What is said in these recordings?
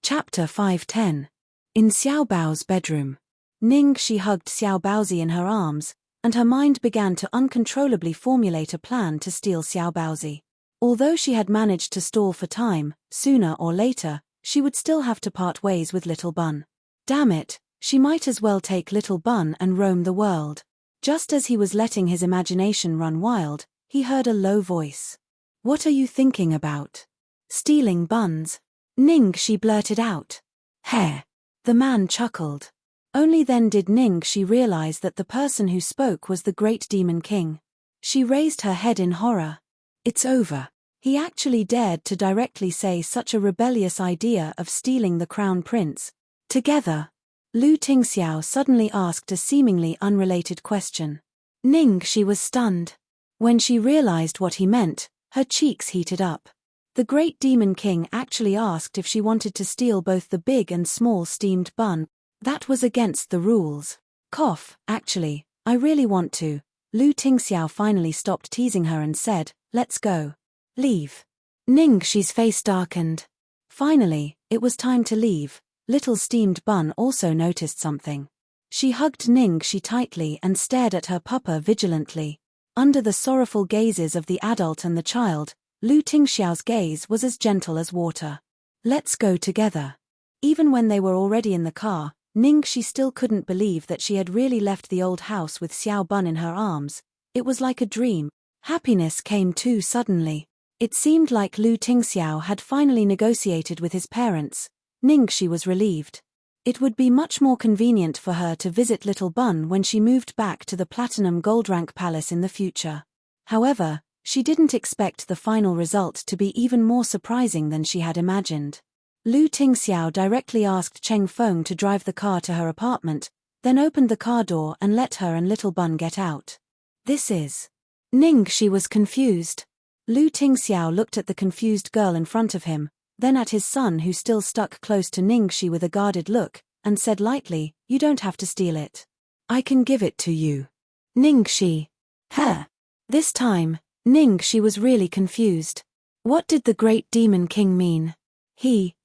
Chapter 510. In Xiao Bao's bedroom. Ning Shi hugged Xiao Baozi in her arms, and her mind began to uncontrollably formulate a plan to steal Xiao Baozi. Although she had managed to stall for time, sooner or later, she would still have to part ways with Little Bun. Damn it, she might as well take Little Bun and roam the world. Just as he was letting his imagination run wild, he heard a low voice. "What are you thinking about?" "Stealing buns," Ning Shi blurted out. "Heh." The man chuckled. Only then did Ning Shi realize that the person who spoke was the great demon king. She raised her head in horror. It's over. He actually dared to directly say such a rebellious idea of stealing the crown prince. Together. Lu Tingxiao suddenly asked a seemingly unrelated question. Ning Shi was stunned. When she realized what he meant, her cheeks heated up. The great demon king actually asked if she wanted to steal both the big and small steamed bun. That was against the rules. Cough, actually, I really want to. Lu Tingxiao finally stopped teasing her and said, "Let's go." "Leave." Ning Shi's face darkened. Finally, it was time to leave. Little steamed bun also noticed something. She hugged Ning Shi tightly and stared at her papa vigilantly. Under the sorrowful gazes of the adult and the child, Lu Tingxiao's gaze was as gentle as water. "Let's go together." Even when they were already in the car, Ning Shi still couldn't believe that she had really left the old house with Xiao Bun in her arms. It was like a dream. Happiness came too suddenly. It seemed like Lu Tingxiao had finally negotiated with his parents. Ning Shi was relieved. It would be much more convenient for her to visit Little Bun when she moved back to the Platinum Gold Rank Palace in the future. However, she didn't expect the final result to be even more surprising than she had imagined. Lu Tingxiao directly asked Cheng Feng to drive the car to her apartment, then opened the car door and let her and Little Bun get out. "This is..." Ning Shi was confused. Lu Tingxiao looked at the confused girl in front of him, then at his son who still stuck close to Ning Shi with a guarded look, and said lightly, "You don't have to steal it. I can give it to you." Ning Shi. Huh. This time, Ning Shi was really confused. What did the great demon king mean? He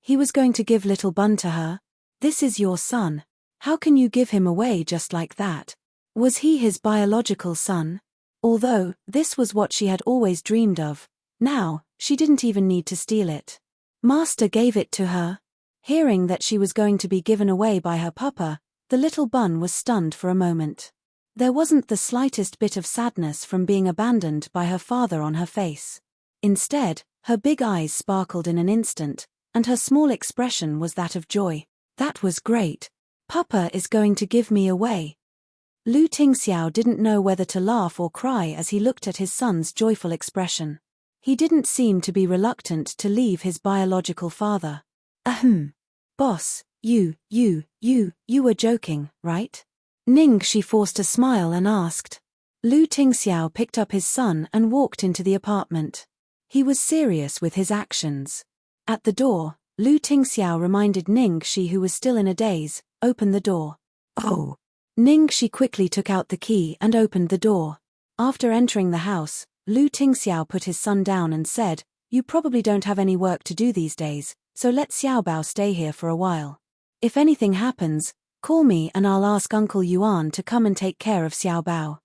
was going to give Little Bun to her? This is your son. How can you give him away just like that? Was he his biological son? Although, this was what she had always dreamed of. Now, she didn't even need to steal it. Master gave it to her. Hearing that she was going to be given away by her papa, the Little Bun was stunned for a moment. There wasn't the slightest bit of sadness from being abandoned by her father on her face. Instead, her big eyes sparkled in an instant, and her small expression was that of joy. "That was great. Papa is going to give me away." Lu Tingxiao didn't know whether to laugh or cry as he looked at his son's joyful expression. He didn't seem to be reluctant to leave his biological father. "Ahem. Boss, you were joking, right?" Ning Shi forced a smile and asked. Lu Tingxiao picked up his son and walked into the apartment. He was serious with his actions. At the door, Lu Tingxiao reminded Ning Shi, who was still in a daze, "Open the door." "Oh." Ning Shi quickly took out the key and opened the door. After entering the house, Lu Tingxiao put his son down and said, "You probably don't have any work to do these days, so let Xiao Bao stay here for a while. If anything happens, call me and I'll ask Uncle Yuan to come and take care of Xiao Bao."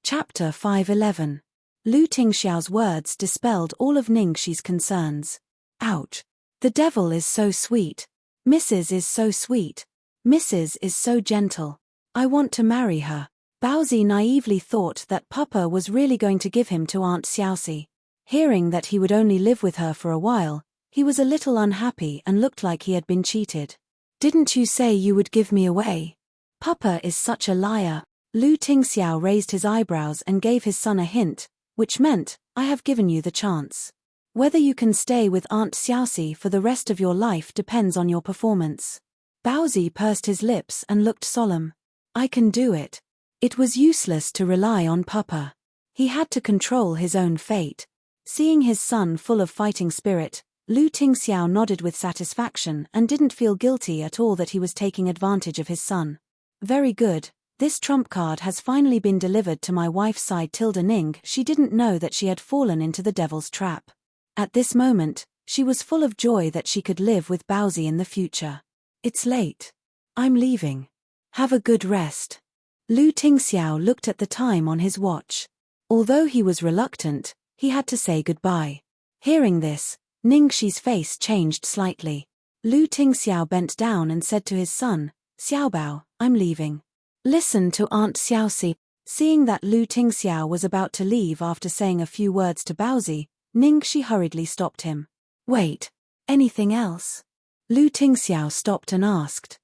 Chapter 511. Lu Tingxiao's words dispelled all of Ning Shi's concerns. Ouch. The devil is so sweet. Mrs. is so sweet. Mrs. is so gentle. I want to marry her. Baozi naively thought that Papa was really going to give him to Aunt Xiaoxi. Hearing that he would only live with her for a while, he was a little unhappy and looked like he had been cheated. "Didn't you say you would give me away? Papa is such a liar." Lu Tingxiao raised his eyebrows and gave his son a hint, which meant, "I have given you the chance. Whether you can stay with Aunt Xiaoxi for the rest of your life depends on your performance." Baozi pursed his lips and looked solemn. "I can do it." It was useless to rely on Papa. He had to control his own fate. Seeing his son full of fighting spirit, Lu Tingxiao nodded with satisfaction and didn't feel guilty at all that he was taking advantage of his son. "Very good. This trump card has finally been delivered to my wife's side." Ning Shi didn't know that she had fallen into the devil's trap. At this moment, She was full of joy that she could live with Baozi in the future. It's late. I'm leaving. Have a good rest. Lu Tingxiao looked at the time on his watch. Although he was reluctant, he had to say goodbye. Hearing this, Ningxi's face changed slightly. Lu Tingxiao bent down and said to his son, Xiaobao, I'm leaving. Listen to Aunt Xiaoxi. Seeing that Lu Tingxiao was about to leave after saying a few words to Baozi, Ningxi hurriedly stopped him. Wait. Anything else? Lu Tingxiao stopped and asked.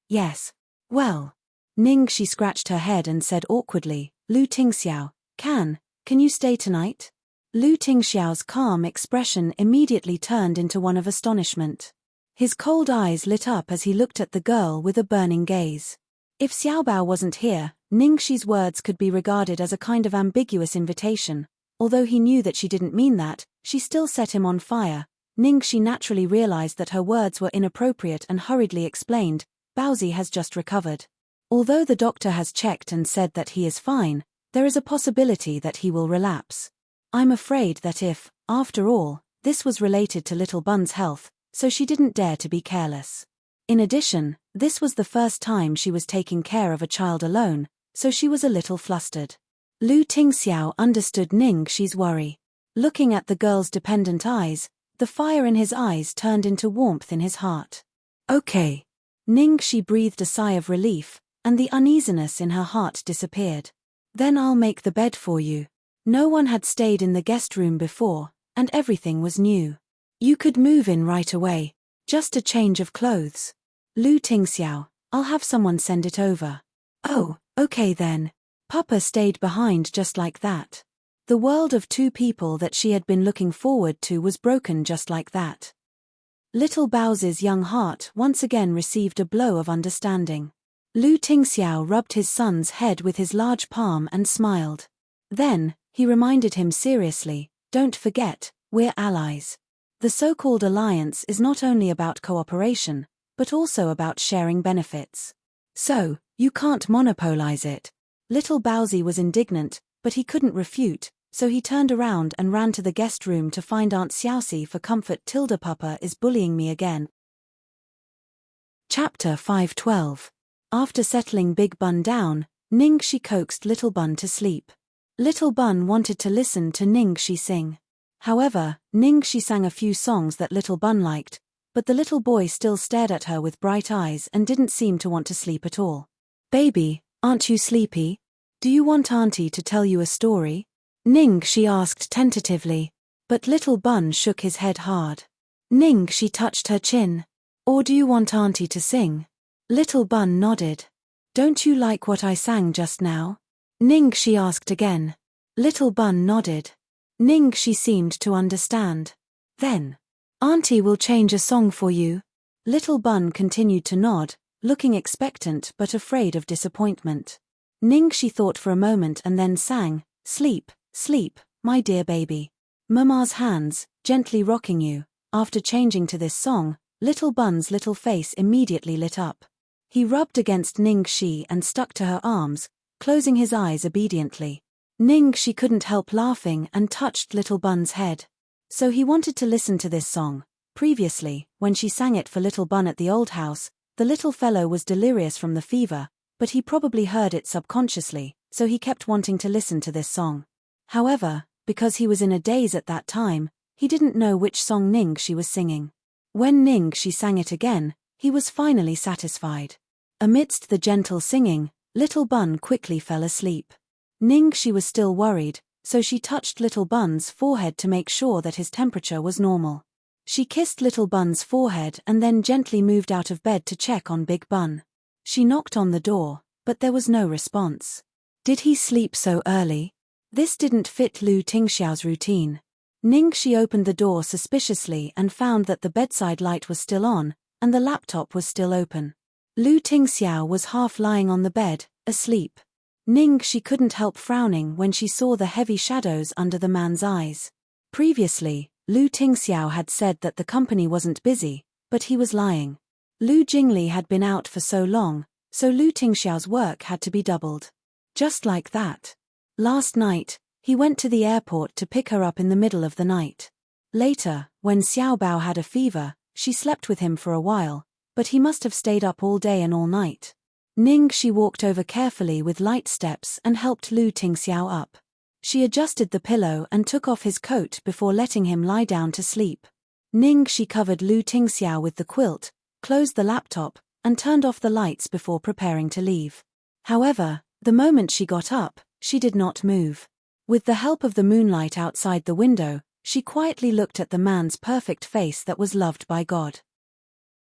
Yes. Well. Ningxi scratched her head and said awkwardly, Lu Tingxiao, can you stay tonight? Lu Tingxiao's calm expression immediately turned into one of astonishment. His cold eyes lit up as he looked at the girl with a burning gaze. If Xiaobao wasn't here, Ningxi's words could be regarded as a kind of ambiguous invitation. Although he knew that she didn't mean that, she still set him on fire. Ningxi naturally realized that her words were inappropriate and hurriedly explained, Baozi has just recovered. Although the doctor has checked and said that he is fine, there is a possibility that he will relapse. I'm afraid that if, after all, this was related to little Bun's health, so she didn't dare to be careless. In addition, this was the first time she was taking care of a child alone, so she was a little flustered. Lu Tingxiao understood Ningxi's worry. Looking at the girl's dependent eyes, the fire in his eyes turned into warmth in his heart. Okay. Ningxi breathed a sigh of relief, and the uneasiness in her heart disappeared. Then I'll make the bed for you. No one had stayed in the guest room before, and everything was new. You could move in right away. Just a change of clothes. Lu Tingxiao, I'll have someone send it over. Oh, okay then. Papa stayed behind just like that. The world of two people that she had been looking forward to was broken just like that. Little Baozi's young heart once again received a blow of understanding. Lu Tingxiao rubbed his son's head with his large palm and smiled. Then, he reminded him seriously, don't forget, we're allies. The so-called alliance is not only about cooperation, but also about sharing benefits. So, you can't monopolize it. Little Baozi was indignant, but he couldn't refute, so he turned around and ran to the guest room to find Aunt Xiaoxi for comfort. Papa is bullying me again. Chapter 512. After settling Big Bun down, Ningxi coaxed Little Bun to sleep. Little Bun wanted to listen to Ningxi sing. However, Ningxi sang a few songs that Little Bun liked, but the little boy still stared at her with bright eyes and didn't seem to want to sleep at all. Baby, aren't you sleepy? Do you want Auntie to tell you a story? Ningxi asked tentatively, but Little Bun shook his head hard. Ningxi touched her chin. Or do you want Auntie to sing? Little Bun nodded. Don't you like what I sang just now? Ningxi asked again. Little Bun nodded. Ningxi seemed to understand. Then, Auntie will change a song for you. Little Bun continued to nod, looking expectant but afraid of disappointment. Ningxi thought for a moment and then sang, Sleep, sleep, my dear baby. Mama's hands, gently rocking you. After changing to this song, Little Bun's little face immediately lit up. He rubbed against Ningxi and stuck to her arms, closing his eyes obediently. Ningxi couldn't help laughing and touched Little Bun's head. So he wanted to listen to this song. Previously, when she sang it for Little Bun at the old house, the little fellow was delirious from the fever, but he probably heard it subconsciously, so he kept wanting to listen to this song. However, because he was in a daze at that time, he didn't know which song Ningxi was singing. When Ningxi sang it again, he was finally satisfied. Amidst the gentle singing, Little Bun quickly fell asleep. Ningxi was still worried, so she touched Little Bun's forehead to make sure that his temperature was normal. She kissed Little Bun's forehead and then gently moved out of bed to check on Big Bun. She knocked on the door, but there was no response. Did he sleep so early? This didn't fit Lu Tingxiao's routine. Ningxi opened the door suspiciously and found that the bedside light was still on, and the laptop was still open. Lu Tingxiao was half lying on the bed, asleep. Ningxi couldn't help frowning when she saw the heavy shadows under the man's eyes. Previously, Lu Tingxiao had said that the company wasn't busy, but he was lying. Lu Jingli had been out for so long, so Lu Tingxiao's work had to be doubled. Just like that. Last night, He went to the airport to pick her up in the middle of the night. Later, when Xiaobao had a fever, she slept with him for a while, but he must have stayed up all day and all night. Ningxi walked over carefully with light steps and helped Lu Tingxiao up. She adjusted the pillow and took off his coat before letting him lie down to sleep. Ningxi covered Lu Tingxiao with the quilt, closed the laptop, and turned off the lights before preparing to leave. However, the moment she got up, she did not move. With the help of the moonlight outside the window, she quietly looked at the man's perfect face that was loved by God.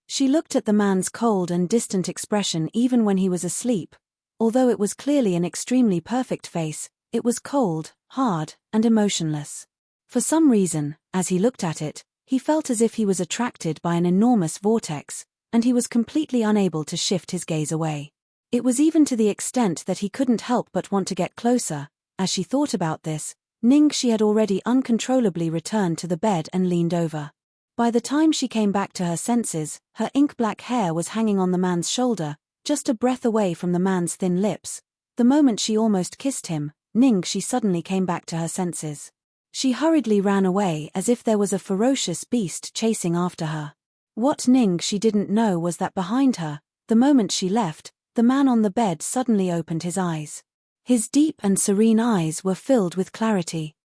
She looked at the man's cold and distant expression even when he was asleep. Although it was clearly an extremely perfect face, it was cold, hard, and emotionless. For some reason, as he looked at it, he felt as if he was attracted by an enormous vortex, and he was completely unable to shift his gaze away. It was even to the extent that he couldn't help but want to get closer. As she thought about this, Ningxi had already uncontrollably returned to the bed and leaned over. By the time she came back to her senses, her ink-black hair was hanging on the man's shoulder, just a breath away from the man's thin lips. The moment she almost kissed him, Ningxi suddenly came back to her senses. She hurriedly ran away as if there was a ferocious beast chasing after her. What Ningxi didn't know was that behind her, the moment she left, the man on the bed suddenly opened his eyes. His deep and serene eyes were filled with clarity.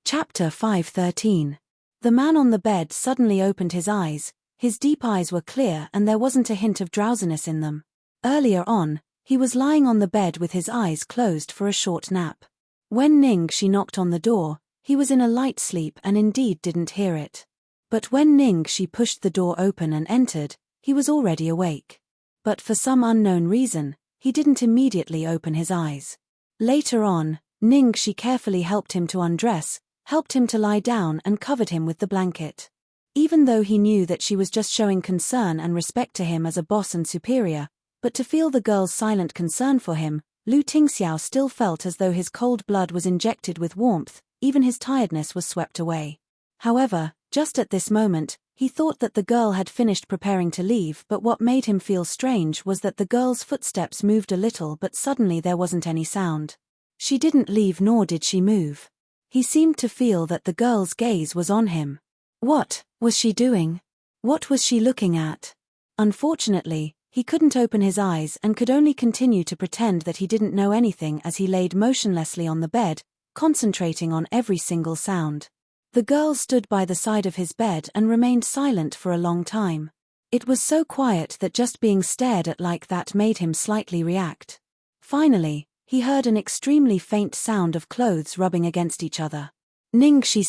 Chapter 5:13. The man on the bed suddenly opened his eyes. His deep eyes were clear and there wasn't a hint of drowsiness in them. Earlier on, he was lying on the bed with his eyes closed for a short nap. When Ningxi knocked on the door, he was in a light sleep and indeed didn't hear it. But when Ningxi pushed the door open and entered, he was already awake. But for some unknown reason, he didn't immediately open his eyes. Later on, Ningxi carefully helped him to undress, helped him to lie down and covered him with the blanket. Even though he knew that she was just showing concern and respect to him as a boss and superior, but to feel the girl's silent concern for him, Lu Tingxiao still felt as though his cold blood was injected with warmth, even his tiredness was swept away. However, just at this moment, he thought that the girl had finished preparing to leave, but what made him feel strange was that the girl's footsteps moved a little but suddenly there wasn't any sound. She didn't leave nor did she move. He seemed to feel that the girl's gaze was on him. What was she doing? What was she looking at? Unfortunately, he couldn't open his eyes and could only continue to pretend that he didn't know anything as he laid motionlessly on the bed, concentrating on every single sound. The girl stood by the side of his bed and remained silent for a long time. It was so quiet that just being stared at like that made him slightly react. Finally, he heard an extremely faint sound of clothes rubbing against each other. Ningxi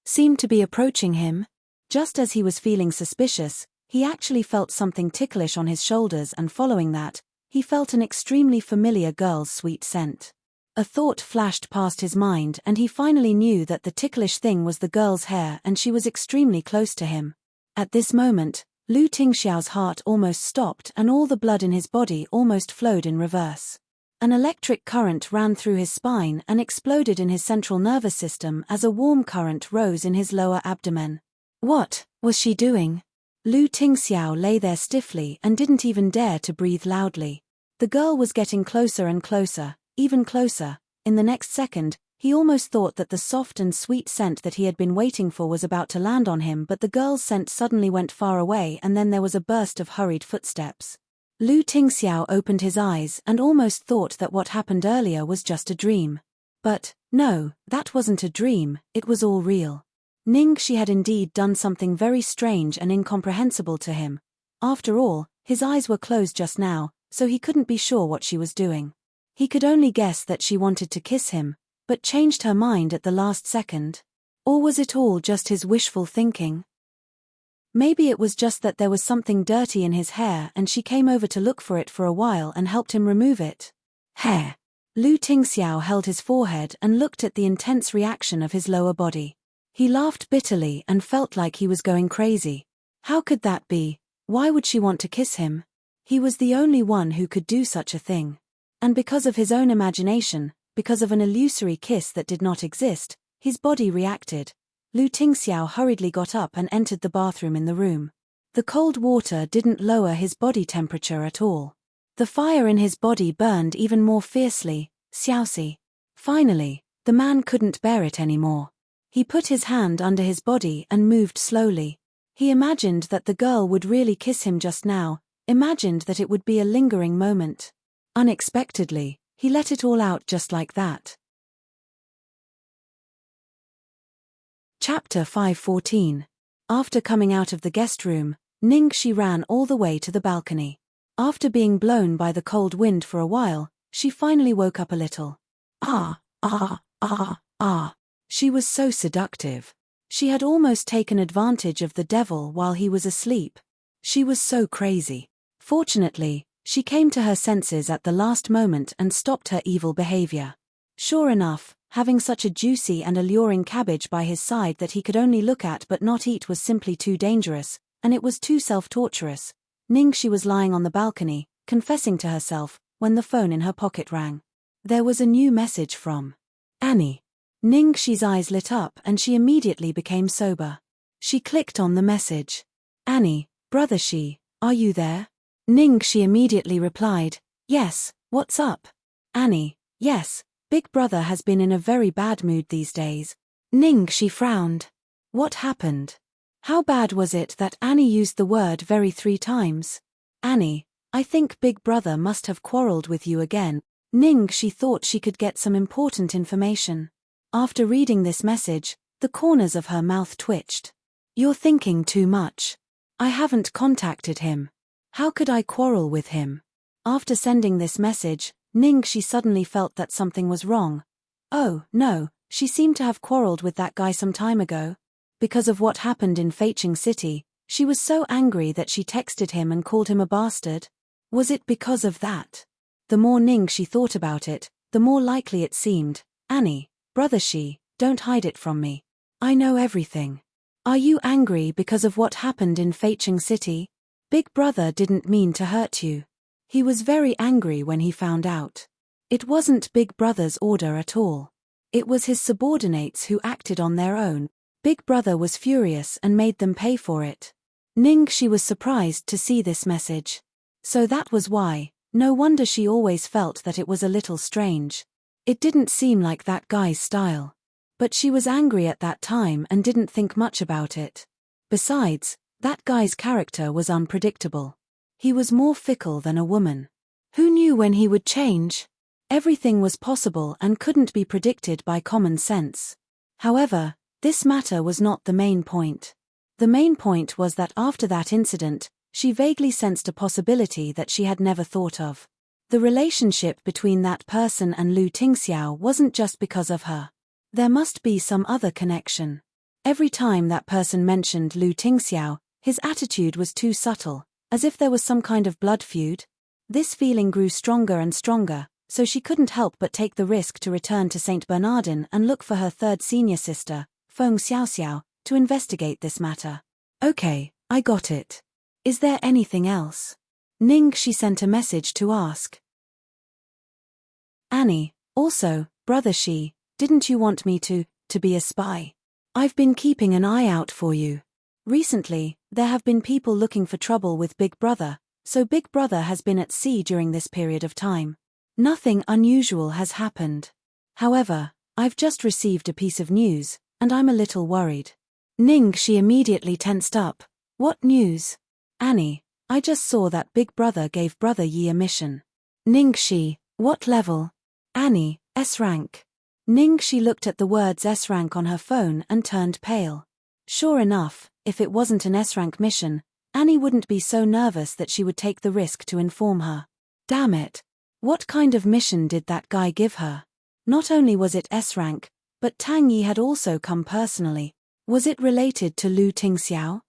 seemed to be approaching him. Just as he was feeling suspicious, he actually felt something ticklish on his shoulders, and following that, he felt an extremely familiar girl's sweet scent. A thought flashed past his mind and he finally knew that the ticklish thing was the girl's hair and she was extremely close to him. At this moment, Lu Tingxiao's heart almost stopped and all the blood in his body almost flowed in reverse. An electric current ran through his spine and exploded in his central nervous system as a warm current rose in his lower abdomen. What was she doing? Lu Tingxiao lay there stiffly and didn't even dare to breathe loudly. The girl was getting closer and closer. Even closer. In the next second, he almost thought that the soft and sweet scent that he had been waiting for was about to land on him, but the girl's scent suddenly went far away and then there was a burst of hurried footsteps. Lu Tingxiao opened his eyes and almost thought that what happened earlier was just a dream. But, no, that wasn't a dream, it was all real. Ningxi had indeed done something very strange and incomprehensible to him. After all, his eyes were closed just now, so he couldn't be sure what she was doing. He could only guess that she wanted to kiss him, but changed her mind at the last second. Or was it all just his wishful thinking? Maybe it was just that there was something dirty in his hair and she came over to look for it for a while and helped him remove it. Hair. Lu Tingxiao held his forehead and looked at the intense reaction of his lower body. He laughed bitterly and felt like he was going crazy. How could that be? Why would she want to kiss him? He was the only one who could do such a thing. And because of his own imagination, because of an illusory kiss that did not exist, his body reacted. Lu Tingxiao hurriedly got up and entered the bathroom in the room. The cold water didn't lower his body temperature at all. The fire in his body burned even more fiercely. Xiaoxi. Finally, the man couldn't bear it anymore. He put his hand under his body and moved slowly. He imagined that the girl would really kiss him just now, imagined that it would be a lingering moment. Unexpectedly, he let it all out just like that. Chapter 5:14. After coming out of the guest room, Ningxi ran all the way to the balcony. After being blown by the cold wind for a while, she finally woke up a little. Ah, ah, ah, ah. She was so seductive. She had almost taken advantage of the devil while he was asleep. She was so crazy. Fortunately, she came to her senses at the last moment and stopped her evil behavior. Sure enough, having such a juicy and alluring cabbage by his side that he could only look at but not eat was simply too dangerous, and it was too self-torturous. Ningxi was lying on the balcony, confessing to herself, when the phone in her pocket rang. There was a new message from Annie. Ningxi's eyes lit up and she immediately became sober. She clicked on the message. Annie, brother Shi, are you there? Ningxi immediately replied, yes, what's up? Annie, yes, big brother has been in a very bad mood these days. Ningxi frowned. What happened? How bad was it that Annie used the word very 3 times? Annie, I think big brother must have quarreled with you again. Ningxi thought she could get some important information. After reading this message, the corners of her mouth twitched. You're thinking too much. I haven't contacted him. How could I quarrel with him? After sending this message, Ningxi suddenly felt that something was wrong. Oh, no, she seemed to have quarreled with that guy some time ago. Because of what happened in Feiqing City, she was so angry that she texted him and called him a bastard. Was it because of that? The more Ningxi thought about it, the more likely it seemed. Annie, brother Shi, don't hide it from me. I know everything. Are you angry because of what happened in Feiqing City? Big brother didn't mean to hurt you. He was very angry when he found out. It wasn't big brother's order at all. It was his subordinates who acted on their own. Big brother was furious and made them pay for it. Ningxi was surprised to see this message. So that was why. No wonder she always felt that it was a little strange. It didn't seem like that guy's style. But she was angry at that time and didn't think much about it. Besides, that guy's character was unpredictable. He was more fickle than a woman. Who knew when he would change? Everything was possible and couldn't be predicted by common sense. However, this matter was not the main point. The main point was that after that incident, she vaguely sensed a possibility that she had never thought of. The relationship between that person and Lu Tingxiao wasn't just because of her. There must be some other connection. Every time that person mentioned Lu Tingxiao, his attitude was too subtle, as if there was some kind of blood feud. This feeling grew stronger and stronger, so she couldn't help but take the risk to return to St. Bernardin and look for her third senior sister, Feng Xiaoxiao, to investigate this matter. Okay, I got it. Is there anything else? Ningxi sent a message to ask. Annie, also, brother Shi, didn't you want me to be a spy? I've been keeping an eye out for you. Recently, there have been people looking for trouble with Big Brother, so Big Brother has been at sea during this period of time. Nothing unusual has happened. However, I've just received a piece of news, and I'm a little worried. Ningxi immediately tensed up. What news? Annie, I just saw that Big Brother gave Brother Yi a mission. Ningxi, what level? Annie, S rank. Ningxi looked at the words S rank on her phone and turned pale. Sure enough, if it wasn't an S rank mission, Annie wouldn't be so nervous that she would take the risk to inform her. Damn it. What kind of mission did that guy give her? Not only was it S rank, but Tang Yi had also come personally. Was it related to Lu Tingxiao?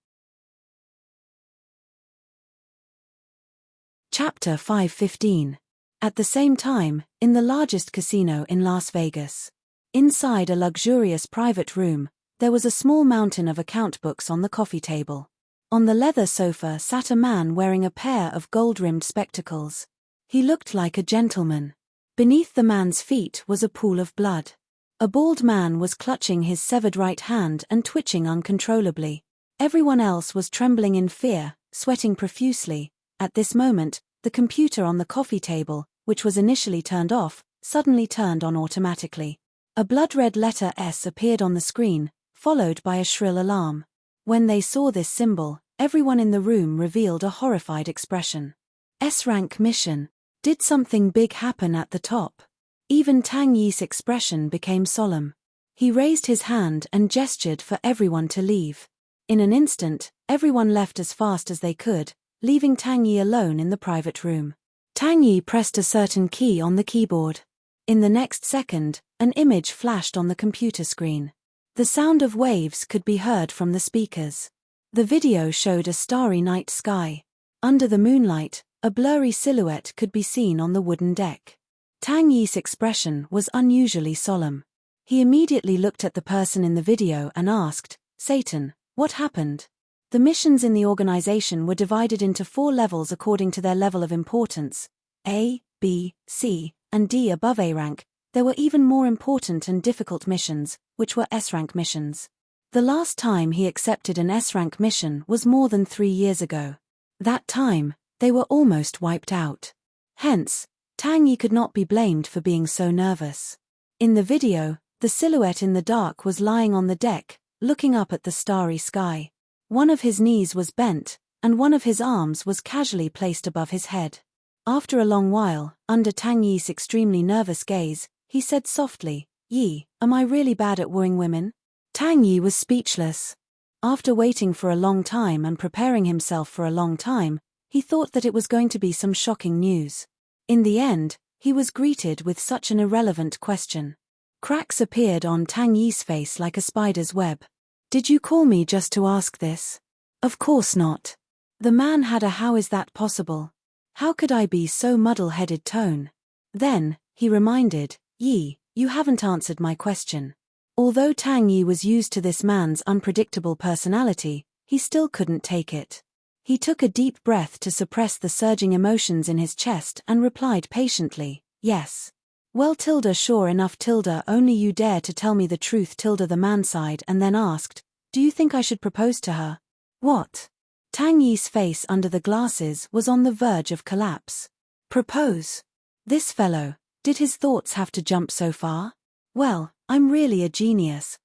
Chapter 5:15. At the same time, in the largest casino in Las Vegas. Inside a luxurious private room, there was a small mountain of account books on the coffee table. On the leather sofa sat a man wearing a pair of gold-rimmed spectacles. He looked like a gentleman. Beneath the man's feet was a pool of blood. A bald man was clutching his severed right hand and twitching uncontrollably. Everyone else was trembling in fear, sweating profusely. At this moment, the computer on the coffee table, which was initially turned off, suddenly turned on automatically. A blood-red letter S appeared on the screen, followed by a shrill alarm. When they saw this symbol, everyone in the room revealed a horrified expression. S-rank mission. Did something big happen at the top? Even Tang Yi's expression became solemn. He raised his hand and gestured for everyone to leave. In an instant, everyone left as fast as they could, leaving Tang Yi alone in the private room. Tang Yi pressed a certain key on the keyboard. In the next second, an image flashed on the computer screen. The sound of waves could be heard from the speakers. The video showed a starry night sky. Under the moonlight, a blurry silhouette could be seen on the wooden deck. Tang Yi's expression was unusually solemn. He immediately looked at the person in the video and asked, "Satan, what happened?" The missions in the organization were divided into 4 levels according to their level of importance: A, B, C, and D. Above A rank, there were even more important and difficult missions, which were S-rank missions. The last time he accepted an S-rank mission was more than 3 years ago. That time, they were almost wiped out. Hence, Tang Yi could not be blamed for being so nervous. In the video, the silhouette in the dark was lying on the deck, looking up at the starry sky. One of his knees was bent, and one of his arms was casually placed above his head. After a long while, under Tang Yi's extremely nervous gaze, he said softly, "Yi, am I really bad at wooing women?" Tang Yi was speechless. After waiting for a long time and preparing himself for a long time, he thought that it was going to be some shocking news. In the end, he was greeted with such an irrelevant question. Cracks appeared on Tang Yi's face like a spider's web. "Did you call me just to ask this?" "Of course not." The man had a "how is that possible? How could I be so muddle-headed" tone. Then, he reminded, "Yi, you haven't answered my question." Although Tang Yi was used to this man's unpredictable personality, he still couldn't take it. He took a deep breath to suppress the surging emotions in his chest and replied patiently, "Yes." "Well sure enough only you dare to tell me the truth." The man sighed and then asked, "Do you think I should propose to her?" "What?" Tang Yi's face under the glasses was on the verge of collapse. Propose? This fellow, did his thoughts have to jump so far? Well, I'm really a genius.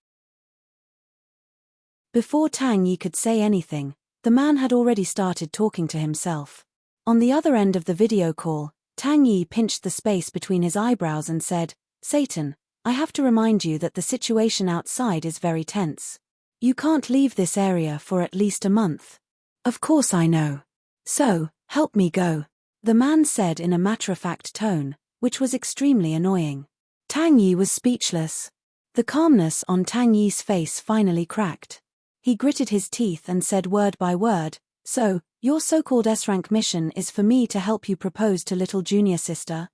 Before Tang Yi could say anything, the man had already started talking to himself. On the other end of the video call, Tang Yi pinched the space between his eyebrows and said, "Satan, I have to remind you that the situation outside is very tense. You can't leave this area for at least a month." "Of course I know. So, help me go," the man said in a matter-of-fact tone, which was extremely annoying. Tang Yi was speechless. The calmness on Tang Yi's face finally cracked. He gritted his teeth and said word by word, "So, your so-called S-rank mission is for me to help you propose to little junior sister?"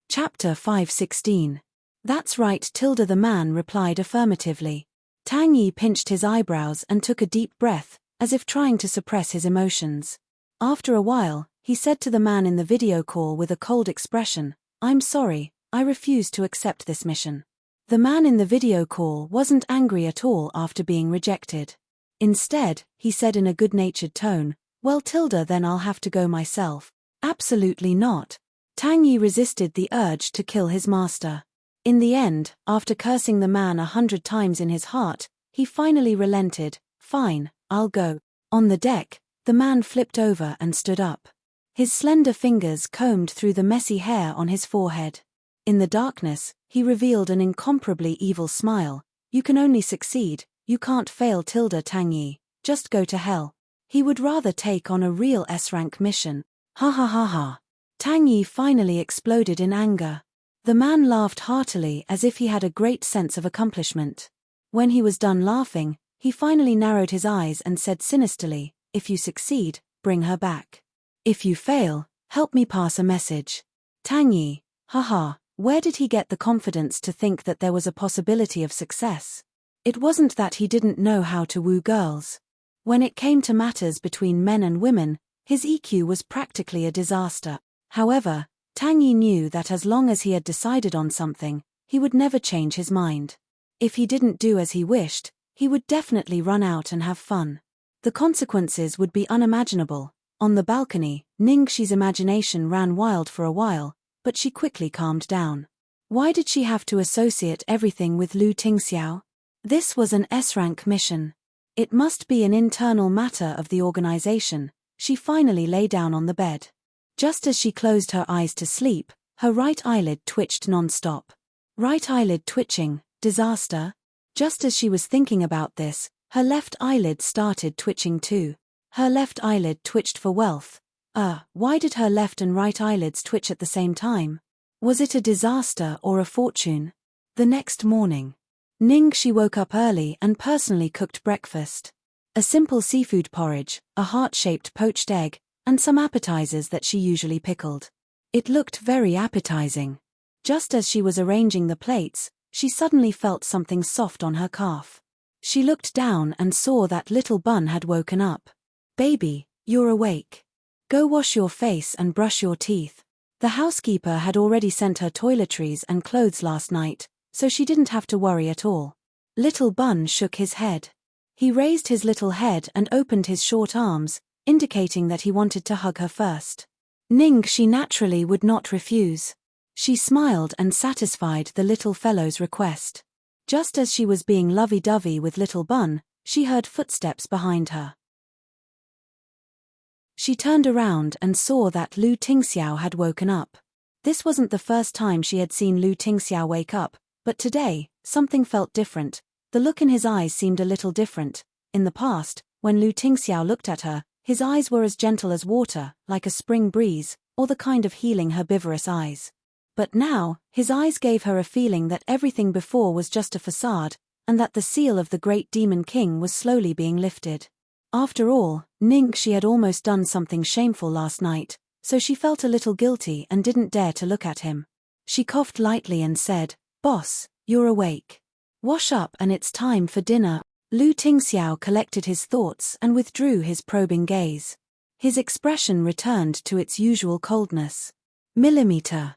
Chapter 5:16. "That's right." The man replied affirmatively. Tang Yi pinched his eyebrows and took a deep breath, as if trying to suppress his emotions. After a while, he said to the man in the video call with a cold expression, "I'm sorry, I refuse to accept this mission." The man in the video call wasn't angry at all after being rejected. Instead, he said in a good-natured tone, "Well, then I'll have to go myself." "Absolutely not." Tang Yi resisted the urge to kill his master. In the end, after cursing the man 100 times in his heart, he finally relented. "Fine, I'll go." On the deck, the man flipped over and stood up. His slender fingers combed through the messy hair on his forehead. In the darkness, he revealed an incomparably evil smile. "You can only succeed, you can't fail." Tang Yi, just go to hell. He would rather take on a real S-rank mission. Ha ha ha ha. Tang Yi finally exploded in anger. The man laughed heartily as if he had a great sense of accomplishment. When he was done laughing, he finally narrowed his eyes and said sinisterly, "If you succeed, bring her back. If you fail, help me pass a message." Tang Yi, haha, where did he get the confidence to think that there was a possibility of success? It wasn't that he didn't know how to woo girls. When it came to matters between men and women, his EQ was practically a disaster. However, Tang Yi knew that as long as he had decided on something, he would never change his mind. If he didn't do as he wished, he would definitely run out and have fun. The consequences would be unimaginable, On the balcony, Ningxi's imagination ran wild for a while, but she quickly calmed down. Why did she have to associate everything with Lu Tingxiao? This was an S-rank mission. It must be an internal matter of the organization. She finally lay down on the bed. Just as she closed her eyes to sleep, her right eyelid twitched non-stop. Right eyelid twitching, disaster? Just as she was thinking about this, her left eyelid started twitching too. Her left eyelid twitched for wealth. Why did her left and right eyelids twitch at the same time? Was it a disaster or a fortune? The next morning, Ningxi woke up early and personally cooked breakfast. A simple seafood porridge, a heart-shaped poached egg, and some appetizers that she usually pickled. It looked very appetizing. Just as she was arranging the plates, she suddenly felt something soft on her calf. She looked down and saw that little Bun had woken up. "Baby, you're awake. Go wash your face and brush your teeth." The housekeeper had already sent her toiletries and clothes last night, so she didn't have to worry at all. Little Bun shook his head. He raised his little head and opened his short arms, indicating that he wanted to hug her first. Ningxi naturally would not refuse. She smiled and satisfied the little fellow's request. Just as she was being lovey-dovey with little Bun, she heard footsteps behind her. She turned around and saw that Lu Tingxiao had woken up. This wasn't the first time she had seen Lu Tingxiao wake up, but today, something felt different. The look in his eyes seemed a little different. In the past, when Lu Tingxiao looked at her, his eyes were as gentle as water, like a spring breeze, or the kind of healing herbivorous eyes. But now, his eyes gave her a feeling that everything before was just a facade, and that the seal of the great demon king was slowly being lifted. After all, Ningxi had almost done something shameful last night, so she felt a little guilty and didn't dare to look at him. She coughed lightly and said, "Boss, you're awake. Wash up and it's time for dinner." Lu Tingxiao collected his thoughts and withdrew his probing gaze. His expression returned to its usual coldness. Millimeter.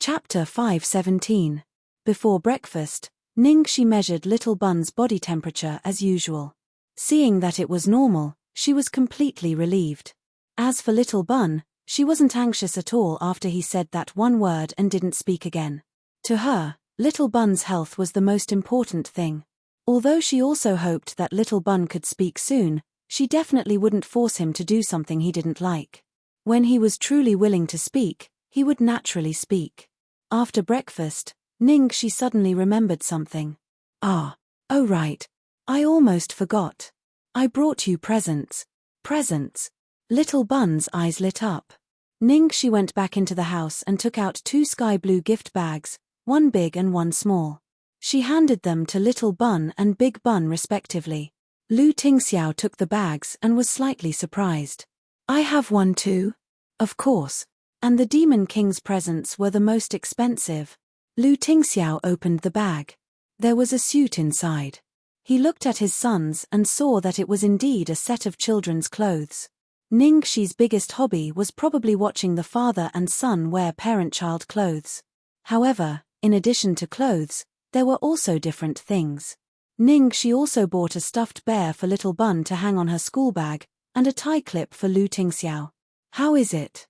Chapter 517. Before breakfast, Ningxi measured little Bun's body temperature as usual. Seeing that it was normal, she was completely relieved. As for little Bun, she wasn't anxious at all after he said that one word and didn't speak again. To her, little Bun's health was the most important thing. Although she also hoped that little Bun could speak soon, she definitely wouldn't force him to do something he didn't like. When he was truly willing to speak, he would naturally speak. After breakfast, Ningxi suddenly remembered something. "Oh right. I almost forgot. I brought you presents." "Presents?" Little Bun's eyes lit up. Ningxi went back into the house and took out 2 sky blue gift bags, one big and one small. She handed them to Little Bun and Big Bun respectively. Lu Tingxiao took the bags and was slightly surprised. "I have one too." "Of course. And the Demon King's presents were the most expensive." Lu Tingxiao opened the bag. There was a suit inside. He looked at his sons and saw that it was indeed a set of children's clothes. Ningxi's biggest hobby was probably watching the father and son wear parent-child clothes. However, in addition to clothes, there were also different things. Ningxi also bought a stuffed bear for little Bun to hang on her school bag, and a tie clip for Lu Tingxiao. How is it?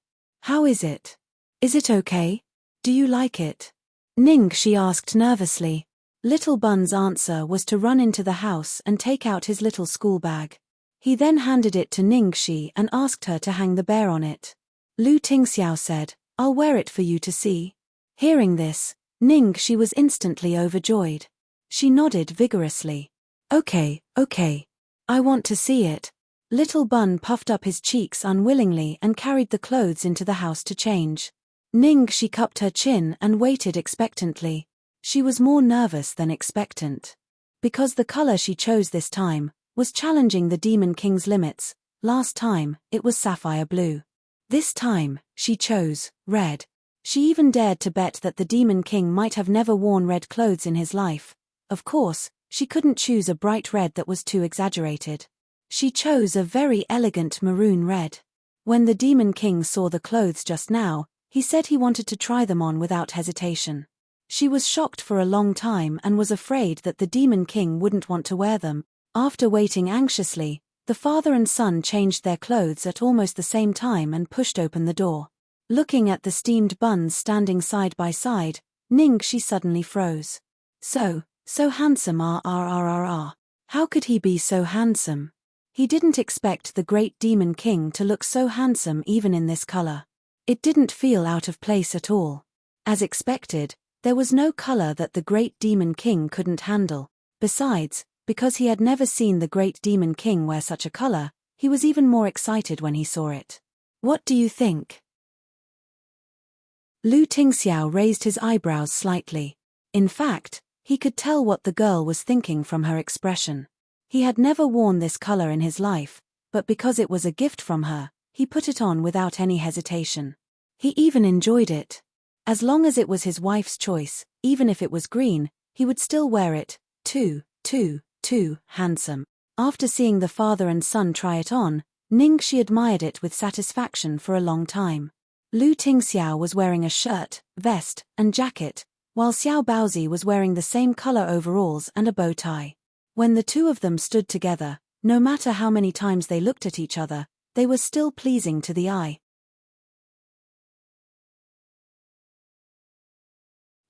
Is it okay? Do you like it?" Ningxi asked nervously. Little Bun's answer was to run into the house and take out his little school bag. He then handed it to Ningxi and asked her to hang the bear on it. Lu Tingxiao said, "I'll wear it for you to see." Hearing this, Ningxi was instantly overjoyed. She nodded vigorously. Okay. I want to see it." Little Bun puffed up his cheeks unwillingly and carried the clothes into the house to change. Ningxi cupped her chin and waited expectantly. She was more nervous than expectant. Because the color she chose this time was challenging the Demon King's limits. Last time, it was sapphire blue. This time, she chose red. She even dared to bet that the Demon King might have never worn red clothes in his life. Of course, she couldn't choose a bright red that was too exaggerated. She chose a very elegant maroon red. When the Demon King saw the clothes just now, he said he wanted to try them on without hesitation. She was shocked for a long time and was afraid that the Demon King wouldn't want to wear them, After waiting anxiously, the father and son changed their clothes at almost the same time and pushed open the door. Looking at the steamed buns standing side by side, Ningxi suddenly froze. So handsome. How could he be so handsome? He didn't expect the great demon king to look so handsome even in this color. It didn't feel out of place at all. As expected, there was no color that the great demon king couldn't handle. Besides, because he had never seen the great demon king wear such a color, he was even more excited when he saw it. What do you think? Lu Tingxiao raised his eyebrows slightly. In fact, he could tell what the girl was thinking from her expression. He had never worn this color in his life, but because it was a gift from her, he put it on without any hesitation. He even enjoyed it. As long as it was his wife's choice, even if it was green, he would still wear it. Too handsome. After seeing the father and son try it on, Ningxi admired it with satisfaction for a long time. Lu Tingxiao was wearing a shirt, vest, and jacket, while Xiao Baozi was wearing the same color overalls and a bow tie. When the two of them stood together, no matter how many times they looked at each other, they were still pleasing to the eye.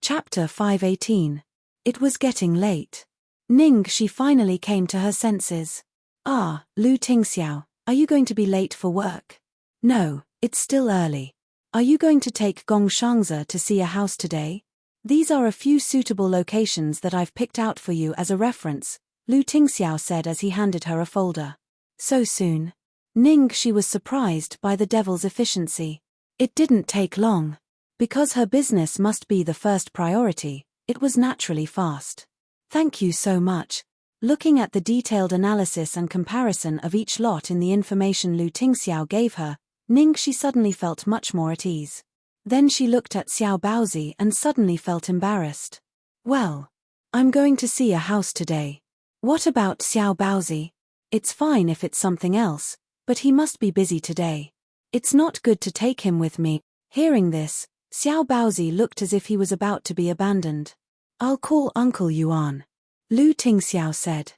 Chapter 518. It was getting late. Ningxi finally came to her senses. Lu Tingxiao, are you going to be late for work? No, it's still early. Are you going to take Gongshangzi to see a house today? These are a few suitable locations that I've picked out for you as a reference, Lu Tingxiao said as he handed her a folder. So soon? Ningxi was surprised by the devil's efficiency. It didn't take long. Because her business must be the first priority, it was naturally fast. Thank you so much. Looking at the detailed analysis and comparison of each lot in the information Lu Tingxiao gave her, Ningxi suddenly felt much more at ease. Then she looked at Xiao Baozi and suddenly felt embarrassed. Well, I'm going to see a house today. What about Xiao Baozi? It's fine if it's something else, but he must be busy today. It's not good to take him with me. Hearing this, Xiao Baozi looked as if he was about to be abandoned. I'll call Uncle Yuan, Lu Tingxiao said.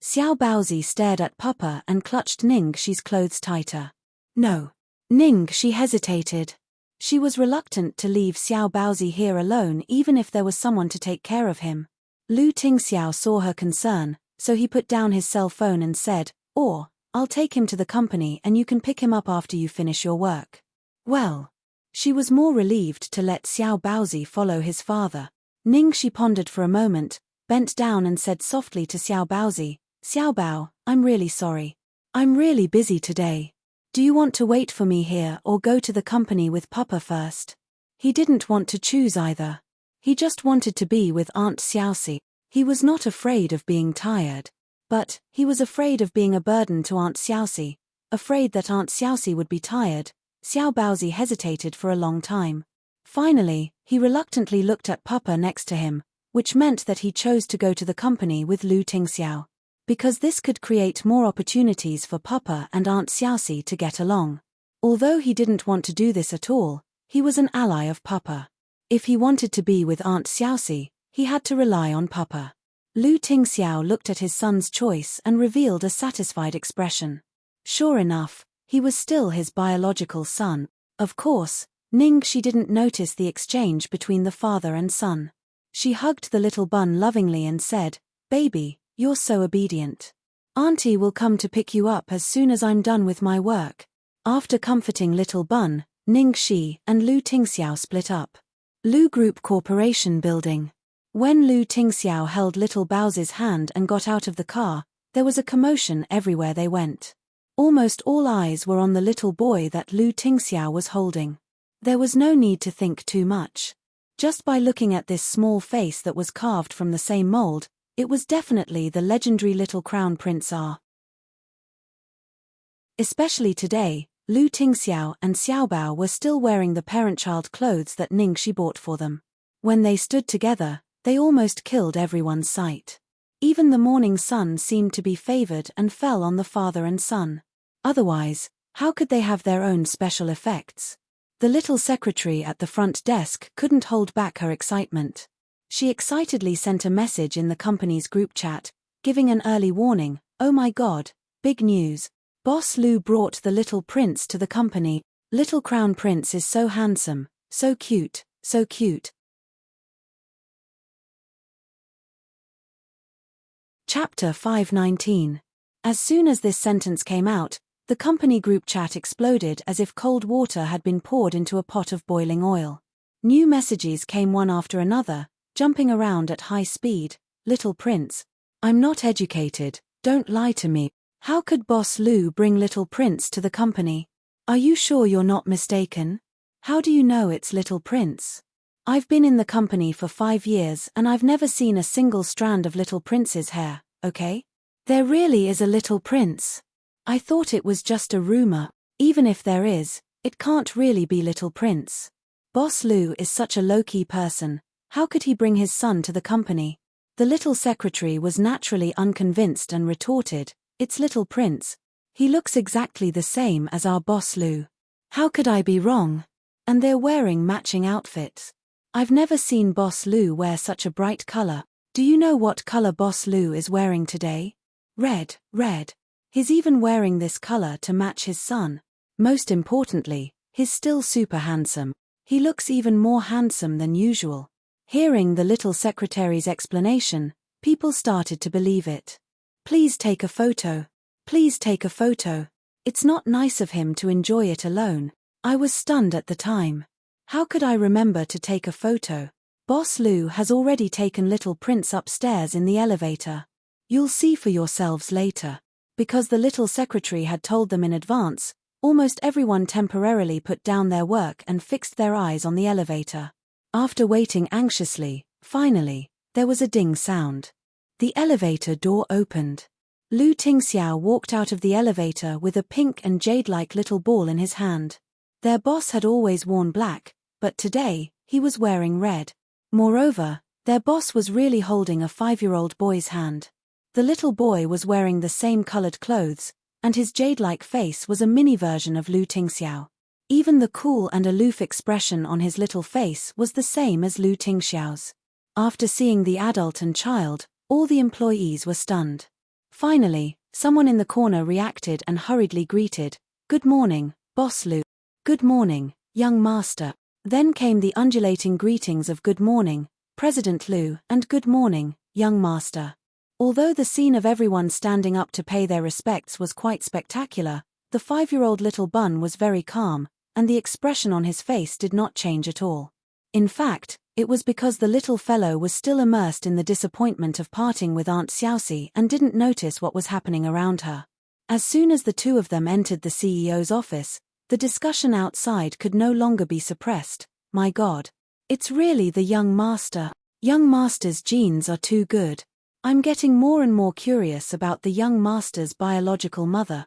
Xiao Baozi stared at Papa and clutched Ningxi's clothes tighter. No. Ningxi hesitated. She was reluctant to leave Xiao Baozi here alone even if there was someone to take care of him. Lu Tingxiao saw her concern, so he put down his cell phone and said, I'll take him to the company and you can pick him up after you finish your work. Well. She was more relieved to let Xiao Baozi follow his father. Ningxi pondered for a moment, bent down and said softly to Xiao Baozi, Xiao Bao, I'm really sorry. I'm really busy today. Do you want to wait for me here or go to the company with Papa first? He didn't want to choose either. He just wanted to be with Aunt Xiaoxi. He was not afraid of being tired. But he was afraid of being a burden to Aunt Xiaoxi, afraid that Aunt Xiaoxi would be tired. Xiao Baozi hesitated for a long time. Finally, he reluctantly looked at Papa next to him, which meant that he chose to go to the company with Lu Tingxiao. Because this could create more opportunities for Papa and Aunt Xiaoxi to get along. Although he didn't want to do this at all, he was an ally of Papa. If he wanted to be with Aunt Xiaoxi, he had to rely on Papa. Lu Tingxiao looked at his son's choice and revealed a satisfied expression. Sure enough, he was still his biological son. Of course, Ningxi didn't notice the exchange between the father and son. She hugged the little bun lovingly and said, Baby, you're so obedient. Auntie will come to pick you up as soon as I'm done with my work. After comforting little bun, Ningxi and Lu Tingxiao split up. Lu Group Corporation Building. When Lu Tingxiao held little Baozi's hand and got out of the car, there was a commotion everywhere they went. Almost all eyes were on the little boy that Lu Tingxiao was holding. There was no need to think too much. Just by looking at this small face that was carved from the same mold, it was definitely the legendary little crown prince R. Especially today, Lu Tingxiao and Xiao Bao were still wearing the parent-child clothes that Ningxi bought for them. When they stood together, they almost killed everyone's sight. Even the morning sun seemed to be favored and fell on the father and son. Otherwise, how could they have their own special effects? The little secretary at the front desk couldn't hold back her excitement. She excitedly sent a message in the company's group chat, giving an early warning, Oh my god, big news. Boss Lu brought the little prince to the company. Little crown prince is so handsome, so cute, so cute. Chapter 519. As soon as this sentence came out, the company group chat exploded as if cold water had been poured into a pot of boiling oil. New messages came one after another, jumping around at high speed. Little prince. I'm not educated, don't lie to me. How could Boss Lu bring little prince to the company? Are you sure you're not mistaken? How do you know it's little prince? I've been in the company for 5 years and I've never seen a single strand of little prince's hair, okay? There really is a little prince. I thought it was just a rumor. Even if there is, it can't really be little prince. Boss Lu is such a low-key person. How could he bring his son to the company? The little secretary was naturally unconvinced and retorted, it's little prince. He looks exactly the same as our Boss Lu. How could I be wrong? And they're wearing matching outfits. I've never seen Boss Lu wear such a bright color. Do you know what color Boss Lu is wearing today? Red, red. He's even wearing this color to match his son. Most importantly, he's still super handsome. He looks even more handsome than usual. Hearing the little secretary's explanation, people started to believe it. Please take a photo. Please take a photo. It's not nice of him to enjoy it alone. I was stunned at the time. How could I remember to take a photo? Boss Lu has already taken little prince upstairs in the elevator. You'll see for yourselves later. Because the little secretary had told them in advance, almost everyone temporarily put down their work and fixed their eyes on the elevator. After waiting anxiously, finally, there was a ding sound. The elevator door opened. Lu Tingxiao walked out of the elevator with a pink and jade-like little ball in his hand. Their boss had always worn black, but today, he was wearing red. Moreover, their boss was really holding a 5-year-old boy's hand. The little boy was wearing the same colored clothes, and his jade-like face was a mini version of Lu Tingxiao. Even the cool and aloof expression on his little face was the same as Lu Tingxiao's. After seeing the adult and child, all the employees were stunned. Finally, someone in the corner reacted and hurriedly greeted, "Good morning, Boss Lu." "Good morning, young master." Then came the undulating greetings of "Good morning, President Lu," and "Good morning, young master." Although the scene of everyone standing up to pay their respects was quite spectacular, the 5-year-old little bun was very calm, and the expression on his face did not change at all. In fact, it was because the little fellow was still immersed in the disappointment of parting with Aunt Xiaoxi and didn't notice what was happening around her. As soon as the two of them entered the CEO's office, the discussion outside could no longer be suppressed. My God. It's really the young master. Young master's genes are too good. I'm getting more and more curious about the young master's biological mother.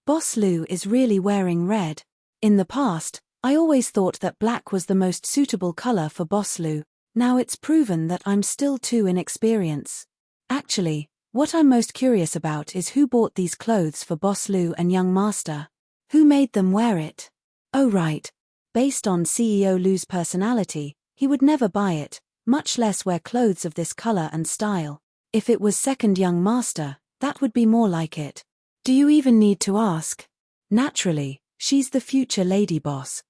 Boss Lu is really wearing red. In the past, I always thought that black was the most suitable color for Boss Lu. Now it's proven that I'm still too inexperienced. Actually, what I'm most curious about is who bought these clothes for Boss Lu and young master. Who made them wear it? Oh right. Based on CEO Lu's personality, he would never buy it, much less wear clothes of this color and style. If it was second young master, that would be more like it. Do you even need to ask? Naturally, she's the future lady boss.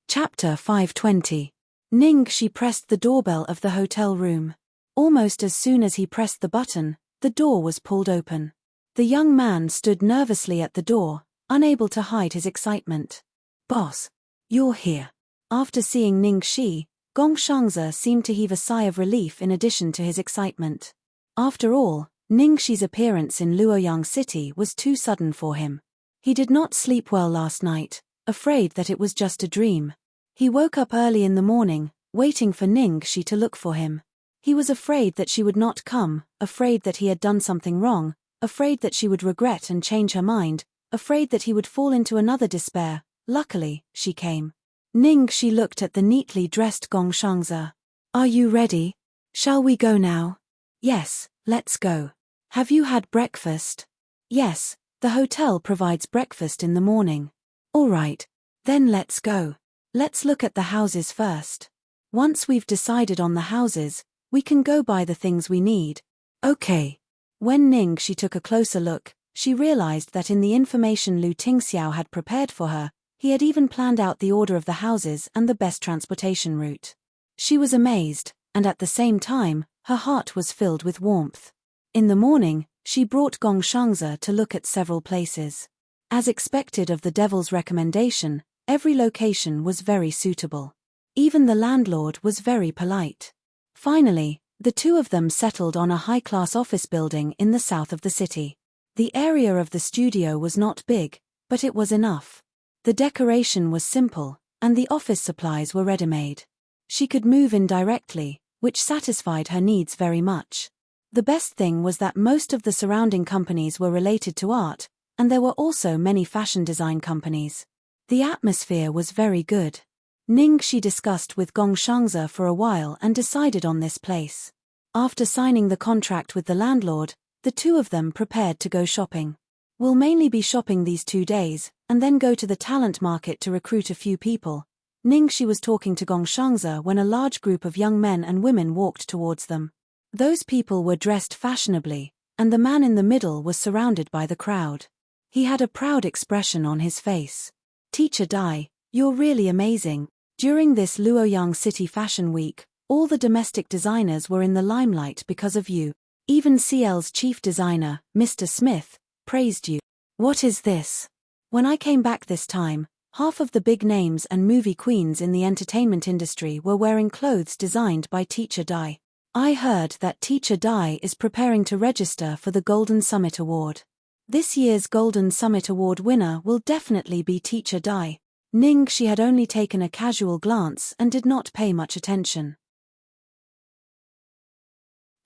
Chapter 520. Ning Shi pressed the doorbell of the hotel room. Almost as soon as he pressed the button, the door was pulled open. The young man stood nervously at the door, unable to hide his excitement. "Boss, you're here." After seeing Ning Shi, Gong Shangze seemed to heave a sigh of relief in addition to his excitement. After all, Ning Shi's appearance in Luoyang City was too sudden for him. He did not sleep well last night, afraid that it was just a dream. He woke up early in the morning, waiting for Ning Shi to look for him. He was afraid that she would not come, afraid that he had done something wrong, afraid that she would regret and change her mind, afraid that he would fall into another despair. Luckily, she came. Ning Shi looked at the neatly dressed Gong Shangze. "Are you ready? Shall we go now?" "Yes, let's go." "Have you had breakfast?" "Yes, the hotel provides breakfast in the morning." "All right. Then let's go. Let's look at the houses first." Once we've decided on the houses, we can go buy the things we need. Okay. When Ningxi took a closer look, she realized that in the information Lu Tingxiao had prepared for her, he had even planned out the order of the houses and the best transportation route. She was amazed, and at the same time, her heart was filled with warmth. In the morning, she brought Gong Shangze to look at several places. As expected of the devil's recommendation, every location was very suitable. Even the landlord was very polite. Finally, the two of them settled on a high-class office building in the south of the city. The area of the studio was not big, but it was enough. The decoration was simple, and the office supplies were ready-made. She could move in directly, which satisfied her needs very much. The best thing was that most of the surrounding companies were related to art, and there were also many fashion design companies. The atmosphere was very good. Ningxi discussed with Gong Shangze for a while and decided on this place. After signing the contract with the landlord, the two of them prepared to go shopping. We'll mainly be shopping these 2 days, and then go to the talent market to recruit a few people. Ningxi was talking to Gong Shangze when a large group of young men and women walked towards them. Those people were dressed fashionably, and the man in the middle was surrounded by the crowd. He had a proud expression on his face. Teacher Dai, you're really amazing. During this Luoyang City Fashion Week, all the domestic designers were in the limelight because of you. Even CL's chief designer, Mr. Smith, praised you. What is this? When I came back this time, half of the big names and movie queens in the entertainment industry were wearing clothes designed by Teacher Dai. I heard that Teacher Dai is preparing to register for the Golden Summit Award. This year's Golden Summit Award winner will definitely be Teacher Dai. Ningxi had only taken a casual glance and did not pay much attention.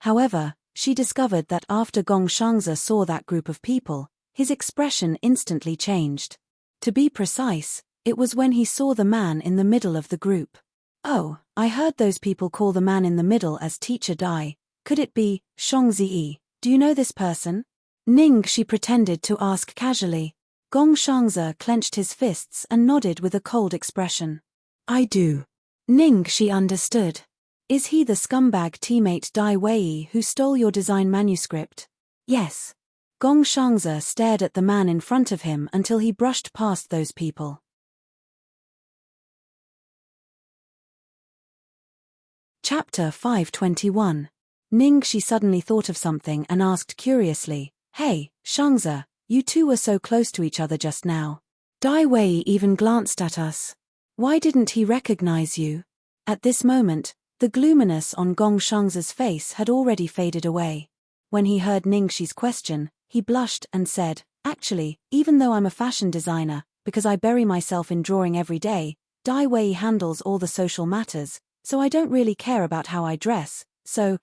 However, she discovered that after Gong Shangze saw that group of people, his expression instantly changed. To be precise, it was when he saw the man in the middle of the group. Oh, I heard those people call the man in the middle as Teacher Dai. Could it be Shangzi? Do you know this person? Ningxi pretended to ask casually. Gong Shangze clenched his fists and nodded with a cold expression. I do. Ningxi understood. Is he the scumbag teammate Dai Wei who stole your design manuscript? Yes. Gong Shangze stared at the man in front of him until he brushed past those people. Chapter 521. Ningxi suddenly thought of something and asked curiously, Hey, Shangze, you two were so close to each other just now. Dai Wei even glanced at us. Why didn't he recognize you? At this moment, the gloominess on Gong Shangze's face had already faded away. When he heard Ningxi's question, he blushed and said, Actually, even though I'm a fashion designer, because I bury myself in drawing every day, Dai Wei handles all the social matters, so I don't really care about how I dress, so,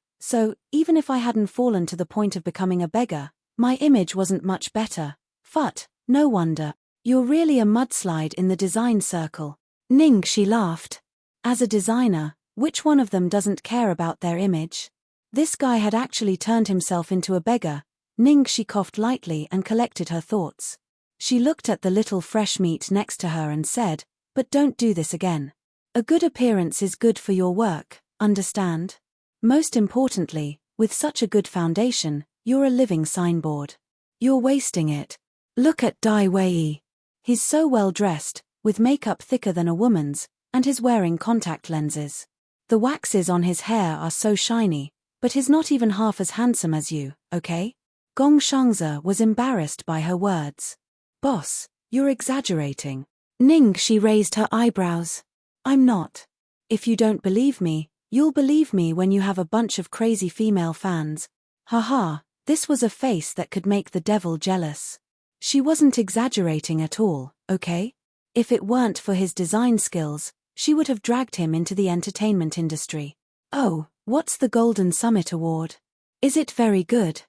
even if I hadn't fallen to the point of becoming a beggar, my image wasn't much better. Phut, no wonder. You're really a mudslide in the design circle. Ningxi laughed. As a designer, which one of them doesn't care about their image? This guy had actually turned himself into a beggar. Ningxi coughed lightly and collected her thoughts. She looked at the little fresh meat next to her and said, But don't do this again. A good appearance is good for your work, understand? Most importantly, with such a good foundation, you're a living signboard. You're wasting it. Look at Dai Wei. He's so well dressed, with makeup thicker than a woman's, and he's wearing contact lenses. The waxes on his hair are so shiny, but he's not even half as handsome as you, okay? Gong Shangze was embarrassed by her words. Boss, you're exaggerating. Ningxi raised her eyebrows. I'm not. If you don't believe me, you'll believe me when you have a bunch of crazy female fans. Haha, this was a face that could make the devil jealous. She wasn't exaggerating at all, okay? If it weren't for his design skills, she would have dragged him into the entertainment industry. Oh, what's the Golden Summit Award? Is it very good?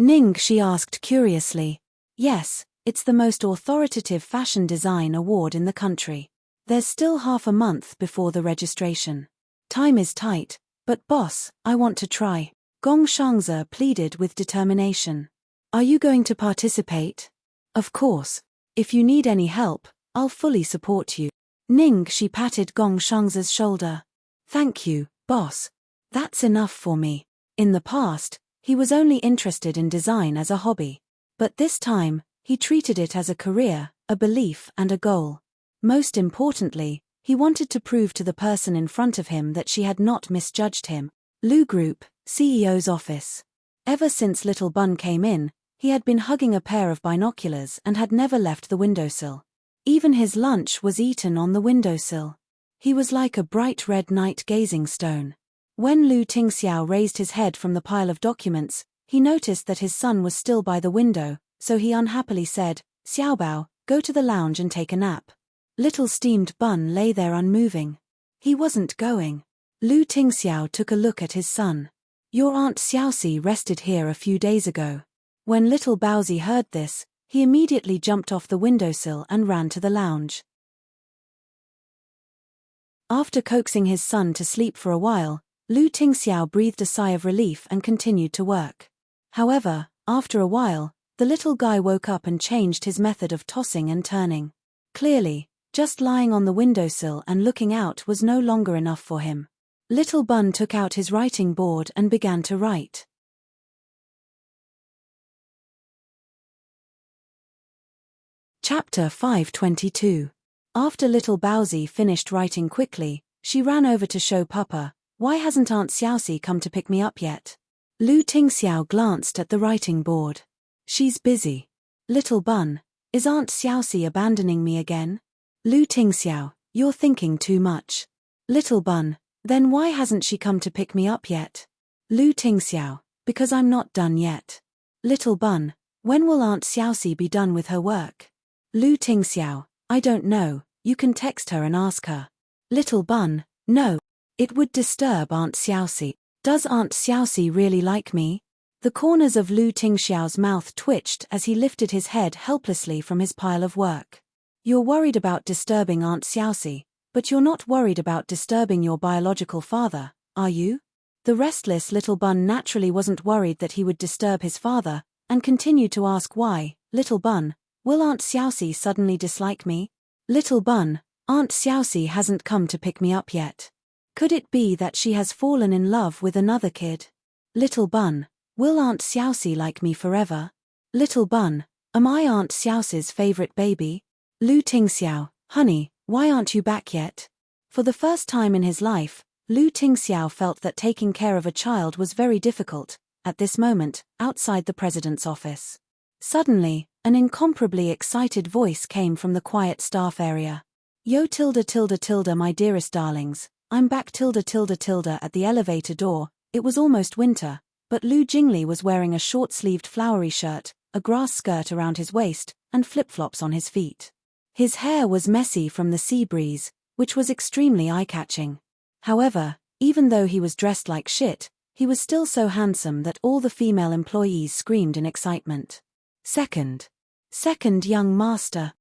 Ningxi asked curiously. Yes, it's the most authoritative fashion design award in the country. There's still half a month before the registration. Time is tight, but boss, I want to try. Gong Shangze pleaded with determination. Are you going to participate? Of course. If you need any help, I'll fully support you. Ningxi patted Gong Shangze's shoulder. Thank you, boss. That's enough for me. In the past, he was only interested in design as a hobby. But this time, he treated it as a career, a belief and a goal. Most importantly, he wanted to prove to the person in front of him that she had not misjudged him. Lu Group, CEO's office. Ever since Little Bun came in, he had been hugging a pair of binoculars and had never left the windowsill. Even his lunch was eaten on the windowsill. He was like a bright red night gazing stone. When Lu Tingxiao raised his head from the pile of documents, he noticed that his son was still by the window, so he unhappily said, "Xiaobao, go to the lounge and take a nap." Little Steamed Bun lay there unmoving. He wasn't going. Lu Tingxiao took a look at his son. "Your Aunt Xiaoxi rested here a few days ago." When Little Baozi heard this, he immediately jumped off the windowsill and ran to the lounge. After coaxing his son to sleep for a while, Lu Tingxiao breathed a sigh of relief and continued to work. However, after a while, the little guy woke up and changed his method of tossing and turning. Clearly, just lying on the windowsill and looking out was no longer enough for him. Little Bun took out his writing board and began to write. Chapter 522. After Little Baozi finished writing quickly, she ran over to show Papa, "Why hasn't Aunt Xiaoxi come to pick me up yet?" Lu Tingxiao glanced at the writing board. "She's busy." "Little Bun, is Aunt Xiaoxi abandoning me again?" "Lu Tingxiao, you're thinking too much." "Little Bun, then why hasn't she come to pick me up yet?" "Lu Tingxiao, because I'm not done yet." "Little Bun, when will Aunt Xiaoxi be done with her work?" "Lu Tingxiao, I don't know, you can text her and ask her." "Little Bun, no. It would disturb Aunt Xiaoxi. Does Aunt Xiaoxi really like me?" The corners of Lu Tingxiao's mouth twitched as he lifted his head helplessly from his pile of work. "You're worried about disturbing Aunt Xiaoxi, but you're not worried about disturbing your biological father, are you?" The restless Little Bun naturally wasn't worried that he would disturb his father, and continued to ask why. "Little Bun, will Aunt Xiaoxi suddenly dislike me?" "Little Bun, Aunt Xiaoxi hasn't come to pick me up yet. Could it be that she has fallen in love with another kid?" "Little Bun, will Aunt Xiaoxi like me forever?" "Little Bun, am I Aunt Xiaoxi's favorite baby?" "Lu Tingxiao, honey, why aren't you back yet?" For the first time in his life, Lu Tingxiao felt that taking care of a child was very difficult. At this moment, outside the president's office, suddenly, an incomparably excited voice came from the quiet staff area. "Yo tilde tilde tilde my dearest darlings, I'm back tilde tilde tilde." At the elevator door, it was almost winter, but Lu Jingli was wearing a short-sleeved flowery shirt, a grass skirt around his waist, and flip-flops on his feet. His hair was messy from the sea breeze, which was extremely eye-catching. However, even though he was dressed like shit, he was still so handsome that all the female employees screamed in excitement. Second young master.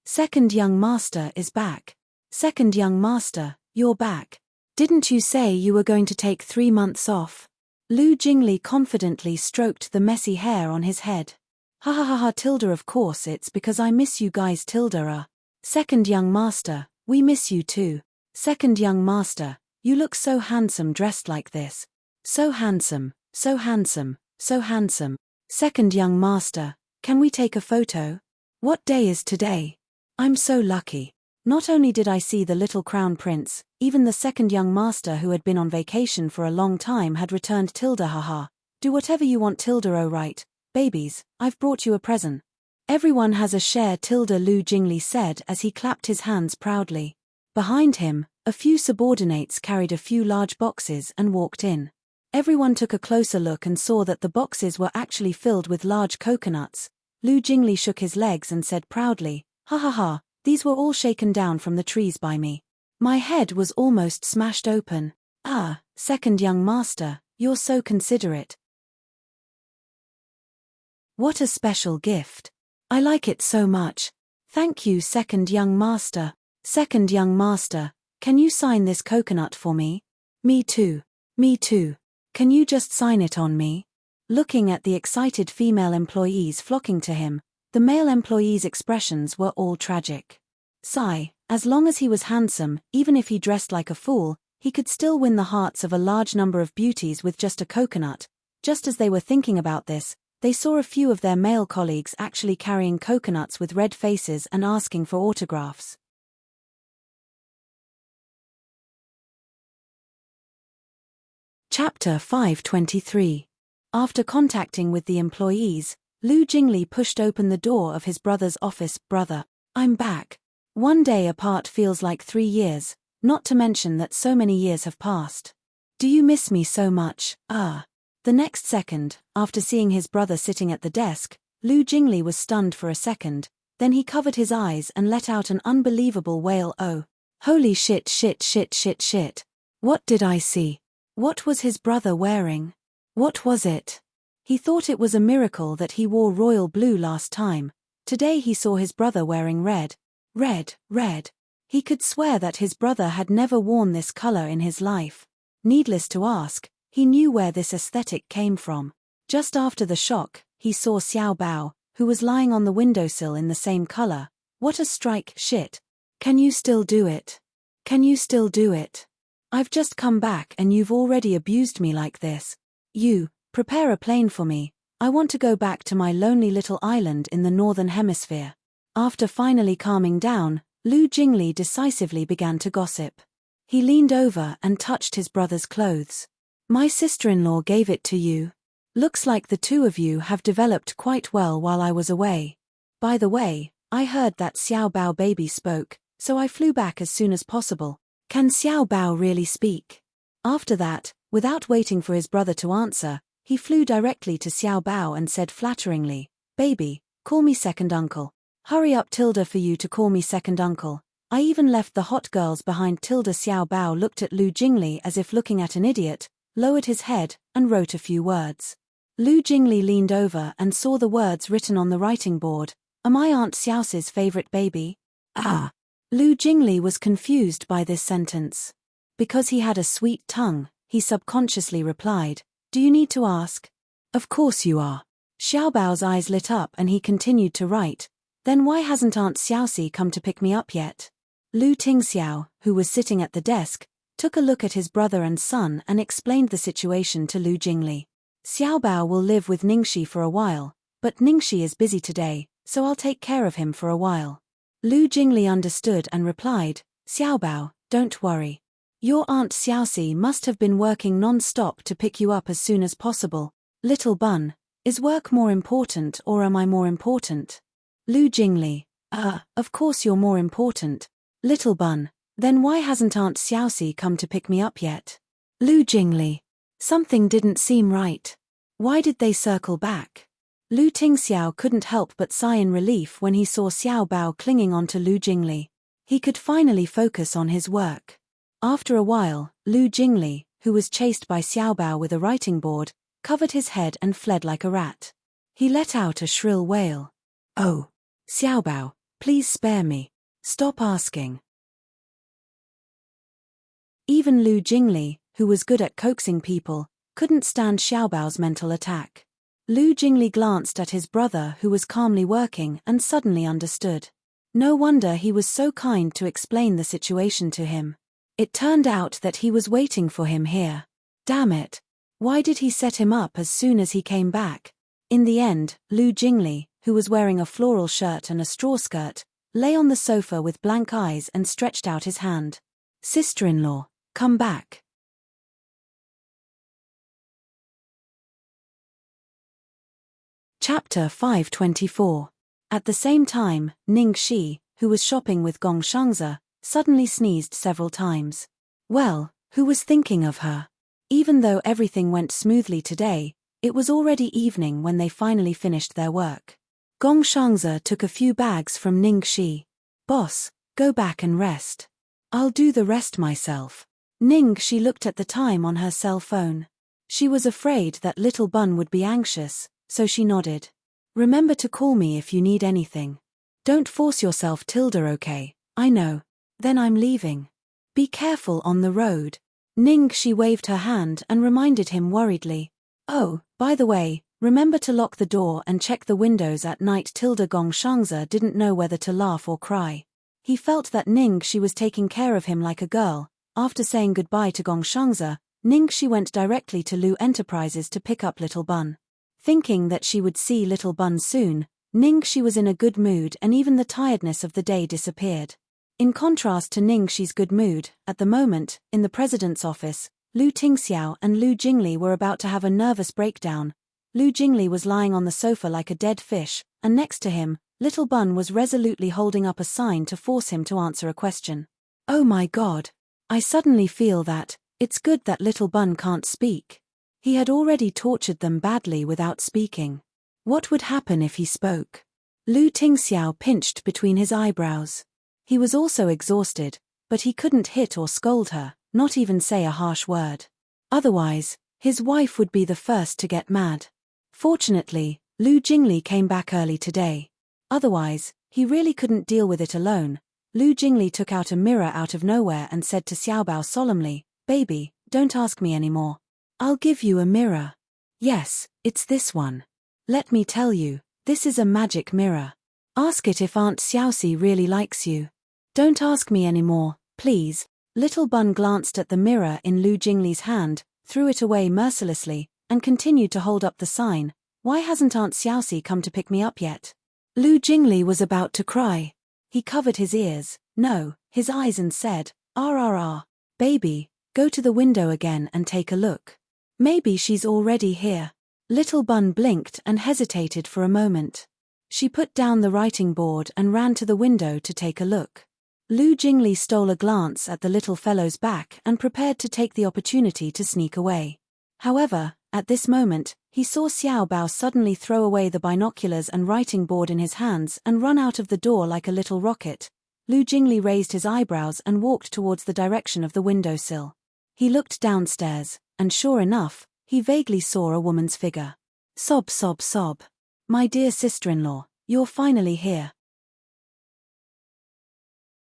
Second young master is back. Second young master, you're back. Didn't you say you were going to take 3 months off?" Lu Jingli confidently stroked the messy hair on his head. "Ha ha ha ha tilde, of course it's because I miss you guys tilde. Second young master, we miss you too. Second young master, you look so handsome dressed like this. So handsome, so handsome, so handsome. Second young master, can we take a photo? What day is today? I'm so lucky. Not only did I see the little crown prince, even the second young master who had been on vacation for a long time had returned tilde haha. Do whatever you want tilde, oh right, babies, I've brought you a present. Everyone has a share tilde, Lu Jingli said as he clapped his hands proudly. Behind him, a few subordinates carried a few large boxes and walked in. Everyone took a closer look and saw that the boxes were actually filled with large coconuts. Lu Jingli shook his legs and said proudly, "Ha ha ha, these were all shaken down from the trees by me. My head was almost smashed open. Ah, second young master, you're so considerate. What a special gift. I like it so much. Thank you, second young master. Second young master, can you sign this coconut for me?" "Me too. Me too. Can you just sign it on me?" Looking at the excited female employees flocking to him, the male employees' expressions were all tragic. Sigh, as long as he was handsome, even if he dressed like a fool, He could still win the hearts of a large number of beauties with just a coconut. Just as they were thinking about this, they saw a few of their male colleagues actually carrying coconuts with red faces and asking for autographs. Chapter 523. After contacting with the employees, Lu Jingli pushed open the door of his brother's office. Brother, I'm back. One day apart feels like 3 years, not to mention that so many years have passed. Do you miss me so much? The next second, after seeing his brother sitting at the desk, Lu Jingli was stunned for a second, then he covered his eyes and let out an unbelievable wail. Oh, holy shit. What did I see? What was his brother wearing? What was it? He thought it was a miracle that he wore royal blue last time. Today he saw his brother wearing red. Red. He could swear that his brother had never worn this color in his life. Needless to ask, he knew where this aesthetic came from. Just after the shock, he saw Xiao Bao, who was lying on the windowsill in the same color. What a strike. Shit. Can you still do it? I've just come back and you've already abused me like this. You, prepare a plane for me. I want to go back to my lonely little island in the northern hemisphere. After finally calming down, Lu Jingli decisively began to gossip. He leaned over and touched his brother's clothes. My sister-in-law gave it to you. Looks like the two of you have developed quite well while I was away. By the way, I heard that Xiao Bao baby spoke, so I flew back as soon as possible. Can Xiao Bao really speak? After that, without waiting for his brother to answer, he flew directly to Xiao Bao and said flatteringly, Baby, call me second uncle. Hurry up Tilda for you to call me second uncle. I even left the hot girls behind. Tilda. Xiao Bao looked at Lu Jingli as if looking at an idiot, lowered his head, and wrote a few words. Lu Jingli leaned over and saw the words written on the writing board. Am I Aunt Xiao's favorite baby? Lu Jingli was confused by this sentence. Because he had a sweet tongue, he subconsciously replied, Do you need to ask? Of course you are. Xiao Bao's eyes lit up and he continued to write, Then why hasn't Aunt Xiaoxi come to pick me up yet? Lu Tingxiao, who was sitting at the desk, took a look at his brother and son and explained the situation to Lu Jingli. Xiao Bao will live with Ningxi for a while, but Ningxi is busy today, so I'll take care of him for a while. Lu Jingli understood and replied, Xiao Bao, don't worry. Your Aunt Xiaoxi must have been working non-stop to pick you up as soon as possible. Little bun, is work more important or am I more important? Lu Jingli, of course you're more important. Little bun, then why hasn't Aunt Xiaoxi come to pick me up yet? Lu Jingli, something didn't seem right. Why did they circle back? Lu Tingxiao couldn't help but sigh in relief when he saw Xiao Bao clinging onto Lu Jingli. He could finally focus on his work. After a while, Lu Jingli, who was chased by Xiao Bao with a writing board, covered his head and fled like a rat. He let out a shrill wail. Oh, Xiao Bao, please spare me. Stop asking. Even Lu Jingli, who was good at coaxing people, couldn't stand Xiao Bao's mental attack. Lu Jingli glanced at his brother who was calmly working and suddenly understood. No wonder he was so kind to explain the situation to him. It turned out that he was waiting for him here. Damn it. Why did he set him up as soon as he came back? In the end, Lu Jingli, who was wearing a floral shirt and a straw skirt, lay on the sofa with blank eyes and stretched out his hand. Sister-in-law, come back. Chapter 524. At the same time, Ningxi, who was shopping with Gong Shangzi, suddenly sneezed several times. Well, who was thinking of her? Even though everything went smoothly today, it was already evening when they finally finished their work. Gong Shangzi took a few bags from Ningxi. Boss, go back and rest. I'll do the rest myself. Ningxi looked at the time on her cell phone. She was afraid that little Bun would be anxious, so she nodded. Remember to call me if you need anything. Don't force yourself, Tilda, okay? I know. Then I'm leaving. Be careful on the road. Ningxi waved her hand and reminded him worriedly. Oh, by the way, remember to lock the door and check the windows at night. Tilda. Gong Shangzi didn't know whether to laugh or cry. He felt that Ningxi was taking care of him like a girl, After saying goodbye to Gongshangzi, Ningxi went directly to Lu Enterprises to pick up Little Bun. Thinking that she would see Little Bun soon, Ningxi was in a good mood and even the tiredness of the day disappeared. In contrast to Ningxi's good mood, at the moment, in the president's office, Lu Tingxiao and Lu Jingli were about to have a nervous breakdown. Lu Jingli was lying on the sofa like a dead fish, and next to him, Little Bun was resolutely holding up a sign to force him to answer a question. Oh my God! I suddenly feel that, it's good that Little Bun can't speak. He had already tortured them badly without speaking. What would happen if he spoke? Lu Tingxiao pinched between his eyebrows. He was also exhausted, but he couldn't hit or scold her, not even say a harsh word. Otherwise, his wife would be the first to get mad. Fortunately, Lu Jingli came back early today. Otherwise, he really couldn't deal with it alone. Lu Jingli took out a mirror out of nowhere and said to Xiaobao solemnly, "Baby, don't ask me anymore. I'll give you a mirror. Yes, it's this one. Let me tell you, this is a magic mirror. Ask it if Aunt Xiaoxi really likes you. Don't ask me anymore, please." Little Bun glanced at the mirror in Lu Jingli's hand, threw it away mercilessly, and continued to hold up the sign. "Why hasn't Aunt Xiaoxi come to pick me up yet?" Lu Jingli was about to cry. He covered his ears, no, his eyes and said, "RRR. Baby, go to the window again and take a look. Maybe she's already here." Little Bun blinked and hesitated for a moment. She put down the writing board and ran to the window to take a look. Lu Jingli stole a glance at the little fellow's back and prepared to take the opportunity to sneak away. However, at this moment, he saw Xiaobao suddenly throw away the binoculars and writing board in his hands and run out of the door like a little rocket. Lu Jingli raised his eyebrows and walked towards the direction of the windowsill. He looked downstairs, and sure enough, he vaguely saw a woman's figure. Sob, sob, sob. "My dear sister-in-law, you're finally here."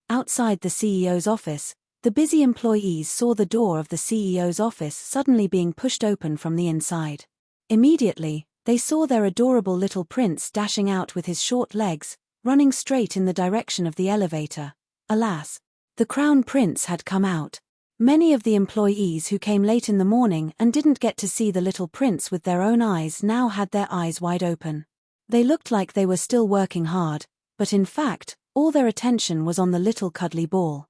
Outside the CEO's office, the busy employees saw the door of the CEO's office suddenly being pushed open from the inside. Immediately, they saw their adorable little prince dashing out with his short legs, running straight in the direction of the elevator. Alas, the crown prince had come out. Many of the employees who came late in the morning and didn't get to see the little prince with their own eyes now had their eyes wide open. They looked like they were still working hard, but in fact, all their attention was on the little cuddly ball.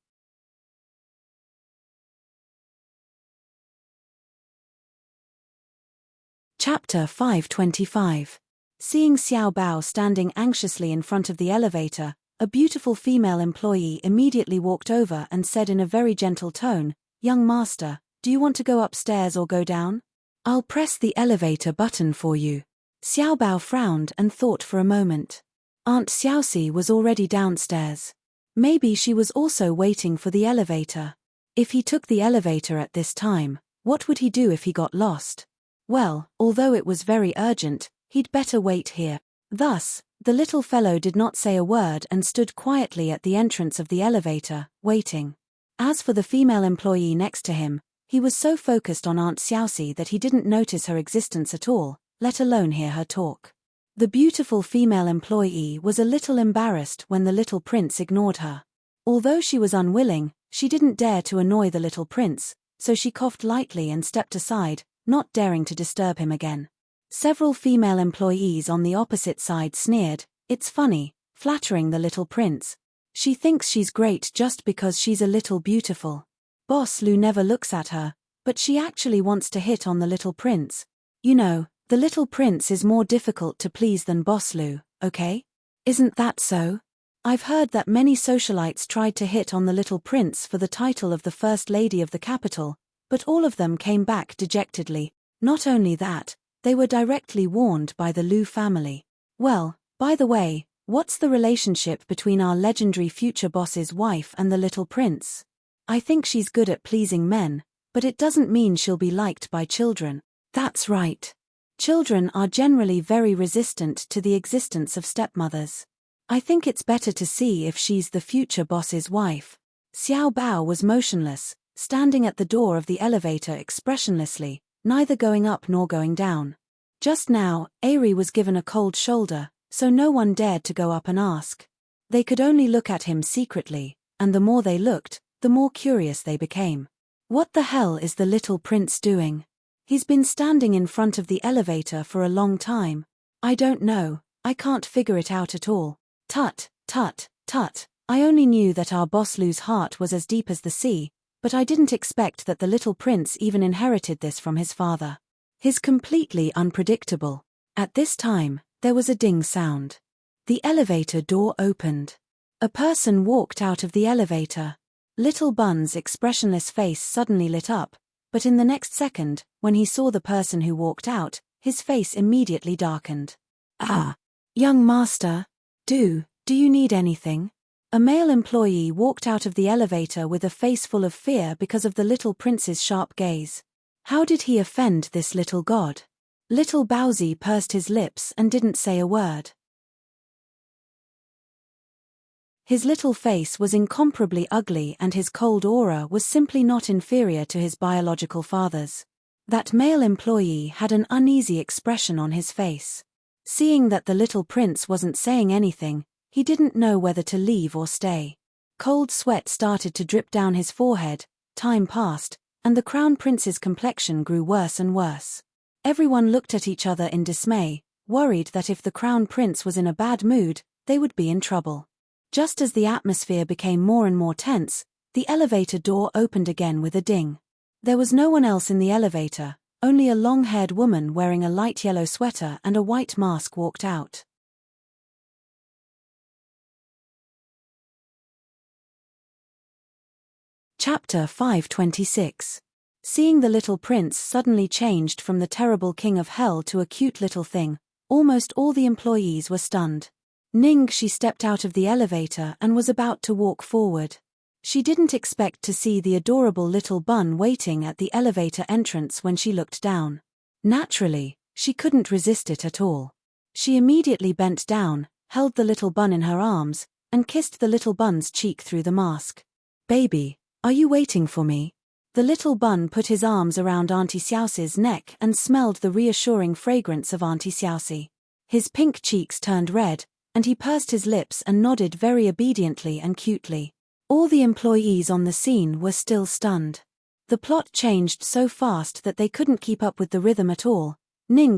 Chapter 525. Seeing Xiaobao standing anxiously in front of the elevator, a beautiful female employee immediately walked over and said in a very gentle tone, "Young master, do you want to go upstairs or go down? I'll press the elevator button for you." Xiaobao frowned and thought for a moment. Aunt Xiaoxi was already downstairs. Maybe she was also waiting for the elevator. If he took the elevator at this time, what would he do if he got lost? Well, although it was very urgent, he'd better wait here. Thus, the little fellow did not say a word and stood quietly at the entrance of the elevator, waiting. As for the female employee next to him, he was so focused on Aunt Xiaoxi that he didn't notice her existence at all, let alone hear her talk. The beautiful female employee was a little embarrassed when the little prince ignored her. Although she was unwilling, she didn't dare to annoy the little prince, so she coughed lightly and stepped aside, not daring to disturb him again. Several female employees on the opposite side sneered, "It's funny, flattering the little prince. She thinks she's great just because she's a little beautiful. Boss Lu never looks at her, but she actually wants to hit on the little prince. You know, the little prince is more difficult to please than Boss Lu, okay? Isn't that so? I've heard that many socialites tried to hit on the little prince for the title of the First Lady of the capital, but all of them came back dejectedly. Not only that, they were directly warned by the Lu family. Well, by the way, what's the relationship between our legendary future boss's wife and the little prince? I think she's good at pleasing men, but it doesn't mean she'll be liked by children." That's right. Children are generally very resistant to the existence of stepmothers. I think it's better to see if she's the future boss's wife. Xiao Bao was motionless, standing at the door of the elevator expressionlessly, neither going up nor going down. Just now, Ari was given a cold shoulder, so no one dared to go up and ask. They could only look at him secretly, and the more they looked, the more curious they became. What the hell is the little prince doing? He's been standing in front of the elevator for a long time. I don't know, I can't figure it out at all. Tut, tut, tut. I only knew that our boss Lou's heart was as deep as the sea, but I didn't expect that the little prince even inherited this from his father. He's completely unpredictable. At this time, there was a ding sound. The elevator door opened. A person walked out of the elevator. Little Bun's expressionless face suddenly lit up, but in the next second, when he saw the person who walked out, his face immediately darkened. Ah! Young master, do you need anything? A male employee walked out of the elevator with a face full of fear because of the little prince's sharp gaze. How did he offend this little god? Little Bowsy pursed his lips and didn't say a word. His little face was incomparably ugly and his cold aura was simply not inferior to his biological father's. That male employee had an uneasy expression on his face. Seeing that the little prince wasn't saying anything, he didn't know whether to leave or stay. Cold sweat started to drip down his forehead, time passed, and the crown prince's complexion grew worse and worse. Everyone looked at each other in dismay, worried that if the crown prince was in a bad mood, they would be in trouble. Just as the atmosphere became more and more tense, the elevator door opened again with a ding. There was no one else in the elevator, only a long-haired woman wearing a light yellow sweater and a white mask walked out. Chapter 526. Seeing the little prince suddenly changed from the terrible king of hell to a cute little thing, almost all the employees were stunned. She stepped out of the elevator and was about to walk forward. She didn't expect to see the adorable little bun waiting at the elevator entrance when she looked down. Naturally, she couldn't resist it at all. She immediately bent down, held the little bun in her arms, and kissed the little bun's cheek through the mask. "Baby, are you waiting for me?" The little bun put his arms around Auntie Xiaoxi's neck and smelled the reassuring fragrance of Auntie Xiaoxi. His pink cheeks turned red, and he pursed his lips and nodded very obediently and cutely. All the employees on the scene were still stunned. The plot changed so fast that they couldn't keep up with the rhythm at all.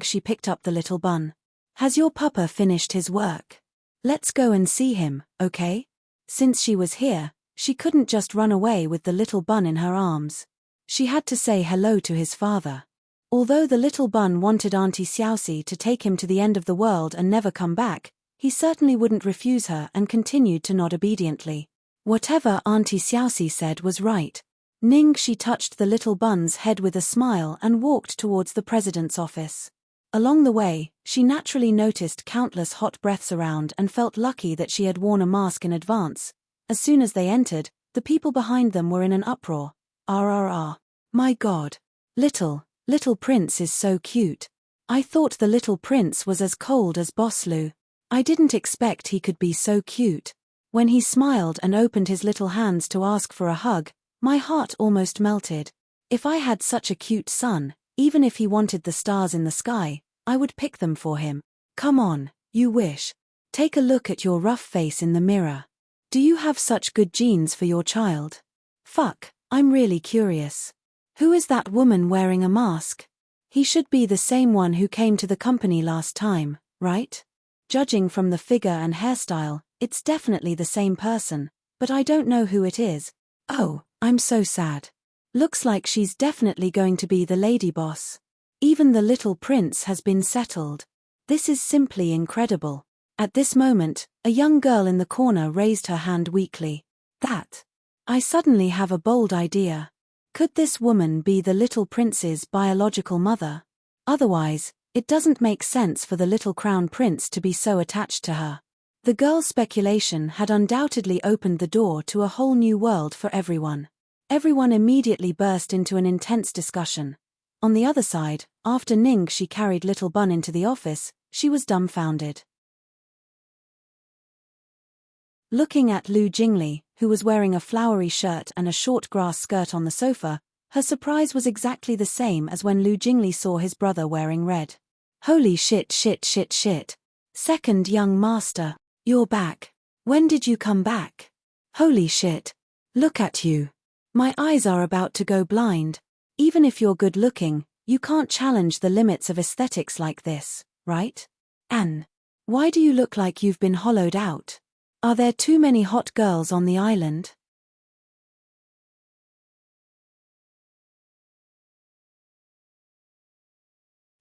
She picked up the little bun. "Has your papa finished his work? Let's go and see him, okay?" Since she was here, she couldn't just run away with the little bun in her arms. She had to say hello to his father. Although the little bun wanted Auntie Xiaoxi to take him to the end of the world and never come back, he certainly wouldn't refuse her and continued to nod obediently. Whatever Auntie Xiaoxi said was right. She touched the little bun's head with a smile and walked towards the president's office. Along the way, she naturally noticed countless hot breaths around and felt lucky that she had worn a mask in advance. As soon as they entered, the people behind them were in an uproar. RRR. My God. Little prince is so cute. I thought the little prince was as cold as Boss Lou. I didn't expect he could be so cute. When he smiled and opened his little hands to ask for a hug, my heart almost melted. If I had such a cute son, even if he wanted the stars in the sky, I would pick them for him. Come on, you wish. Take a look at your rough face in the mirror. Do you have such good genes for your child? Fuck, I'm really curious. Who is that woman wearing a mask? He should be the same one who came to the company last time, right? Judging from the figure and hairstyle, it's definitely the same person, but I don't know who it is. Oh, I'm so sad. Looks like she's definitely going to be the lady boss. Even the little prince has been settled. This is simply incredible. At this moment, a young girl in the corner raised her hand weakly. I suddenly have a bold idea. Could this woman be the little prince's biological mother? Otherwise, it doesn't make sense for the little crown prince to be so attached to her. The girl's speculation had undoubtedly opened the door to a whole new world for everyone. Everyone immediately burst into an intense discussion. On the other side, after she carried little Bun into the office, she was dumbfounded. Looking at Lu Jingli, who was wearing a flowery shirt and a short grass skirt on the sofa, her surprise was exactly the same as when Lu Jingli saw his brother wearing red. Holy shit. Second young master, you're back. When did you come back? Holy shit. Look at you. My eyes are about to go blind. Even if you're good looking, you can't challenge the limits of aesthetics like this, right? Anne. Why do you look like you've been hollowed out? Are there too many hot girls on the island?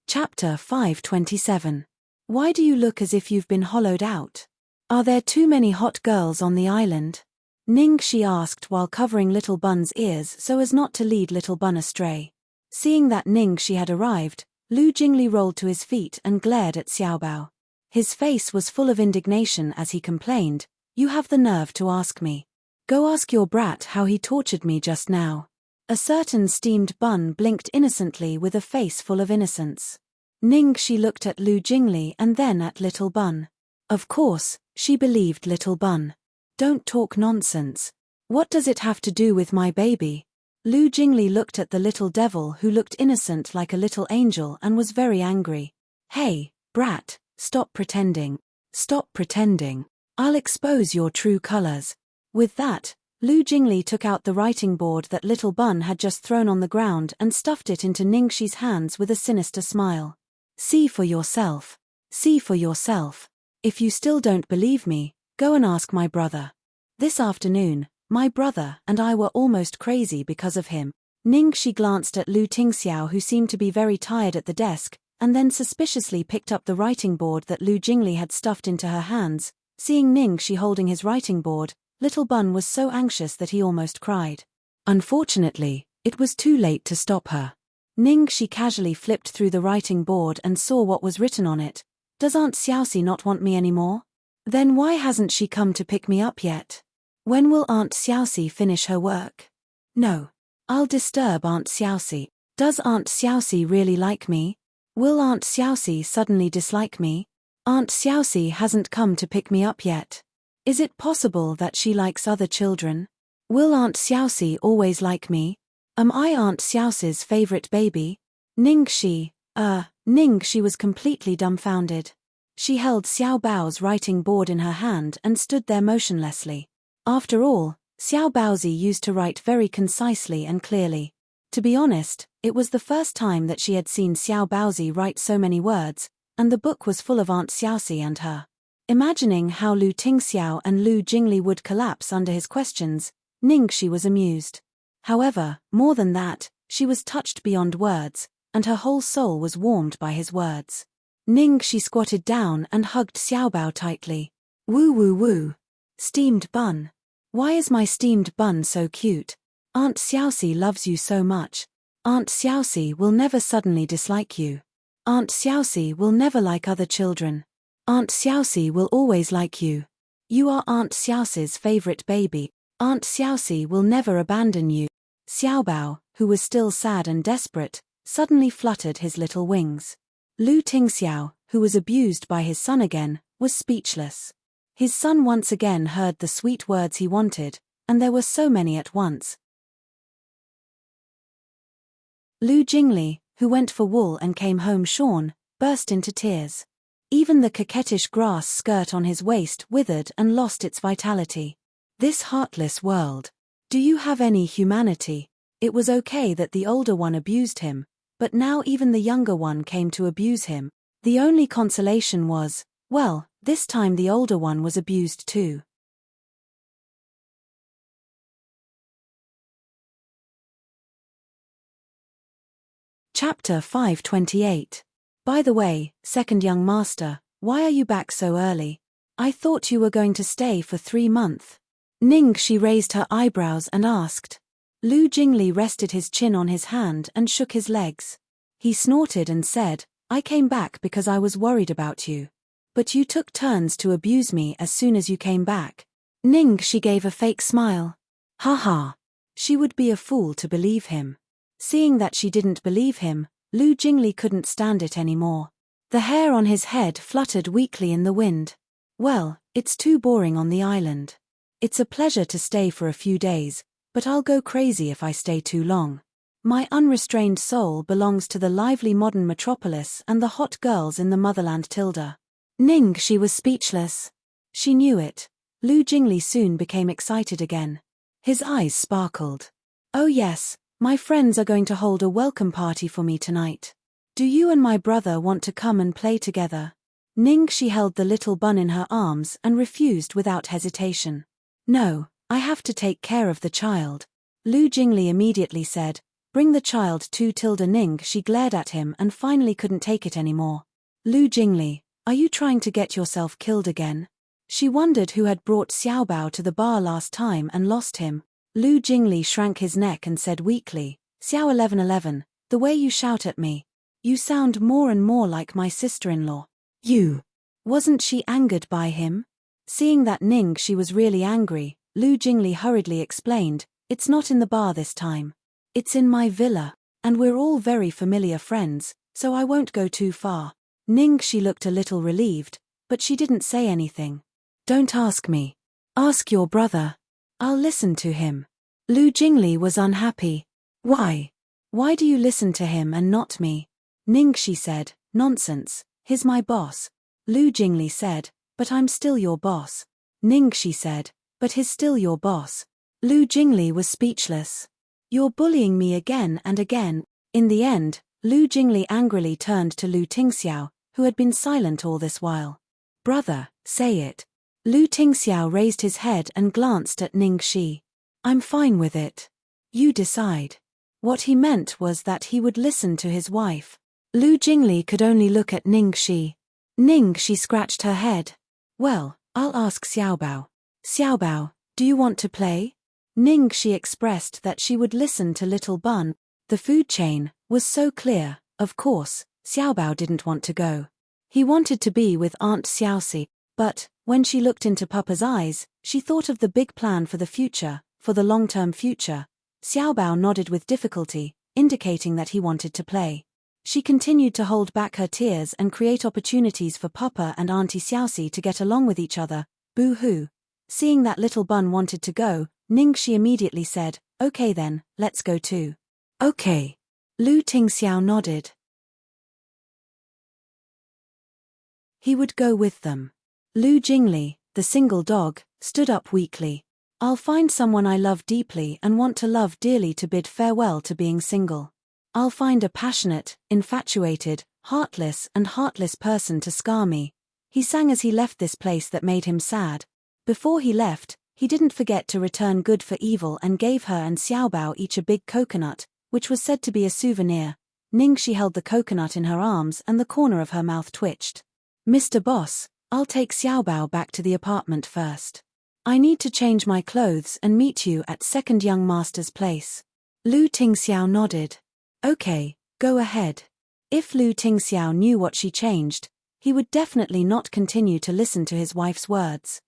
Chapter 527. Why do you look as if you've been hollowed out? Are there too many hot girls on the island? Ning, she asked while covering Little Bun's ears so as not to lead Little Bun astray. Seeing that Ning she had arrived, Lu Jingli rolled to his feet and glared at Xiaobao. His face was full of indignation as he complained, "You have the nerve to ask me. Go ask your brat how he tortured me just now." A certain steamed bun blinked innocently with a face full of innocence. Ning she looked at Lu Jingli and then at Little Bun. Of course, she believed Little Bun. Don't talk nonsense. What does it have to do with my baby? Lu Jingli looked at the little devil who looked innocent like a little angel and was very angry. Hey, brat, stop pretending. Stop pretending. I'll expose your true colors. With that, Lu Jingli took out the writing board that Little Bun had just thrown on the ground and stuffed it into Ningxi's hands with a sinister smile. See for yourself. See for yourself. If you still don't believe me, go and ask my brother. This afternoon, my brother and I were almost crazy because of him. Ningxi glanced at Lu Tingxiao, who seemed to be very tired at the desk, and then suspiciously picked up the writing board that Lu Jingli had stuffed into her hands. Seeing Ningxi holding his writing board, Little Bun was so anxious that he almost cried. Unfortunately, it was too late to stop her. Ningxi casually flipped through the writing board and saw what was written on it. Does Aunt Xiaoxi not want me anymore? Then why hasn't she come to pick me up yet? When will Aunt Xiaoxi finish her work? No. I'll disturb Aunt Xiaoxi. Does Aunt Xiaoxi really like me? Will Aunt Xiaoxi suddenly dislike me? Aunt Xiaoxi hasn't come to pick me up yet. Is it possible that she likes other children? Will Aunt Xiaoxi always like me? Am I Aunt Xiaoxi's favorite baby? Ningxi was completely dumbfounded. She held Xiaobao's writing board in her hand and stood there motionlessly. After all, Xiaobaozi used to write very concisely and clearly. To be honest, it was the first time that she had seen Xiaobaozi write so many words, and the book was full of Aunt Xiaoxi and her. Imagining how Lu Tingxiao and Lu Jingli would collapse under his questions, Ningxi was amused. However, more than that, she was touched beyond words, and her whole soul was warmed by his words. Ningxi squatted down and hugged Xiaobao tightly. Woo woo woo. Steamed bun. Why is my steamed bun so cute? Aunt Xiaoxi loves you so much. Aunt Xiaoxi will never suddenly dislike you. Aunt Xiaoxi will never like other children. Aunt Xiaoxi will always like you. You are Aunt Xiaoxi's favorite baby. Aunt Xiaoxi will never abandon you. Xiaobao, who was still sad and desperate, suddenly fluttered his little wings. Lu Tingxiao, who was abused by his son again, was speechless. His son once again heard the sweet words he wanted, and there were so many at once. Lu Jingli, who went for wool and came home shorn, burst into tears. Even the coquettish grass skirt on his waist withered and lost its vitality. This heartless world. Do you have any humanity? It was okay that the older one abused him, but now even the younger one came to abuse him. The only consolation was, well, this time the older one was abused too. Chapter 528. By the way, second young master, why are you back so early? I thought you were going to stay for 3 months. Ningxi raised her eyebrows and asked. Lu Jingli rested his chin on his hand and shook his legs. He snorted and said, I came back because I was worried about you. But you took turns to abuse me as soon as you came back. Ningxi gave a fake smile. Haha. She would be a fool to believe him. Seeing that she didn't believe him, Lu Jingli couldn't stand it anymore. The hair on his head fluttered weakly in the wind. Well, it's too boring on the island. It's a pleasure to stay for a few days, but I'll go crazy if I stay too long. My unrestrained soul belongs to the lively modern metropolis and the hot girls in the motherland Tilda. Ningxi was speechless. She knew it. Lu Jingli soon became excited again. His eyes sparkled. Oh yes, my friends are going to hold a welcome party for me tonight. Do you and my brother want to come and play together? Ningxi held the little bun in her arms and refused without hesitation. No, I have to take care of the child. Lu Jingli immediately said, bring the child to Ning. She glared at him and finally couldn't take it anymore. Lu Jingli, are you trying to get yourself killed again? She wondered who had brought Xiaobao to the bar last time and lost him. Lu Jingli shrank his neck and said weakly, Xiao 1111, the way you shout at me. You sound more and more like my sister-in-law. You. Wasn't she angered by him? Seeing that Ningxi was really angry, Lu Jingli hurriedly explained, it's not in the bar this time. It's in my villa, and we're all very familiar friends, so I won't go too far. Ningxi looked a little relieved, but she didn't say anything. Don't ask me. Ask your brother. I'll listen to him. Lu Jingli was unhappy. Why? Why do you listen to him and not me? Ningxi said, nonsense, he's my boss. Lu Jingli said, but I'm still your boss. Ningxi said, but he's still your boss. Lu Jingli was speechless. You're bullying me again and again. In the end, Lu Jingli angrily turned to Lu Tingxiao, who had been silent all this while. Brother, say it. Lu Tingxiao raised his head and glanced at Ningxi. I'm fine with it. You decide. What he meant was that he would listen to his wife. Lu Jingli could only look at Ningxi. Ningxi scratched her head. Well, I'll ask Xiaobao. Xiaobao, do you want to play? Ningxi expressed that she would listen to Little Bun. The food chain was so clear, of course, Xiaobao didn't want to go. He wanted to be with Aunt Xiaoxi, but, when she looked into Papa's eyes, she thought of the big plan for the future, for the long-term future. Xiaobao nodded with difficulty, indicating that he wanted to play. She continued to hold back her tears and create opportunities for Papa and Auntie Xiaoxi to get along with each other. Boo-hoo. Seeing that Little Bun wanted to go, Ningxi immediately said, okay then, let's go too. Okay. Lu Tingxiao nodded. He would go with them. Lu Jingli, the single dog, stood up weakly. I'll find someone I love deeply and want to love dearly to bid farewell to being single. I'll find a passionate, infatuated, heartless person to scar me. He sang as he left this place that made him sad. Before he left, he didn't forget to return good for evil and gave her and Xiaobao each a big coconut, which was said to be a souvenir. Ningxi held the coconut in her arms and the corner of her mouth twitched. Mr. Boss, I'll take Xiaobao back to the apartment first. I need to change my clothes and meet you at second young master's place. Lu Tingxiao nodded. Okay, go ahead. If Lu Tingxiao knew what she changed, he would definitely not continue to listen to his wife's words.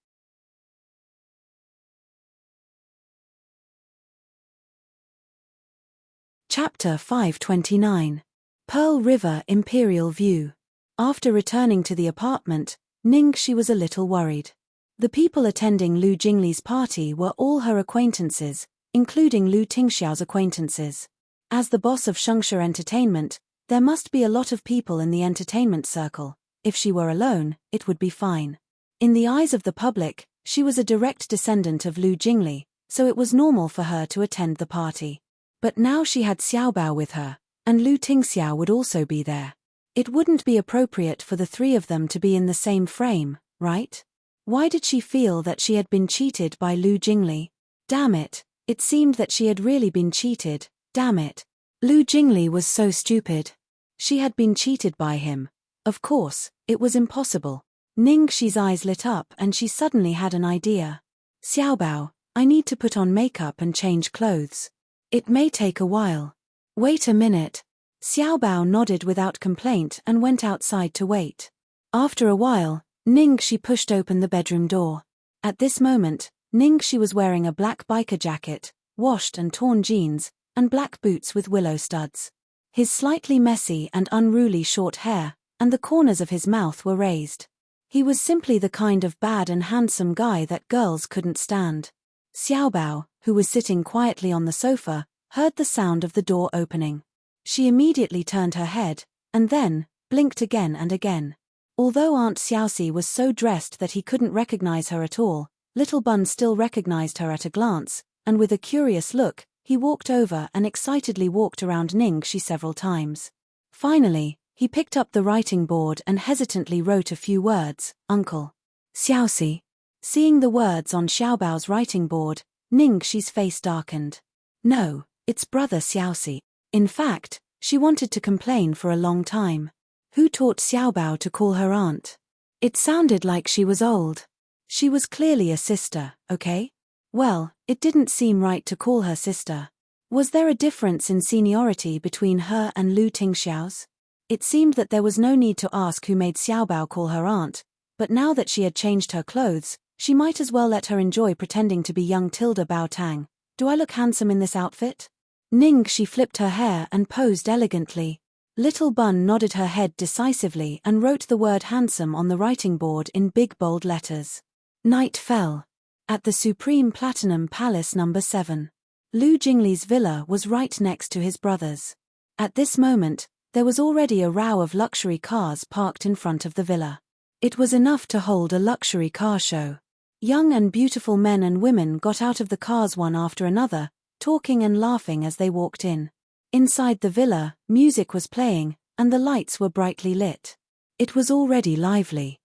Chapter 529. Pearl River Imperial View. After returning to the apartment, Ningxi was a little worried. The people attending Lu Jingli's party were all her acquaintances, including Lu Tingxiao's acquaintances. As the boss of Shengsha Entertainment, there must be a lot of people in the entertainment circle. If she were alone, it would be fine. In the eyes of the public, she was a direct descendant of Lu Jingli, so it was normal for her to attend the party. But now she had Xiaobao with her, and Lu Tingxiao would also be there. It wouldn't be appropriate for the three of them to be in the same frame, right? Why did she feel that she had been cheated by Lu Jingli? Damn it, it seemed that she had really been cheated, damn it. Lu Jingli was so stupid. She had been cheated by him. Of course, it was impossible. Ningxi's eyes lit up and she suddenly had an idea. Xiaobao, I need to put on makeup and change clothes. It may take a while. Wait a minute. Xiaobao nodded without complaint and went outside to wait. After a while, Ningxi pushed open the bedroom door. At this moment, Ningxi was wearing a black biker jacket, washed and torn jeans, and black boots with willow studs. His slightly messy and unruly short hair, and the corners of his mouth were raised. He was simply the kind of bad and handsome guy that girls couldn't stand. Xiaobao, who was sitting quietly on the sofa, heard the sound of the door opening. She immediately turned her head, and then, blinked again and again. Although Aunt Xiaoxi was so dressed that he couldn't recognize her at all, Little Bun still recognized her at a glance, and with a curious look, He walked over and excitedly walked around Ningxi several times. Finally, he picked up the writing board and hesitantly wrote a few words, Uncle Xiaoxi. Seeing the words on Xiaobao's writing board, Ningxi's face darkened. No, it's brother Xiaoxi. In fact, she wanted to complain for a long time. Who taught Xiaobao to call her aunt? It sounded like she was old. She was clearly a sister, okay? Well, it didn't seem right to call her sister. Was there a difference in seniority between her and Lu Tingxiao's? It seemed that there was no need to ask who made Xiaobao call her aunt, but now that she had changed her clothes, she might as well let her enjoy pretending to be young Tilda Baotang. Do I look handsome in this outfit? Ningxi flipped her hair and posed elegantly. Little Bun nodded her head decisively and wrote the word handsome on the writing board in big bold letters. Night fell. At the Supreme Platinum Palace No. 7. Lu Jingli's villa was right next to his brother's. At this moment, there was already a row of luxury cars parked in front of the villa. It was enough to hold a luxury car show. Young and beautiful men and women got out of the cars one after another, talking and laughing as they walked in. Inside the villa, music was playing, and the lights were brightly lit. It was already lively.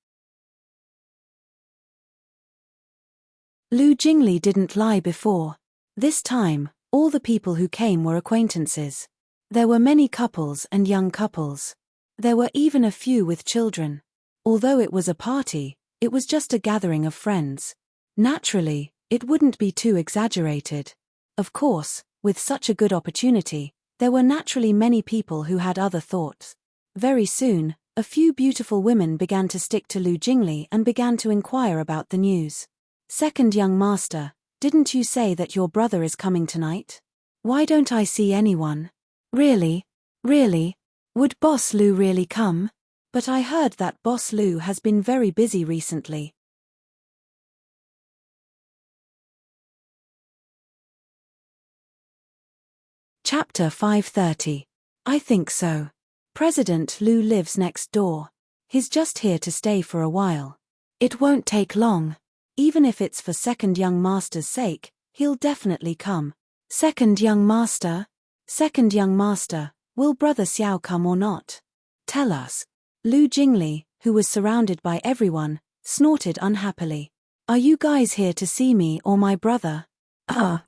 Lu Jingli didn't lie before. This time, all the people who came were acquaintances. There were many couples and young couples. There were even a few with children. Although it was a party, it was just a gathering of friends. Naturally, it wouldn't be too exaggerated. Of course, with such a good opportunity, there were naturally many people who had other thoughts. Very soon, a few beautiful women began to stick to Lu Jingli and began to inquire about the news. Second young master, didn't you say that your brother is coming tonight? Why don't I see anyone? Really? Really? Would Boss Lu really come? But I heard that Boss Lu has been very busy recently. Chapter 530. I think so. President Lu lives next door. He's just here to stay for a while. It won't take long. Even if it's for second young master's sake, he'll definitely come. Second young master? Second young master, will brother Xiao come or not? Tell us. Lu Jingli, who was surrounded by everyone, snorted unhappily. Are you guys here to see me or my brother?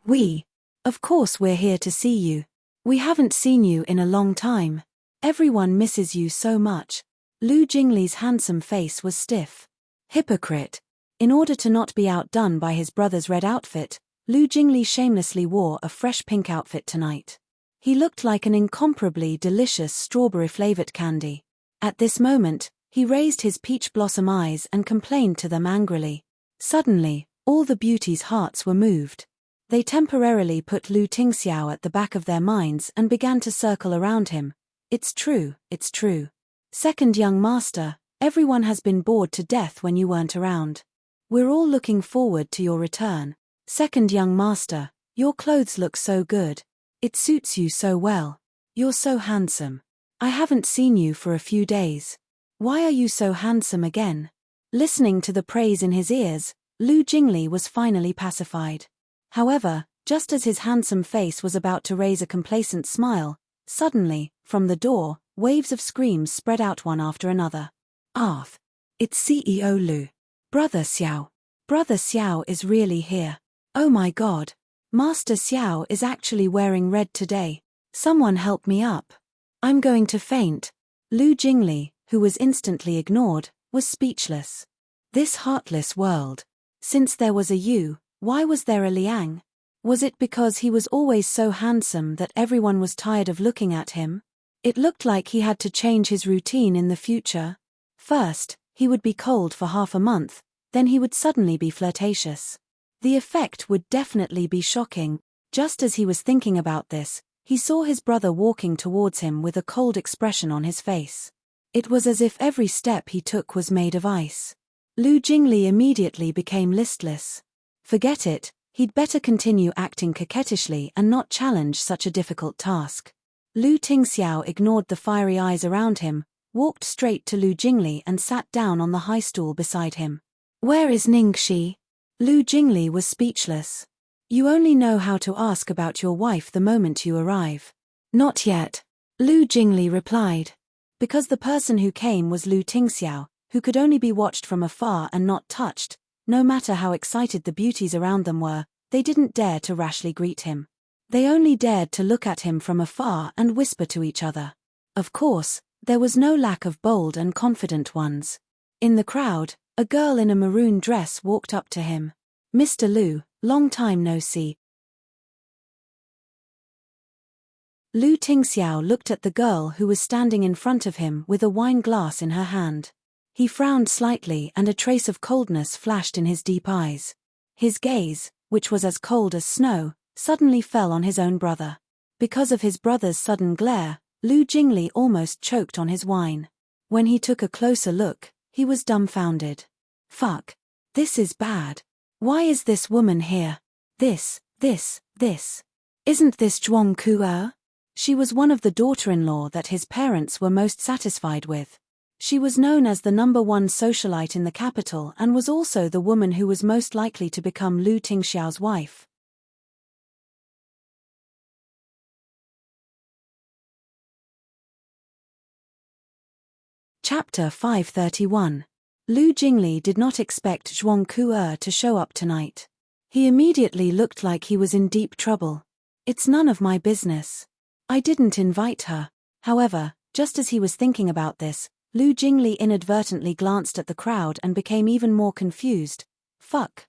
We. Of course we're here to see you. We haven't seen you in a long time. Everyone misses you so much. Lu Jingli's handsome face was stiff. Hypocrite. In order to not be outdone by his brother's red outfit, Lu Jingli shamelessly wore a fresh pink outfit tonight. He looked like an incomparably delicious strawberry-flavored candy. At this moment, he raised his peach blossom eyes and complained to them angrily. Suddenly, all the beauties' hearts were moved. They temporarily put Lu Tingxiao at the back of their minds and began to circle around him. It's true, it's true. Second young master, everyone has been bored to death when you weren't around. We're all looking forward to your return. Second young master, your clothes look so good. It suits you so well. You're so handsome. I haven't seen you for a few days. Why are you so handsome again? Listening to the praise in his ears, Lu Jingli was finally pacified. However, just as his handsome face was about to raise a complacent smile, suddenly, from the door, waves of screams spread out one after another. Arth! It's CEO Lu. Brother Xiao. Brother Xiao is really here. Oh my god. Master Xiao is actually wearing red today. Someone help me up. I'm going to faint. Lu Jingli, who was instantly ignored, was speechless. This heartless world. Since there was a Yu, why was there a Liang? Was it because he was always so handsome that everyone was tired of looking at him? It looked like he had to change his routine in the future. First, he would be cold for half a month, then he would suddenly be flirtatious. The effect would definitely be shocking. Just as he was thinking about this, he saw his brother walking towards him with a cold expression on his face. It was as if every step he took was made of ice. Lu Jingli immediately became listless. Forget it, he'd better continue acting coquettishly and not challenge such a difficult task. Lu Tingxiao ignored the fiery eyes around him, walked straight to Lu Jingli and sat down on the high stool beside him. Where is Ningxi? Lu Jingli was speechless. You only know how to ask about your wife the moment you arrive. Not yet, Lu Jingli replied. Because the person who came was Lu Tingxiao, who could only be watched from afar and not touched, no matter how excited the beauties around them were, they didn't dare to rashly greet him. They only dared to look at him from afar and whisper to each other. Of course, there was no lack of bold and confident ones. In the crowd, a girl in a maroon dress walked up to him. Mr. Lu, long time no see. Lu Tingxiao looked at the girl who was standing in front of him with a wine glass in her hand. He frowned slightly and a trace of coldness flashed in his deep eyes. His gaze, which was as cold as snow, suddenly fell on his own brother. Because of his brother's sudden glare, Lu Jingli almost choked on his wine. When he took a closer look, he was dumbfounded. Fuck. This is bad. Why is this woman here? This. Isn't this Zhuang Ku'er? She was one of the daughter-in-law that his parents were most satisfied with. She was known as the #1 socialite in the capital and was also the woman who was most likely to become Lu Tingxiao's wife. Chapter 531. Lu Jingli did not expect Zhuang Ku'er to show up tonight. He immediately looked like he was in deep trouble. It's none of my business. I didn't invite her. However, just as he was thinking about this, Lu Jingli inadvertently glanced at the crowd and became even more confused. Fuck,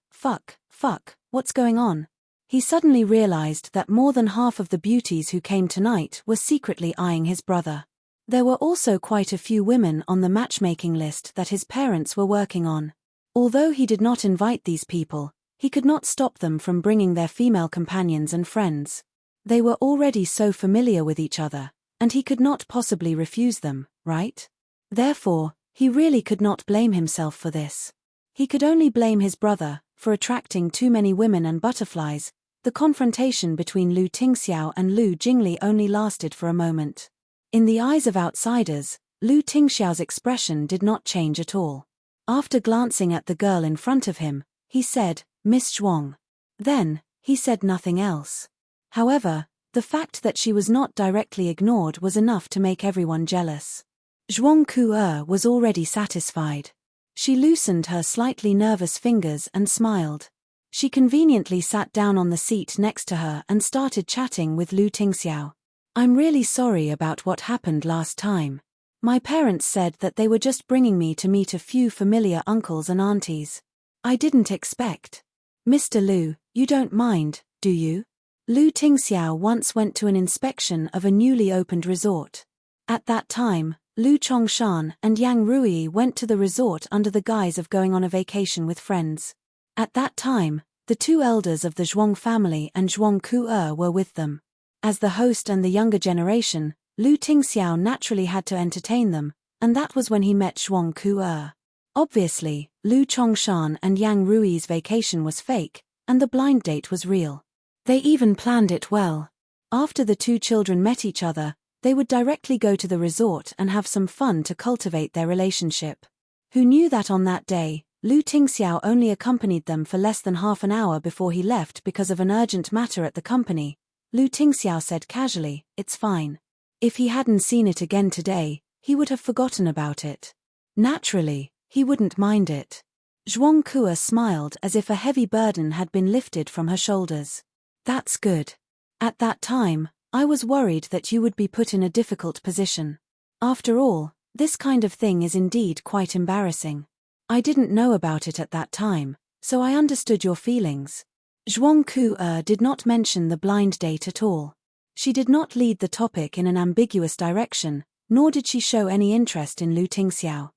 what's going on? He suddenly realized that more than half of the beauties who came tonight were secretly eyeing his brother. There were also quite a few women on the matchmaking list that his parents were working on. Although he did not invite these people, he could not stop them from bringing their female companions and friends. They were already so familiar with each other, and he could not possibly refuse them, right? Therefore, he really could not blame himself for this. He could only blame his brother for attracting too many women and butterflies. The confrontation between Lu Tingxiao and Lu Jingli only lasted for a moment. In the eyes of outsiders, Lu Tingxiao's expression did not change at all. After glancing at the girl in front of him, he said, "Miss Zhuang." Then, he said nothing else. However, the fact that she was not directly ignored was enough to make everyone jealous. Zhuang Ku'er was already satisfied. She loosened her slightly nervous fingers and smiled. She conveniently sat down on the seat next to her and started chatting with Lu Tingxiao. I'm really sorry about what happened last time. My parents said that they were just bringing me to meet a few familiar uncles and aunties. I didn't expect. Mr. Lu, you don't mind, do you? Lu Tingxiao once went to an inspection of a newly opened resort. At that time, Lu Chongshan and Yang Rui went to the resort under the guise of going on a vacation with friends. At that time, the two elders of the Zhuang family and Zhuang Ku'er were with them. As the host and the younger generation, Lu Tingxiao naturally had to entertain them, and that was when he met Zhuang Ku'er. Obviously, Lu Chongshan and Yang Rui's vacation was fake, and the blind date was real. They even planned it well. After the two children met each other, they would directly go to the resort and have some fun to cultivate their relationship. Who knew that on that day, Lu Tingxiao only accompanied them for less than half an hour before he left because of an urgent matter at the company. Lu Tingxiao said casually, "It's fine." If he hadn't seen it again today, he would have forgotten about it. Naturally, he wouldn't mind it. Zhuang Ku'er smiled as if a heavy burden had been lifted from her shoulders. That's good. At that time, I was worried that you would be put in a difficult position. After all, this kind of thing is indeed quite embarrassing. I didn't know about it at that time, so I understood your feelings. Zhuang Ku'er did not mention the blind date at all. She did not lead the topic in an ambiguous direction, nor did she show any interest in Lu Tingxiao.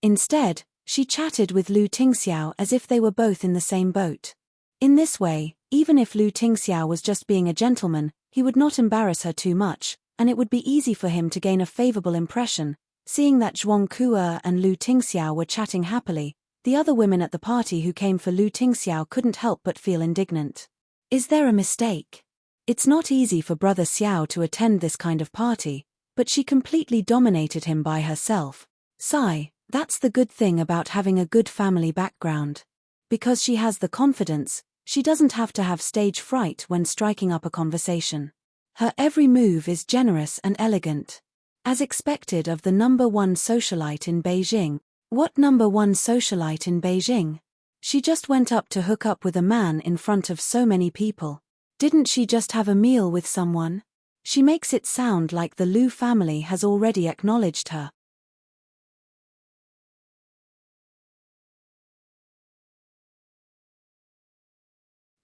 Instead, she chatted with Lu Tingxiao as if they were both in the same boat. In this way, even if Lu Tingxiao was just being a gentleman, he would not embarrass her too much, and it would be easy for him to gain a favorable impression. Seeing that Zhuang Ku'er and Lu Tingxiao were chatting happily, the other women at the party who came for Lu Tingxiao couldn't help but feel indignant. Is there a mistake? It's not easy for Brother Xiao to attend this kind of party, but she completely dominated him by herself. Sigh, that's the good thing about having a good family background. Because she has the confidence, she doesn't have to have stage fright when striking up a conversation. Her every move is generous and elegant. As expected of the number one socialite in Beijing. What number one socialite in Beijing? She just went up to hook up with a man in front of so many people. Didn't she just have a meal with someone? She makes it sound like the Lu family has already acknowledged her.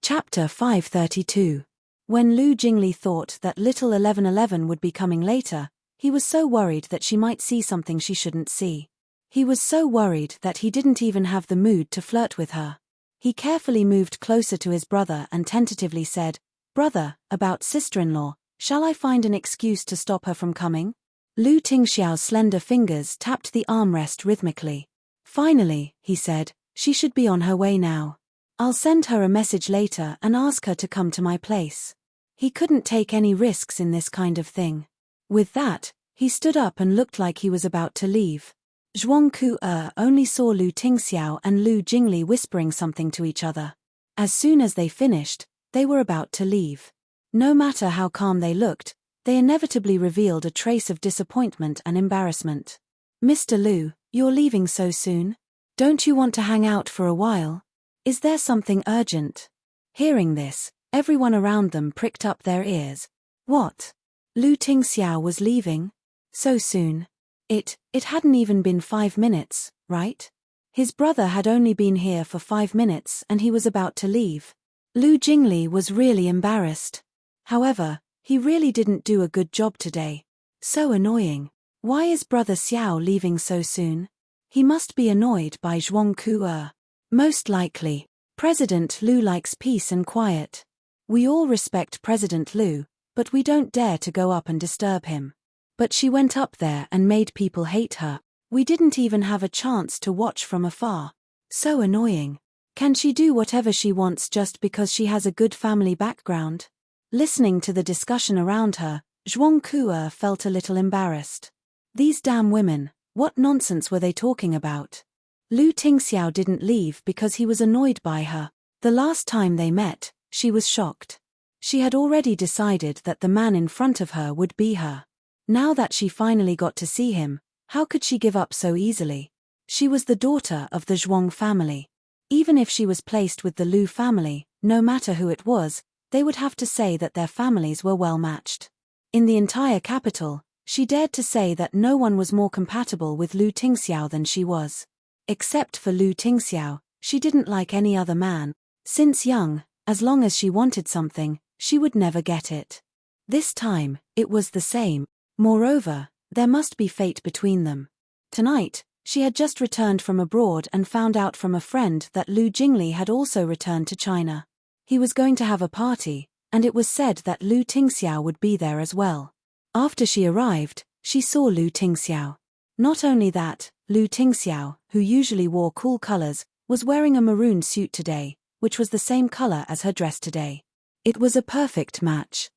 Chapter 532. When Lu Jingli thought that little 1111 would be coming later, he was so worried that she might see something she shouldn't see. He was so worried that he didn't even have the mood to flirt with her. He carefully moved closer to his brother and tentatively said, "Brother, about sister-in-law, shall I find an excuse to stop her from coming?" Lu Tingxiao's slender fingers tapped the armrest rhythmically. "Finally," he said, "she should be on her way now. I'll send her a message later and ask her to come to my place." He couldn't take any risks in this kind of thing. With that, he stood up and looked like he was about to leave. Zhuang Ku only saw Lu Tingxiao and Lu Jingli whispering something to each other. As soon as they finished, they were about to leave. No matter how calm they looked, they inevitably revealed a trace of disappointment and embarrassment. "Mr. Lu, you're leaving so soon? Don't you want to hang out for a while? Is there something urgent?" Hearing this, everyone around them pricked up their ears. What? Lu Tingxiao was leaving? So soon? It hadn't even been 5 minutes, right? His brother had only been here for 5 minutes and he was about to leave. Lu Jingli was really embarrassed. However, he really didn't do a good job today. So annoying. Why is brother Xiao leaving so soon? He must be annoyed by Zhuang Ku. Most likely. President Lu likes peace and quiet. We all respect President Lu, but we don't dare to go up and disturb him. But she went up there and made people hate her. We didn't even have a chance to watch from afar. So annoying. Can she do whatever she wants just because she has a good family background? Listening to the discussion around her, Zhuang Ku felt a little embarrassed. These damn women, what nonsense were they talking about? Lu Tingxiao didn't leave because he was annoyed by her. The last time they met, she was shocked. She had already decided that the man in front of her would be her. Now that she finally got to see him, how could she give up so easily? She was the daughter of the Zhuang family. Even if she was placed with the Lu family, no matter who it was, they would have to say that their families were well matched. In the entire capital, she dared to say that no one was more compatible with Lu Tingxiao than she was. Except for Lu Tingxiao, she didn't like any other man. Since young, as long as she wanted something, she would never get it. This time, it was the same. Moreover, there must be fate between them. Tonight, she had just returned from abroad and found out from a friend that Lu Jingli had also returned to China. He was going to have a party, and it was said that Lu Tingxiao would be there as well. After she arrived, she saw Lu Tingxiao. Not only that, Lu Tingxiao, who usually wore cool colors, was wearing a maroon suit today, which was the same color as her dress today. It was a perfect match.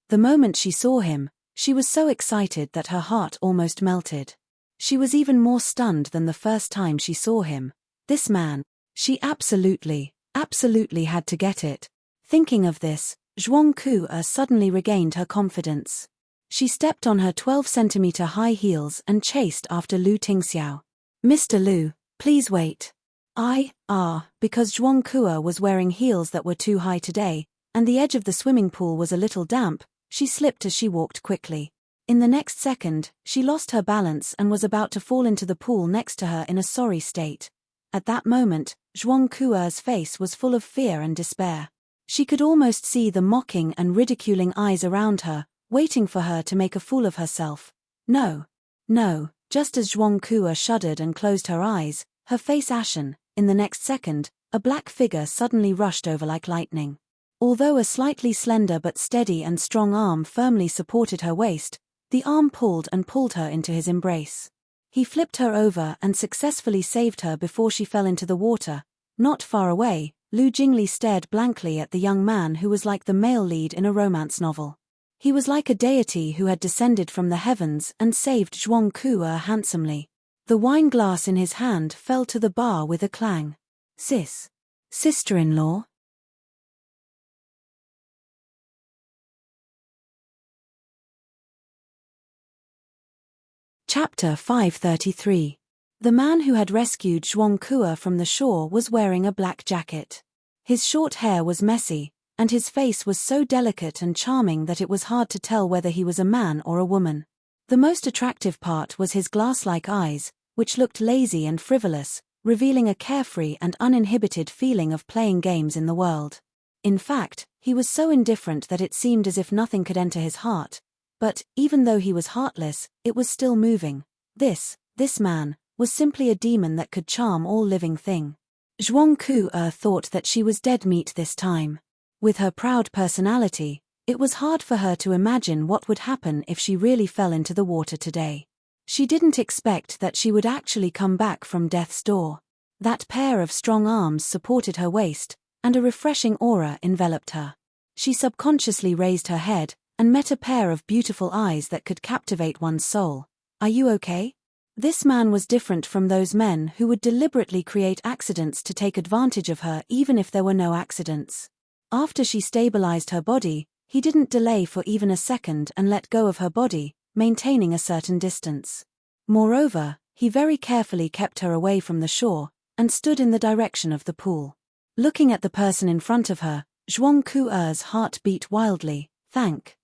The moment she saw him, she was so excited that her heart almost melted. She was even more stunned than the first time she saw him. This man, she absolutely had to get it. Thinking of this, Zhuang Ku suddenly regained her confidence. She stepped on her 12-centimeter high heels and chased after Lu Tingxiao. "Mr. Lu, please wait." Because Zhuang Ku was wearing heels that were too high today, and the edge of the swimming pool was a little damp, she slipped as she walked quickly. In the next second, she lost her balance and was about to fall into the pool next to her in a sorry state. At that moment, Zhuang Ku's face was full of fear and despair. She could almost see the mocking and ridiculing eyes around her, waiting for her to make a fool of herself. No. Just as Zhuang Ku shuddered and closed her eyes, her face ashen, in the next second, a black figure suddenly rushed over like lightning. Although a slightly slender but steady and strong arm firmly supported her waist, the arm pulled her into his embrace. He flipped her over and successfully saved her before she fell into the water. Not far away, Lu Jingli stared blankly at the young man who was like the male lead in a romance novel. He was like a deity who had descended from the heavens and saved Zhuang Ku handsomely. The wine glass in his hand fell to the bar with a clang. Sister-in-law? Chapter 533. The man who had rescued Zhuang Kuo from the shore was wearing a black jacket. His short hair was messy, and his face was so delicate and charming that it was hard to tell whether he was a man or a woman. The most attractive part was his glass-like eyes, which looked lazy and frivolous, revealing a carefree and uninhibited feeling of playing games in the world. In fact, he was so indifferent that it seemed as if nothing could enter his heart. But, even though he was heartless, it was still moving. This man, was simply a demon that could charm all living thing. Zhuang Kuo thought that she was dead meat this time. With her proud personality, it was hard for her to imagine what would happen if she really fell into the water today. She didn't expect that she would actually come back from death's door. That pair of strong arms supported her waist, and a refreshing aura enveloped her. She subconsciously raised her head, and met a pair of beautiful eyes that could captivate one's soul. Are you okay? This man was different from those men who would deliberately create accidents to take advantage of her even if there were no accidents. After she stabilized her body, he didn't delay for even a second and let go of her body, maintaining a certain distance. Moreover, he very carefully kept her away from the shore, and stood in the direction of the pool. Looking at the person in front of her, Zhuang Kuo's heart beat wildly. Thank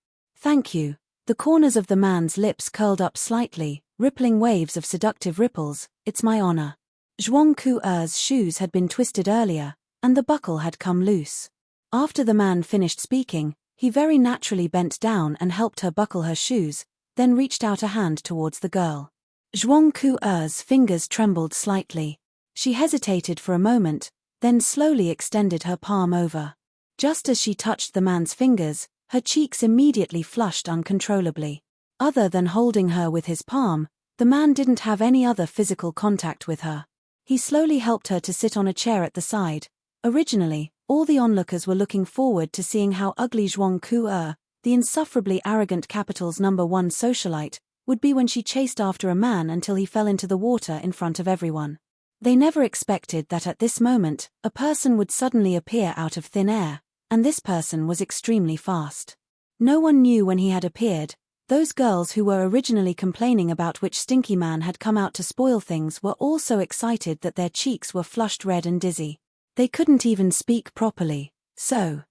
you. The corners of the man's lips curled up slightly, rippling waves of seductive ripples. It's my honor. Zhuang Kuo's shoes had been twisted earlier, and the buckle had come loose. After the man finished speaking, he very naturally bent down and helped her buckle her shoes, then reached out a hand towards the girl. Zhuang Kuo's fingers trembled slightly. She hesitated for a moment, then slowly extended her palm over. Just as she touched the man's fingers, her cheeks immediately flushed uncontrollably. Other than holding her with his palm, the man didn't have any other physical contact with her. He slowly helped her to sit on a chair at the side. Originally, all the onlookers were looking forward to seeing how ugly Zhuang Kuo, the insufferably arrogant capital's #1 socialite, would be when she chased after a man until he fell into the water in front of everyone. They never expected that at this moment, a person would suddenly appear out of thin air, and this person was extremely fast. No one knew when he had appeared. Those girls who were originally complaining about which stinky man had come out to spoil things were all so excited that their cheeks were flushed red and dizzy. They couldn't even speak properly. So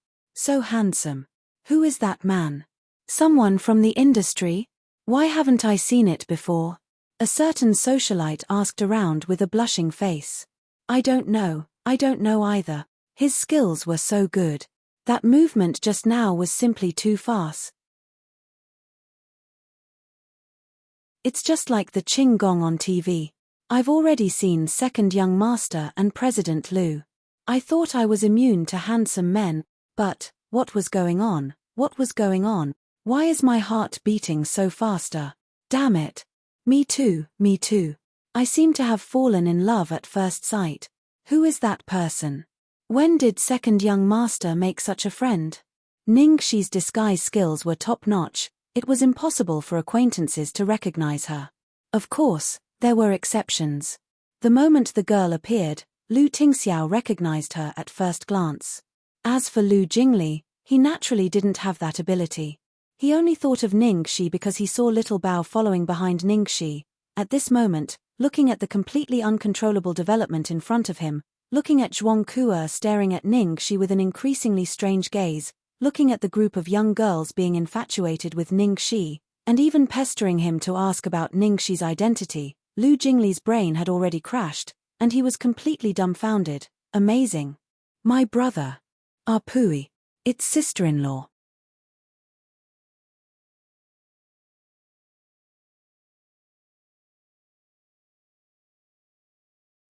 handsome. Who is that man? Someone from the industry? Why haven't I seen it before? A certain socialite asked around with a blushing face. I don't know either. His skills were so good. That movement just now was simply too fast. It's just like the Qing Gong on TV. I've already seen Second Young Master and President Liu. I thought I was immune to handsome men, but, what was going on? Why is my heart beating so faster? Damn it. Me too. I seem to have fallen in love at first sight. Who is that person? When did Second Young Master make such a friend? Ningxi's disguise skills were top-notch. It was impossible for acquaintances to recognize her. Of course, there were exceptions. The moment the girl appeared, Lu Tingxiao recognized her at first glance. As for Lu Jingli, he naturally didn't have that ability. He only thought of Ningxi because he saw Little Bao following behind Ningxi. At this moment, looking at the completely uncontrollable development in front of him, looking at Zhuang Kuo staring at Ningxi with an increasingly strange gaze, looking at the group of young girls being infatuated with Ningxi, and even pestering him to ask about Ningxi's identity, Lu Jingli's brain had already crashed, and he was completely dumbfounded. Amazing. My brother. Ah Pui. It's sister-in-law.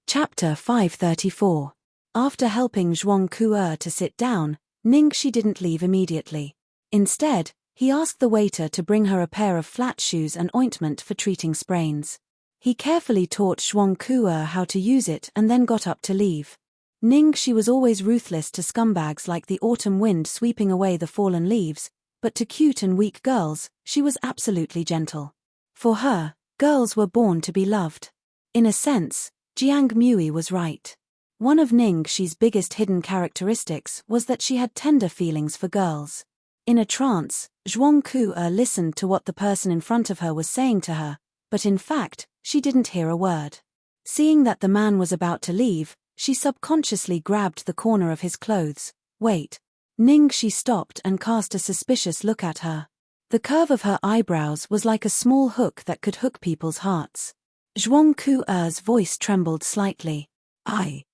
Chapter 534. After helping Zhuang Kuo to sit down, Ningxi didn't leave immediately. Instead, he asked the waiter to bring her a pair of flat shoes and ointment for treating sprains. He carefully taught Zhuang Kuo how to use it and then got up to leave. Ningxi was always ruthless to scumbags like the autumn wind sweeping away the fallen leaves, but to cute and weak girls, she was absolutely gentle. For her, girls were born to be loved. In a sense, Jiang Mui was right. One of Ningxi's biggest hidden characteristics was that she had tender feelings for girls. In a trance, Zhuang Ku listened to what the person in front of her was saying to her, but in fact, she didn't hear a word. Seeing that the man was about to leave, she subconsciously grabbed the corner of his clothes. Wait. Ningxi stopped and cast a suspicious look at her. The curve of her eyebrows was like a small hook that could hook people's hearts. Zhuang Ku's voice trembled slightly. I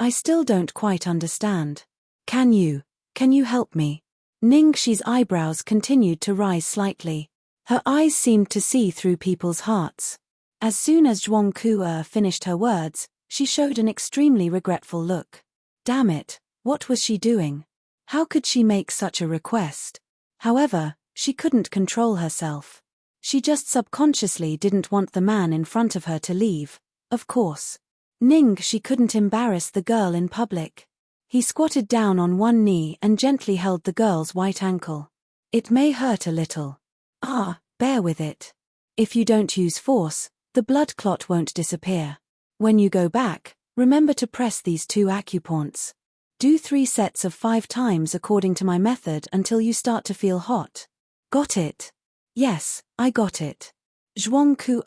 still don't quite understand. Can you help me? Ningxi's eyebrows continued to rise slightly. Her eyes seemed to see through people's hearts. As soon as Zhuang Ku finished her words, she showed an extremely regretful look. Damn it, what was she doing? How could she make such a request? However, she couldn't control herself. She just subconsciously didn't want the man in front of her to leave, of course. She couldn't embarrass the girl in public. He squatted down on one knee and gently held the girl's white ankle. It may hurt a little. Bear with it. If you don't use force, the blood clot won't disappear. When you go back, remember to press these 2 acupoints. Do 3 sets of 5 times according to my method until you start to feel hot. Got it? Yes, I got it. Zhuang Ku,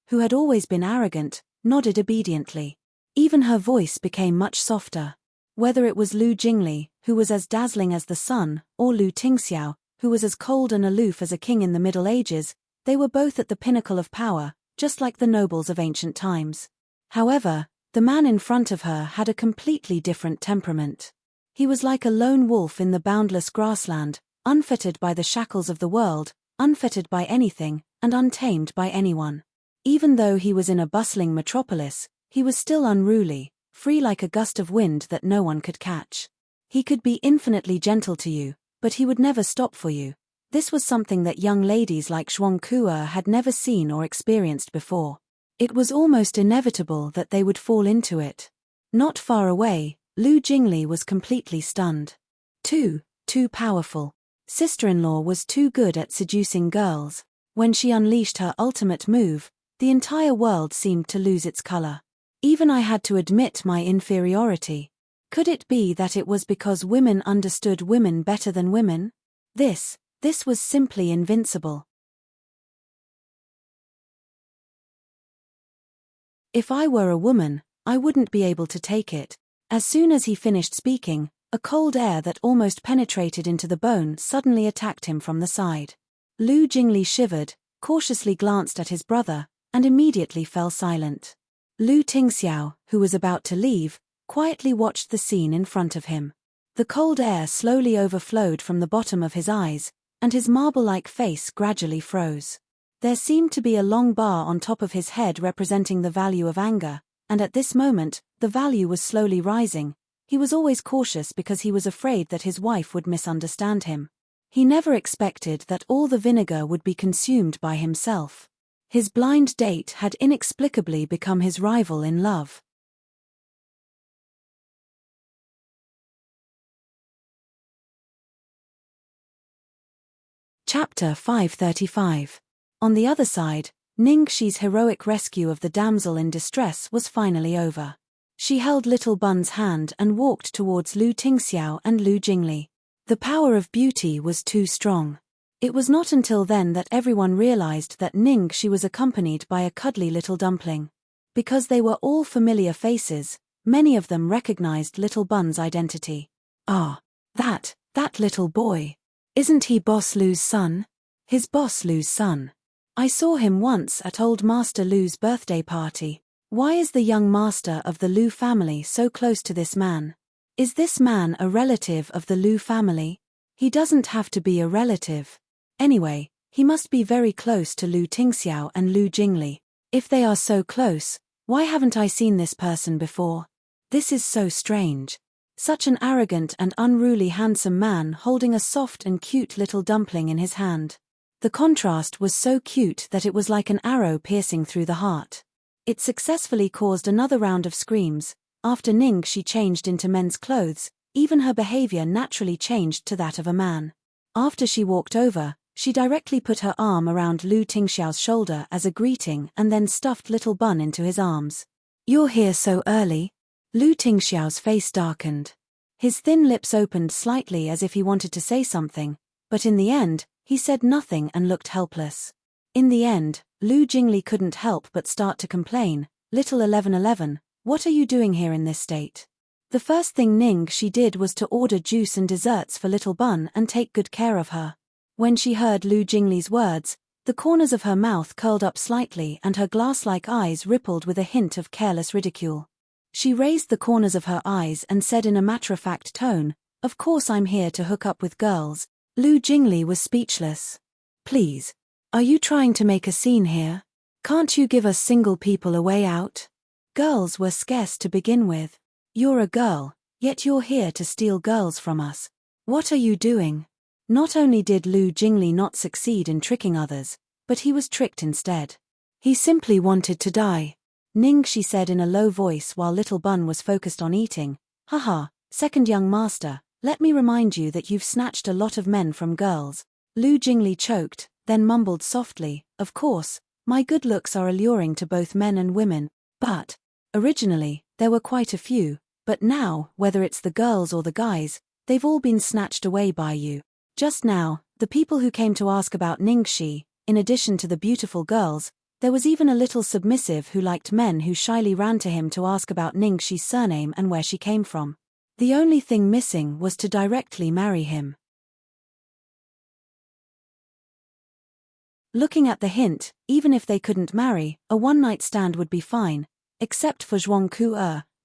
who had always been arrogant, nodded obediently. Even her voice became much softer. Whether it was Lu Jingli, who was as dazzling as the sun, or Lu Tingxiao, who was as cold and aloof as a king in the Middle Ages, they were both at the pinnacle of power, just like the nobles of ancient times. However, the man in front of her had a completely different temperament. He was like a lone wolf in the boundless grassland, unfettered by the shackles of the world, unfettered by anything, and untamed by anyone. Even though he was in a bustling metropolis, he was still unruly, free like a gust of wind that no one could catch. He could be infinitely gentle to you, but he would never stop for you. This was something that young ladies like Zhuang Ku had never seen or experienced before. It was almost inevitable that they would fall into it. Not far away, Lu Jingli was completely stunned. Too powerful. Sister-in-law was too good at seducing girls. When she unleashed her ultimate move, the entire world seemed to lose its color. Even I had to admit my inferiority. Could it be that it was because women understood women better than women? This was simply invincible. If I were a woman, I wouldn't be able to take it. As soon as he finished speaking, a cold air that almost penetrated into the bone suddenly attacked him from the side. Lu Jingli shivered, cautiously glanced at his brother, and immediately fell silent. Lu Tingxiao, who was about to leave, quietly watched the scene in front of him. The cold air slowly overflowed from the bottom of his eyes, and his marble-like face gradually froze. There seemed to be a long bar on top of his head representing the value of anger, and at this moment, the value was slowly rising. He was always cautious because he was afraid that his wife would misunderstand him. He never expected that all the vinegar would be consumed by himself. His blind date had inexplicably become his rival in love. Chapter 535. On the other side, Ningxi's heroic rescue of the damsel in distress was finally over. She held Little Bun's hand and walked towards Lu Tingxiao and Lu Jingli. The power of beauty was too strong. It was not until then that everyone realized that Ningxi was accompanied by a cuddly little dumpling. Because they were all familiar faces, many of them recognized Little Bun's identity. That little boy. Isn't he Boss Lu's son? His Boss Lu's son. I saw him once at old Master Lu's birthday party. Why is the young master of the Lu family so close to this man? Is this man a relative of the Lu family? He doesn't have to be a relative. Anyway, he must be very close to Lu Tingxiao and Lu Jingli. If they are so close, why haven't I seen this person before? This is so strange. Such an arrogant and unruly handsome man holding a soft and cute little dumpling in his hand. The contrast was so cute that it was like an arrow piercing through the heart. It successfully caused another round of screams. After Ningxi changed into men's clothes, even her behavior naturally changed to that of a man. After she walked over, She directly put her arm around Lu Tingxiao's shoulder as a greeting and then stuffed little Bun into his arms. "You're here so early?" Lu Tingxiao's face darkened. His thin lips opened slightly as if he wanted to say something, but in the end, he said nothing and looked helpless. In the end, Lu Jingli couldn't help but start to complain. "Little 1111, what are you doing here in this state?" The first thing Ningxi did was to order juice and desserts for little Bun and take good care of her. When she heard Lu Jingli's words, the corners of her mouth curled up slightly and her glass-like eyes rippled with a hint of careless ridicule. She raised the corners of her eyes and said in a matter-of-fact tone, "Of course I'm here to hook up with girls." Lu Jingli was speechless. "Please. Are you trying to make a scene here? Can't you give us single people a way out? Girls were scarce to begin with. You're a girl, yet you're here to steal girls from us. What are you doing?" Not only did Lu Jingli not succeed in tricking others, but he was tricked instead. "He simply wanted to die," Ningxi said in a low voice while little Bun was focused on eating. "Haha, second young master, let me remind you that you've snatched a lot of men from girls." Lu Jingli choked, then mumbled softly, "Of course, my good looks are alluring to both men and women, but originally, there were quite a few, but now, whether it's the girls or the guys, they've all been snatched away by you. Just now, the people who came to ask about Ningxi, in addition to the beautiful girls, there was even a little submissive who liked men who shyly ran to him to ask about Ningxi's surname and where she came from. The only thing missing was to directly marry him." Looking at the hint, even if they couldn't marry, a one-night stand would be fine, except for Zhuang Ku,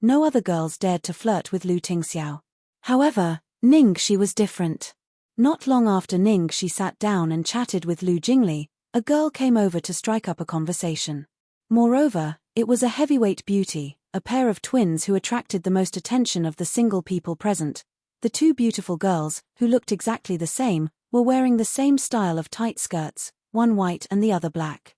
no other girls dared to flirt with Lu Tingxiao. However, Ningxi was different. Not long after Ningxi sat down and chatted with Lu Jingli, a girl came over to strike up a conversation. Moreover, it was a heavyweight beauty, a pair of twins who attracted the most attention of the single people present. The two beautiful girls, who looked exactly the same, were wearing the same style of tight skirts, one white and the other black.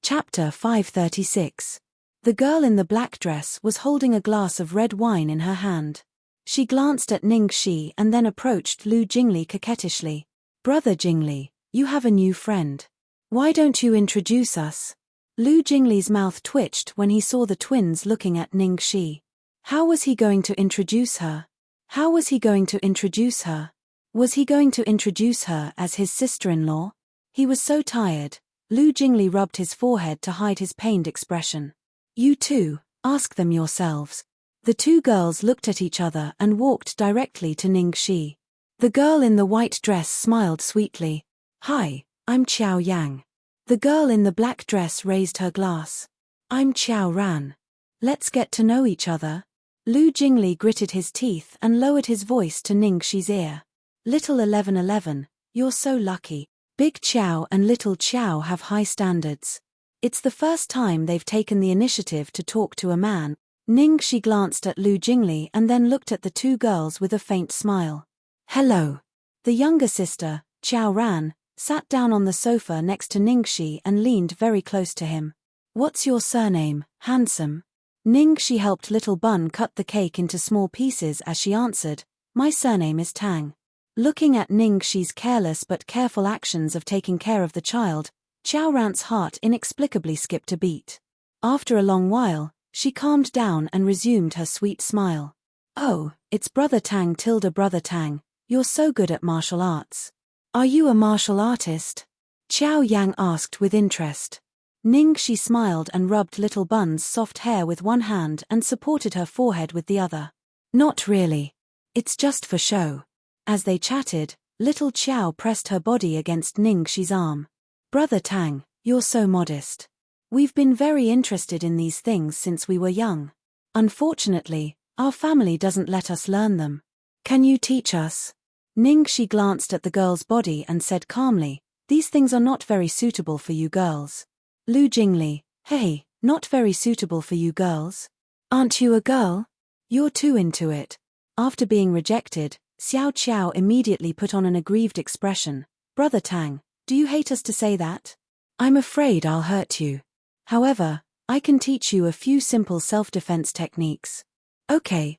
Chapter 536. The girl in the black dress was holding a glass of red wine in her hand. She glanced at Ningxi and then approached Lu Jingli coquettishly. "Brother Jingli, you have a new friend. Why don't you introduce us?" Lu Jingli's mouth twitched when he saw the twins looking at Ningxi. How was he going to introduce her? How was he going to introduce her? Was he going to introduce her as his sister-in-law? He was so tired. Lu Jingli rubbed his forehead to hide his pained expression. "You two, ask them yourselves." The two girls looked at each other and walked directly to Ningxi. The girl in the white dress smiled sweetly. "Hi, I'm Qiao Yang." The girl in the black dress raised her glass. "I'm Qiao Ran. Let's get to know each other." Lu Jingli gritted his teeth and lowered his voice to Ningxi's ear. "Little 1111, you're so lucky. Big Qiao and Little Qiao have high standards. It's the first time they've taken the initiative to talk to a man." Ningxi glanced at Lu Jingli and then looked at the two girls with a faint smile. "Hello." The younger sister, Qiao Ran, sat down on the sofa next to Ningxi and leaned very close to him. "What's your surname, handsome?" Ningxi helped little Bun cut the cake into small pieces as she answered, "My surname is Tang." Looking at Ningxi's careless but careful actions of taking care of the child, Qiao Ran's heart inexplicably skipped a beat. After a long while, she calmed down and resumed her sweet smile. "Oh, it's Brother Tang tilde Brother Tang, you're so good at martial arts. Are you a martial artist?" Qiao Yang asked with interest. Ningxi smiled and rubbed little Bun's soft hair with one hand and supported her forehead with the other. "Not really. It's just for show." As they chatted, little Qiao pressed her body against Ningxi's arm. "Brother Tang, you're so modest. We've been very interested in these things since we were young. Unfortunately, our family doesn't let us learn them. Can you teach us?" Ningxi glanced at the girl's body and said calmly, "These things are not very suitable for you girls." Lu Jingli, "Hey, not very suitable for you girls? Aren't you a girl? You're too into it." After being rejected, Xiao Qiao immediately put on an aggrieved expression. "Brother Tang, do you hate us to say that? I'm afraid I'll hurt you. However, I can teach you a few simple self-defense techniques. Okay.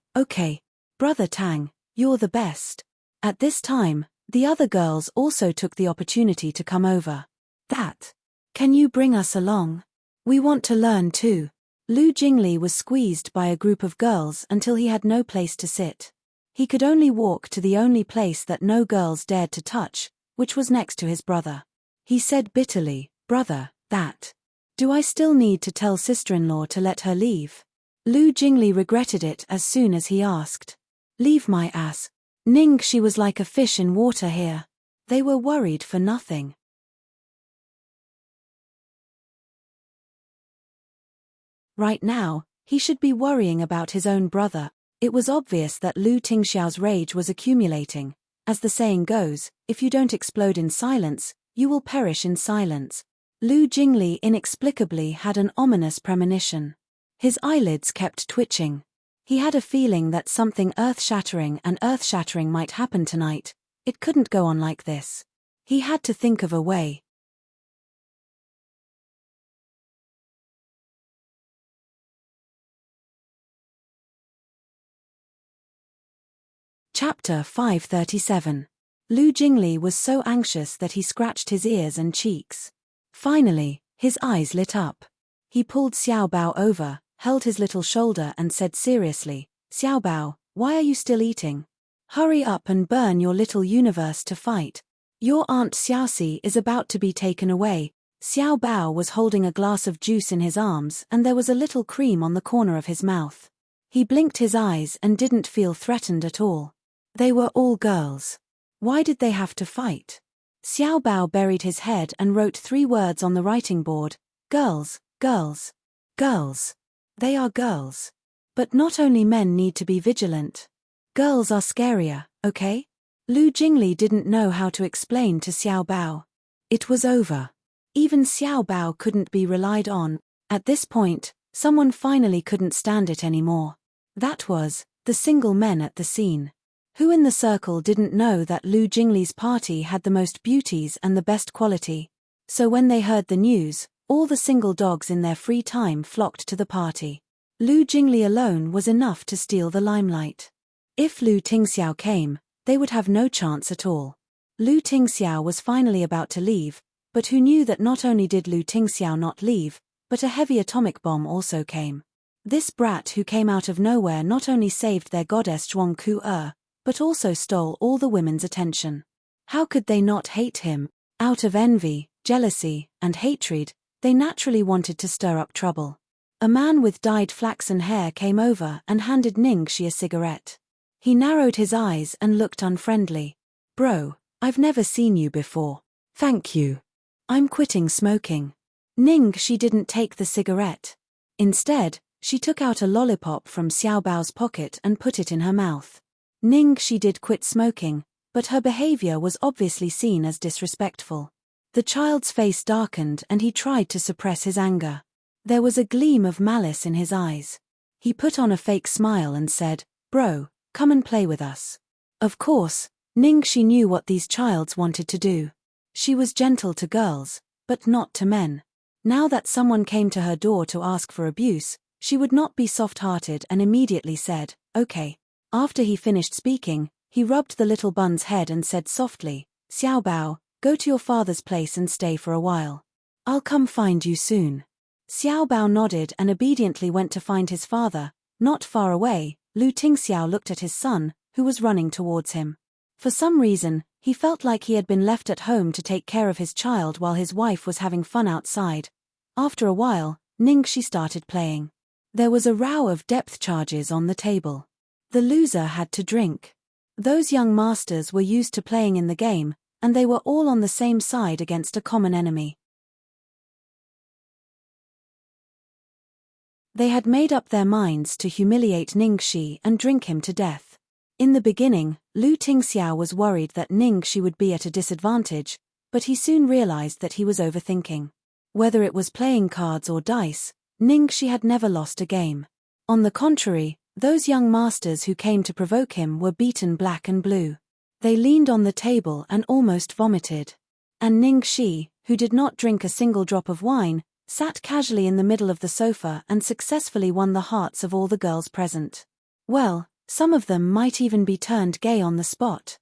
Brother Tang, you're the best. At this time, the other girls also took the opportunity to come over. Can you bring us along? We want to learn too. Lu Jingli was squeezed by a group of girls until he had no place to sit. He could only walk to the only place that no girls dared to touch, which was next to his brother. He said bitterly, "Brother, do I still need to tell sister-in-law to let her leave?" Lu Jingli regretted it as soon as he asked. "Leave my ass." She was like a fish in water here. They were worried for nothing. Right now, he should be worrying about his own brother. It was obvious that Lu Tingxiao's rage was accumulating. As the saying goes, if you don't explode in silence, you will perish in silence. Lu Jingli inexplicably had an ominous premonition. His eyelids kept twitching. He had a feeling that something earth-shattering might happen tonight. It couldn't go on like this. He had to think of a way. Chapter 537. Lu Jingli was so anxious that he scratched his ears and cheeks. Finally, his eyes lit up. He pulled Xiao Bao over, held his little shoulder and said seriously, "Xiao Bao, why are you still eating? Hurry up and burn your little universe to fight. Your Aunt Xiaoxi is about to be taken away." Xiao Bao was holding a glass of juice in his arms and there was a little cream on the corner of his mouth. He blinked his eyes and didn't feel threatened at all. They were all girls. Why did they have to fight? Xiao Bao buried his head and wrote 3 words on the writing board: girls, girls, girls. They are girls. But not only men need to be vigilant. Girls are scarier, okay? Lu Jingli didn't know how to explain to Xiao Bao. It was over. Even Xiao Bao couldn't be relied on. At this point, someone finally couldn't stand it anymore. That was the single men at the scene. Who in the circle didn't know that Lu Jingli's party had the most beauties and the best quality? So when they heard the news, all the single dogs in their free time flocked to the party. Lu Jingli alone was enough to steal the limelight. If Lu Tingxiao came, they would have no chance at all. Lu Tingxiao was finally about to leave, but who knew that not only did Lu Tingxiao not leave, but a heavy atomic bomb also came. This brat who came out of nowhere not only saved their goddess Zhuang Ku but also stole all the women's attention. How could they not hate him? Out of envy, jealousy, and hatred, they naturally wanted to stir up trouble. A man with dyed flaxen hair came over and handed Ningxi a cigarette. He narrowed his eyes and looked unfriendly. "Bro, I've never seen you before." "Thank you. I'm quitting smoking." Ningxi didn't take the cigarette. Instead, she took out a lollipop from Xiao Bao's pocket and put it in her mouth. Ningxi did quit smoking, but her behavior was obviously seen as disrespectful. The child's face darkened and he tried to suppress his anger. There was a gleam of malice in his eyes. He put on a fake smile and said, "Bro, come and play with us." Of course, Ningxi knew what these childs wanted to do. She was gentle to girls, but not to men. Now that someone came to her door to ask for abuse, she would not be soft-hearted and immediately said, "Okay." After he finished speaking, he rubbed the little bun's head and said softly, "Xiao Bao, go to your father's place and stay for a while. I'll come find you soon." Xiao Bao nodded and obediently went to find his father. Not far away, Lu Tingxiao looked at his son, who was running towards him. For some reason, he felt like he had been left at home to take care of his child while his wife was having fun outside. After a while, Ningxi started playing. There was a row of depth charges on the table. The loser had to drink. Those young masters were used to playing in the game, and they were all on the same side against a common enemy. They had made up their minds to humiliate Ningxi and drink him to death. In the beginning, Lu Tingxiao was worried that Ningxi would be at a disadvantage, but he soon realized that he was overthinking. Whether it was playing cards or dice, Ningxi had never lost a game. On the contrary, those young masters who came to provoke him were beaten black and blue. They leaned on the table and almost vomited. And Ningxi, who did not drink a single drop of wine, sat casually in the middle of the sofa and successfully won the hearts of all the girls present. Well, some of them might even be turned gay on the spot.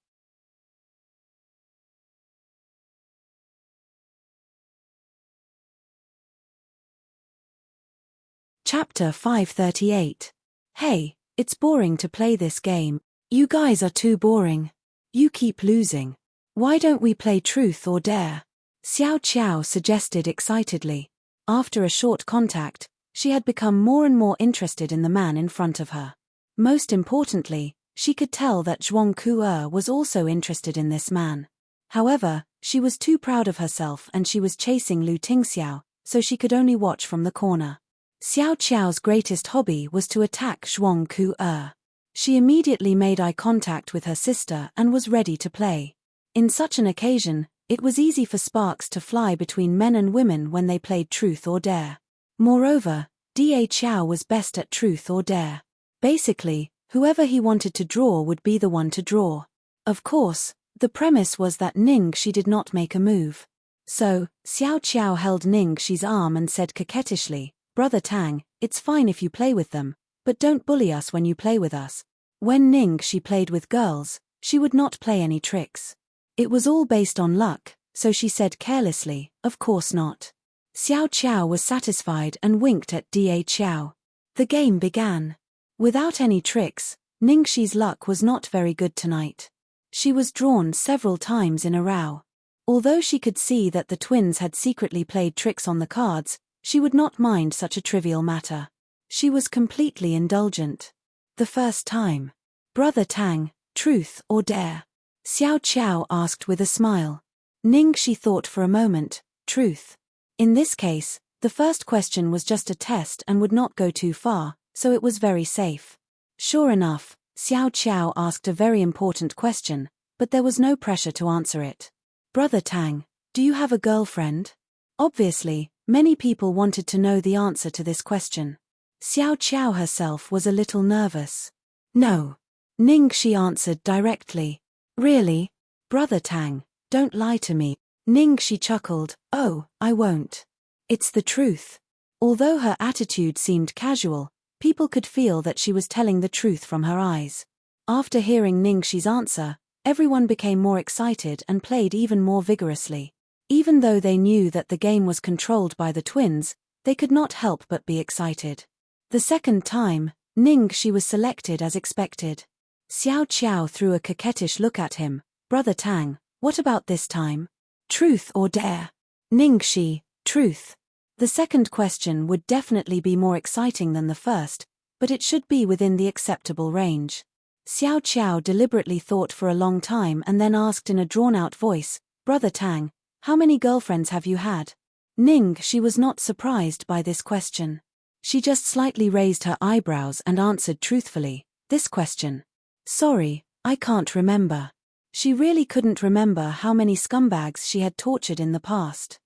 Chapter 538. Hey, it's boring to play this game. You guys are too boring. You keep losing. Why don't we play Truth or Dare? Xiao Qiao suggested excitedly. After a short contact, she had become more and more interested in the man in front of her. Most importantly, she could tell that Zhuang Ku'er was also interested in this man. However, she was too proud of herself and she was chasing Lu Tingxiao, so she could only watch from the corner. Xiao Qiao's greatest hobby was to attack Zhuang Ku'er. She immediately made eye contact with her sister and was ready to play. In such an occasion, it was easy for sparks to fly between men and women when they played Truth or Dare. Moreover, Da Qiao was best at Truth or Dare. Basically, whoever he wanted to draw would be the one to draw. Of course, the premise was that Ningxi did not make a move. So, Xiao Qiao held Ningxi's arm and said coquettishly, "Brother Tang, it's fine if you play with them, but don't bully us when you play with us." When Ningxi played with girls, she would not play any tricks. It was all based on luck, so she said carelessly, "Of course not." Xiao Qiao was satisfied and winked at Da Qiao. The game began. Without any tricks, Ningxi's luck was not very good tonight. She was drawn several times in a row. Although she could see that the twins had secretly played tricks on the cards, she would not mind such a trivial matter. She was completely indulgent. The first time. "Brother Tang, Truth or Dare?" Xiao Qiao asked with a smile. Ningxi thought for a moment, "Truth." In this case, the first question was just a test and would not go too far, so it was very safe. Sure enough, Xiao Qiao asked a very important question, but there was no pressure to answer it. "Brother Tang, do you have a girlfriend?" Obviously, many people wanted to know the answer to this question. Xiao Qiao herself was a little nervous. "No." Ningxi answered directly. "Really? Brother Tang, don't lie to me." Ningxi chuckled, "Oh, I won't. It's the truth." Although her attitude seemed casual, people could feel that she was telling the truth from her eyes. After hearing Ningxi's answer, everyone became more excited and played even more vigorously. Even though they knew that the game was controlled by the twins, they could not help but be excited. The second time, Ningxi was selected as expected. Xiao Qiao threw a coquettish look at him. "Brother Tang, what about this time? Truth or Dare?" Ningxi, "Truth." The second question would definitely be more exciting than the first, but it should be within the acceptable range. Xiao Qiao deliberately thought for a long time and then asked in a drawn-out voice, "Brother Tang, how many girlfriends have you had?" Ningxi was not surprised by this question. She just slightly raised her eyebrows and answered truthfully, "This question? Sorry, I can't remember." She really couldn't remember how many scumbags she had tortured in the past.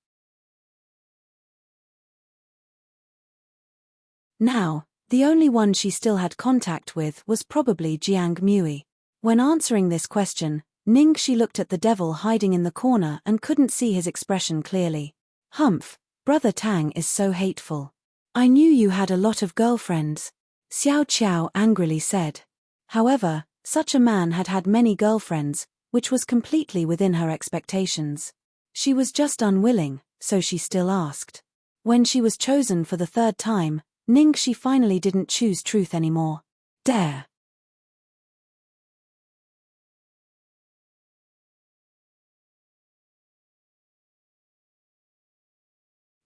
Now, the only one she still had contact with was probably Jiang Mui. When answering this question, Ningxi looked at the devil hiding in the corner and couldn't see his expression clearly. "Humph, Brother Tang is so hateful. I knew you had a lot of girlfriends," Xiao Qiao angrily said. However, such a man had had many girlfriends, which was completely within her expectations. She was just unwilling, so she still asked. When she was chosen for the third time, Ningxi finally didn't choose truth anymore. "Dare."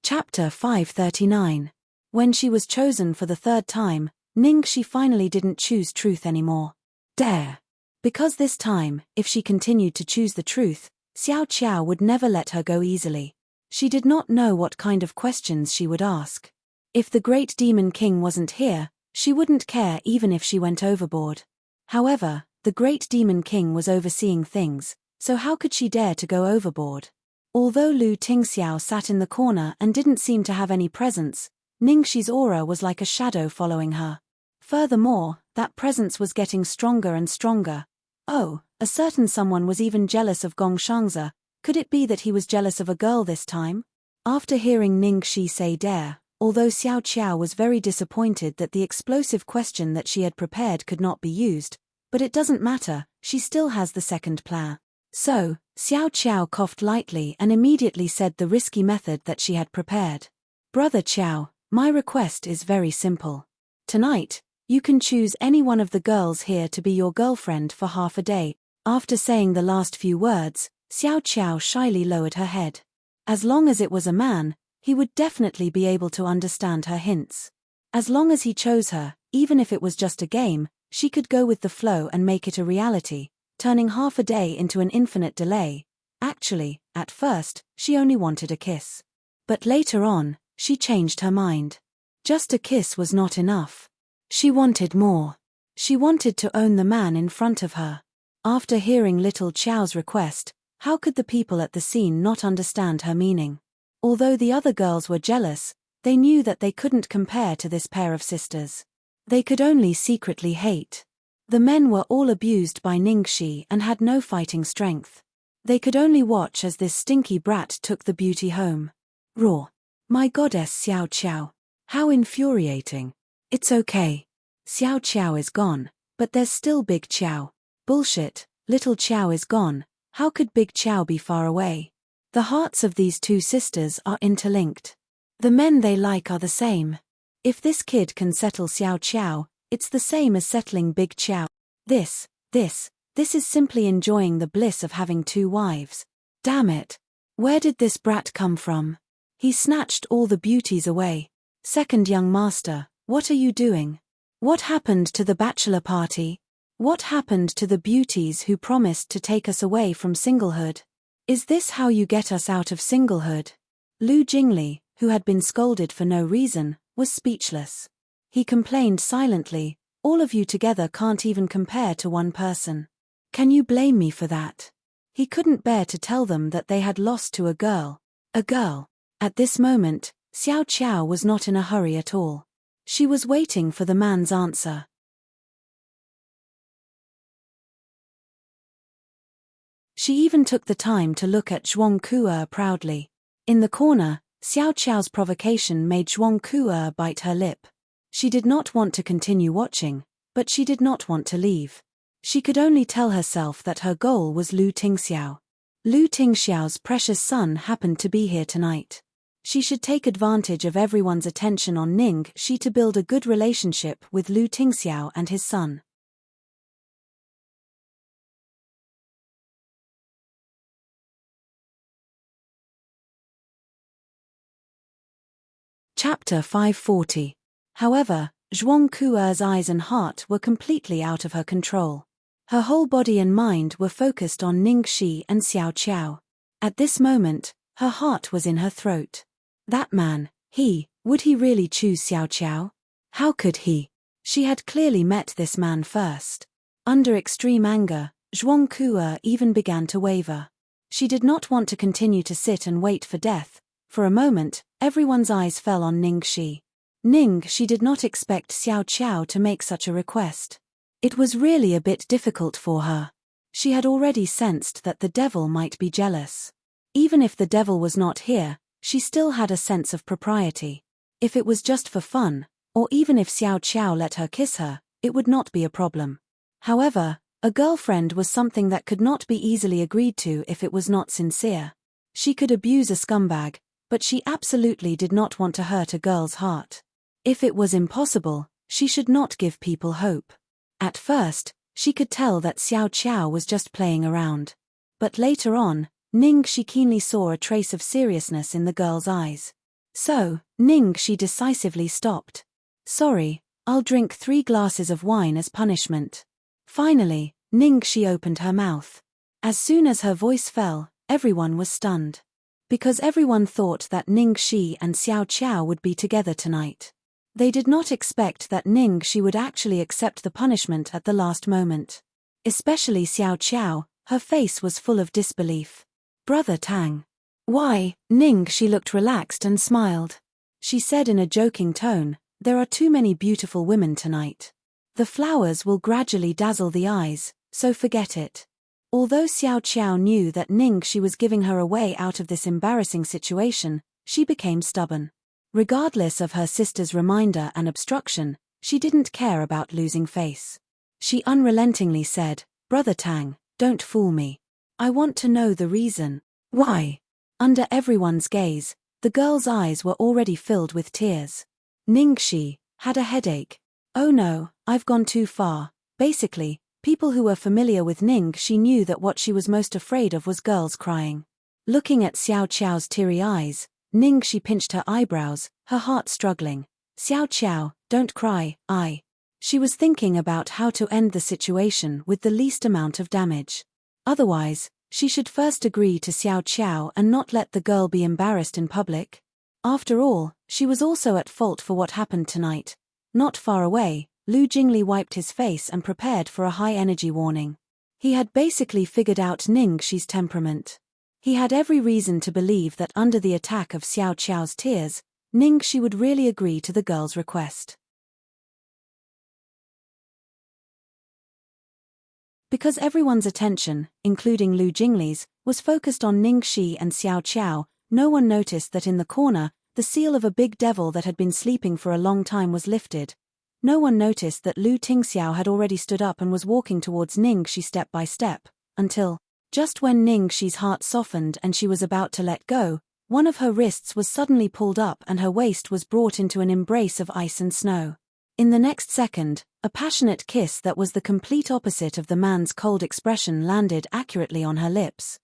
Chapter 539. When she was chosen for the third time, Ningxi finally didn't choose truth anymore. "Dare." Because this time, if she continued to choose the truth, Xiao Qiao would never let her go easily. She did not know what kind of questions she would ask. If the great demon king wasn't here, she wouldn't care even if she went overboard. However, the great demon king was overseeing things, so how could she dare to go overboard? Although Lu Tingxiao sat in the corner and didn't seem to have any presence, Ningxi's aura was like a shadow following her. Furthermore, that presence was getting stronger and stronger. Oh, a certain someone was even jealous of Gong Shangzi. Could it be that he was jealous of a girl this time? After hearing Ning Shi say dare, although Xiao Qiao was very disappointed that the explosive question that she had prepared could not be used, but it doesn't matter, she still has the second plan. So, Xiao Qiao coughed lightly and immediately said the risky method that she had prepared. Brother Qiao, my request is very simple. Tonight, you can choose any one of the girls here to be your girlfriend for half a day. After saying the last few words, Xiao Qiao shyly lowered her head. As long as it was a man, he would definitely be able to understand her hints. As long as he chose her, even if it was just a game, she could go with the flow and make it a reality, turning half a day into an infinite delay. Actually, at first, she only wanted a kiss. But later on, she changed her mind. Just a kiss was not enough. She wanted more. She wanted to own the man in front of her. After hearing little Qiao's request, how could the people at the scene not understand her meaning? Although the other girls were jealous, they knew that they couldn't compare to this pair of sisters. They could only secretly hate. The men were all abused by Ning Shi and had no fighting strength. They could only watch as this stinky brat took the beauty home. Raw. My goddess Xiao Qiao. How infuriating. It's okay. Xiao Qiao is gone, but there's still Big Qiao. Bullshit, little Qiao is gone, how could Big Qiao be far away? The hearts of these two sisters are interlinked. The men they like are the same. If this kid can settle Xiao Qiao, it's the same as settling Big Qiao. This is simply enjoying the bliss of having two wives. Damn it. Where did this brat come from? He snatched all the beauties away. Second young master, what are you doing? What happened to the bachelor party? What happened to the beauties who promised to take us away from singlehood? Is this how you get us out of singlehood? Lu Jingli, who had been scolded for no reason, was speechless. He complained silently, all of you together can't even compare to one person. Can you blame me for that? He couldn't bear to tell them that they had lost to a girl. A girl. At this moment, Xiao Qiao was not in a hurry at all. She was waiting for the man's answer. She even took the time to look at Zhuang Kuo proudly. In the corner, Xiao Qiao's provocation made Zhuang Kuo bite her lip. She did not want to continue watching, but she did not want to leave. She could only tell herself that her goal was Lu Tingxiao. Lu Tingxiao's precious son happened to be here tonight. She should take advantage of everyone's attention on Ning Shi to build a good relationship with Lu Tingxiao and his son. Chapter 540. However, Zhuang Kuo's eyes and heart were completely out of her control. Her whole body and mind were focused on Ning Shi and Xiao Qiao. At this moment, her heart was in her throat. That man, would he really choose Xiao Qiao? How could he? She had clearly met this man first. Under extreme anger, Zhuang Kuo even began to waver. She did not want to continue to sit and wait for death. For a moment, everyone's eyes fell on Ning Shi. Ning Shi did not expect Xiao Qiao to make such a request. It was really a bit difficult for her. She had already sensed that the devil might be jealous. Even if the devil was not here, she still had a sense of propriety. If it was just for fun, or even if Xiao Qiao let her kiss her, it would not be a problem. However, a girlfriend was something that could not be easily agreed to if it was not sincere. She could abuse a scumbag, but she absolutely did not want to hurt a girl's heart. If it was impossible, she should not give people hope. At first, she could tell that Xiao Qiao was just playing around. But later on, Ning Shi keenly saw a trace of seriousness in the girl's eyes. So, Ning Shi decisively stopped. Sorry, I'll drink 3 glasses of wine as punishment. Finally, Ning Shi opened her mouth. As soon as her voice fell, everyone was stunned. Because everyone thought that Ning Shi and Xiao Qiao would be together tonight. They did not expect that Ning Shi would actually accept the punishment at the last moment. Especially Xiao Qiao, her face was full of disbelief. Brother Tang. Why? Ning Shi looked relaxed and smiled. She said in a joking tone, there are too many beautiful women tonight. The flowers will gradually dazzle the eyes, so forget it. Although Xiao Qiao knew that Ning Shi was giving her a way out of this embarrassing situation, she became stubborn. Regardless of her sister's reminder and obstruction, she didn't care about losing face. She unrelentingly said, "Brother Tang, don't fool me. I want to know the reason." "Why?" Under everyone's gaze, the girl's eyes were already filled with tears. Ningxi had a headache. "Oh no, I've gone too far." Basically, people who were familiar with Ningxi knew that what she was most afraid of was girls crying. Looking at Xiao Qiao's teary eyes, Ningxi pinched her eyebrows, her heart struggling. "Xiao Qiao, don't cry, She was thinking about how to end the situation with the least amount of damage. Otherwise, she should first agree to Xiao Qiao and not let the girl be embarrassed in public. After all, she was also at fault for what happened tonight. Not far away, Lu Jingli wiped his face and prepared for a high-energy warning. He had basically figured out Ningxi's temperament. He had every reason to believe that under the attack of Xiao Qiao's tears, Ningxi would really agree to the girl's request. Because everyone's attention, including Lu Jingli's, was focused on Ningxi and Xiao Qiao, no one noticed that in the corner, the seal of a big devil that had been sleeping for a long time was lifted. No one noticed that Lu Tingxiao had already stood up and was walking towards Ningxi step by step, until, just when Ningxi's heart softened and she was about to let go, one of her wrists was suddenly pulled up and her waist was brought into an embrace of ice and snow. In the next second, a passionate kiss that was the complete opposite of the man's cold expression landed accurately on her lips.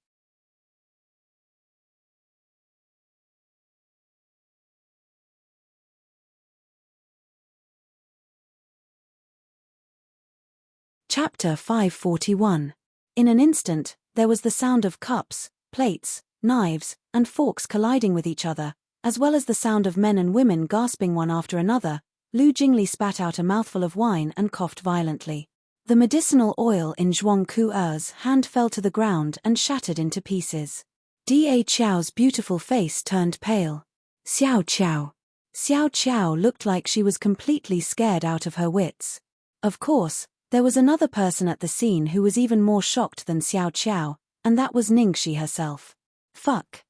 Chapter 541. In an instant, there was the sound of cups, plates, knives, and forks colliding with each other, as well as the sound of men and women gasping one after another. Lu Jingli spat out a mouthful of wine and coughed violently. The medicinal oil in Zhuang Ku'er's hand fell to the ground and shattered into pieces. Da Qiao's beautiful face turned pale. Xiao Qiao. Xiao Qiao looked like she was completely scared out of her wits. Of course, there was another person at the scene who was even more shocked than Xiao Qiao, and that was Ningxi herself. Fuck.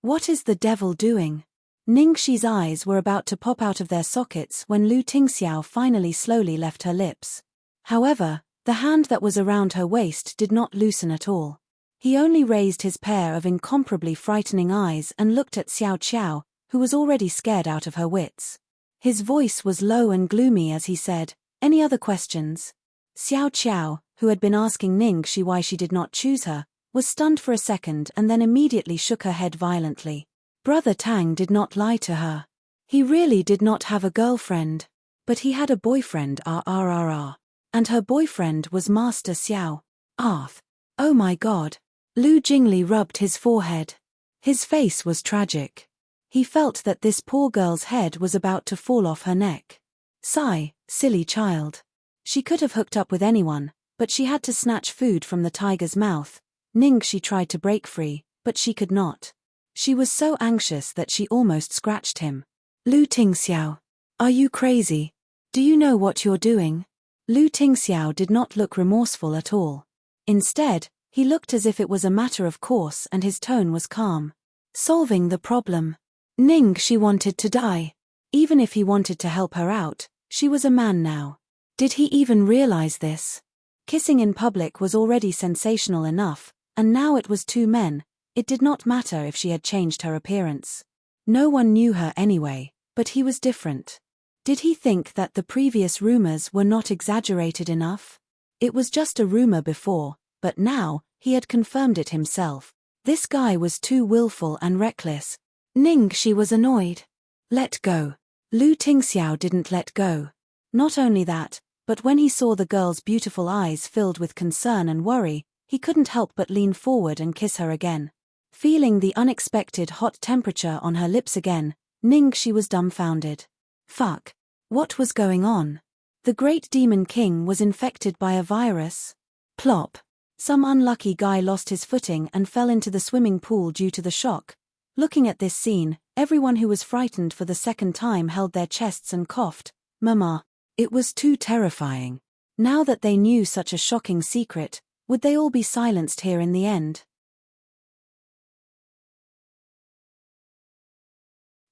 What is the devil doing? Ningxi's eyes were about to pop out of their sockets when Lu Tingxiao finally slowly left her lips. However, the hand that was around her waist did not loosen at all. He only raised his pair of incomparably frightening eyes and looked at Xiao Qiao, who was already scared out of her wits. His voice was low and gloomy as he said, "Any other questions?" Xiao Qiao, who had been asking Ningxi why she did not choose her, was stunned for a second and then immediately shook her head violently. Brother Tang did not lie to her. He really did not have a girlfriend. But he had a boyfriend, and her boyfriend was Master Xiao. Oh my god. Lu Jingli rubbed his forehead. His face was tragic. He felt that this poor girl's head was about to fall off her neck. Sigh, silly child. She could have hooked up with anyone, but she had to snatch food from the tiger's mouth. Ningxi tried to break free, but she could not. She was so anxious that she almost scratched him. Lu Tingxiao. Are you crazy? Do you know what you're doing? Lu Tingxiao did not look remorseful at all. Instead, he looked as if it was a matter of course and his tone was calm. Solving the problem. Ningxi wanted to die. Even if he wanted to help her out, she was a man now. Did he even realize this? Kissing in public was already sensational enough, and now it was two men. It did not matter if she had changed her appearance. No one knew her anyway, but he was different. Did he think that the previous rumors were not exaggerated enough? It was just a rumor before, but now, he had confirmed it himself. This guy was too willful and reckless. Ningxi was annoyed. Let go. Lu Tingxiao didn't let go. Not only that, but when he saw the girl's beautiful eyes filled with concern and worry, he couldn't help but lean forward and kiss her again. Feeling the unexpected hot temperature on her lips again, Ningxi was dumbfounded. Fuck. What was going on? The great demon king was infected by a virus? Plop. Some unlucky guy lost his footing and fell into the swimming pool due to the shock. Looking at this scene, everyone who was frightened for the second time held their chests and coughed. Mama. It was too terrifying. Now that they knew such a shocking secret, would they all be silenced here in the end?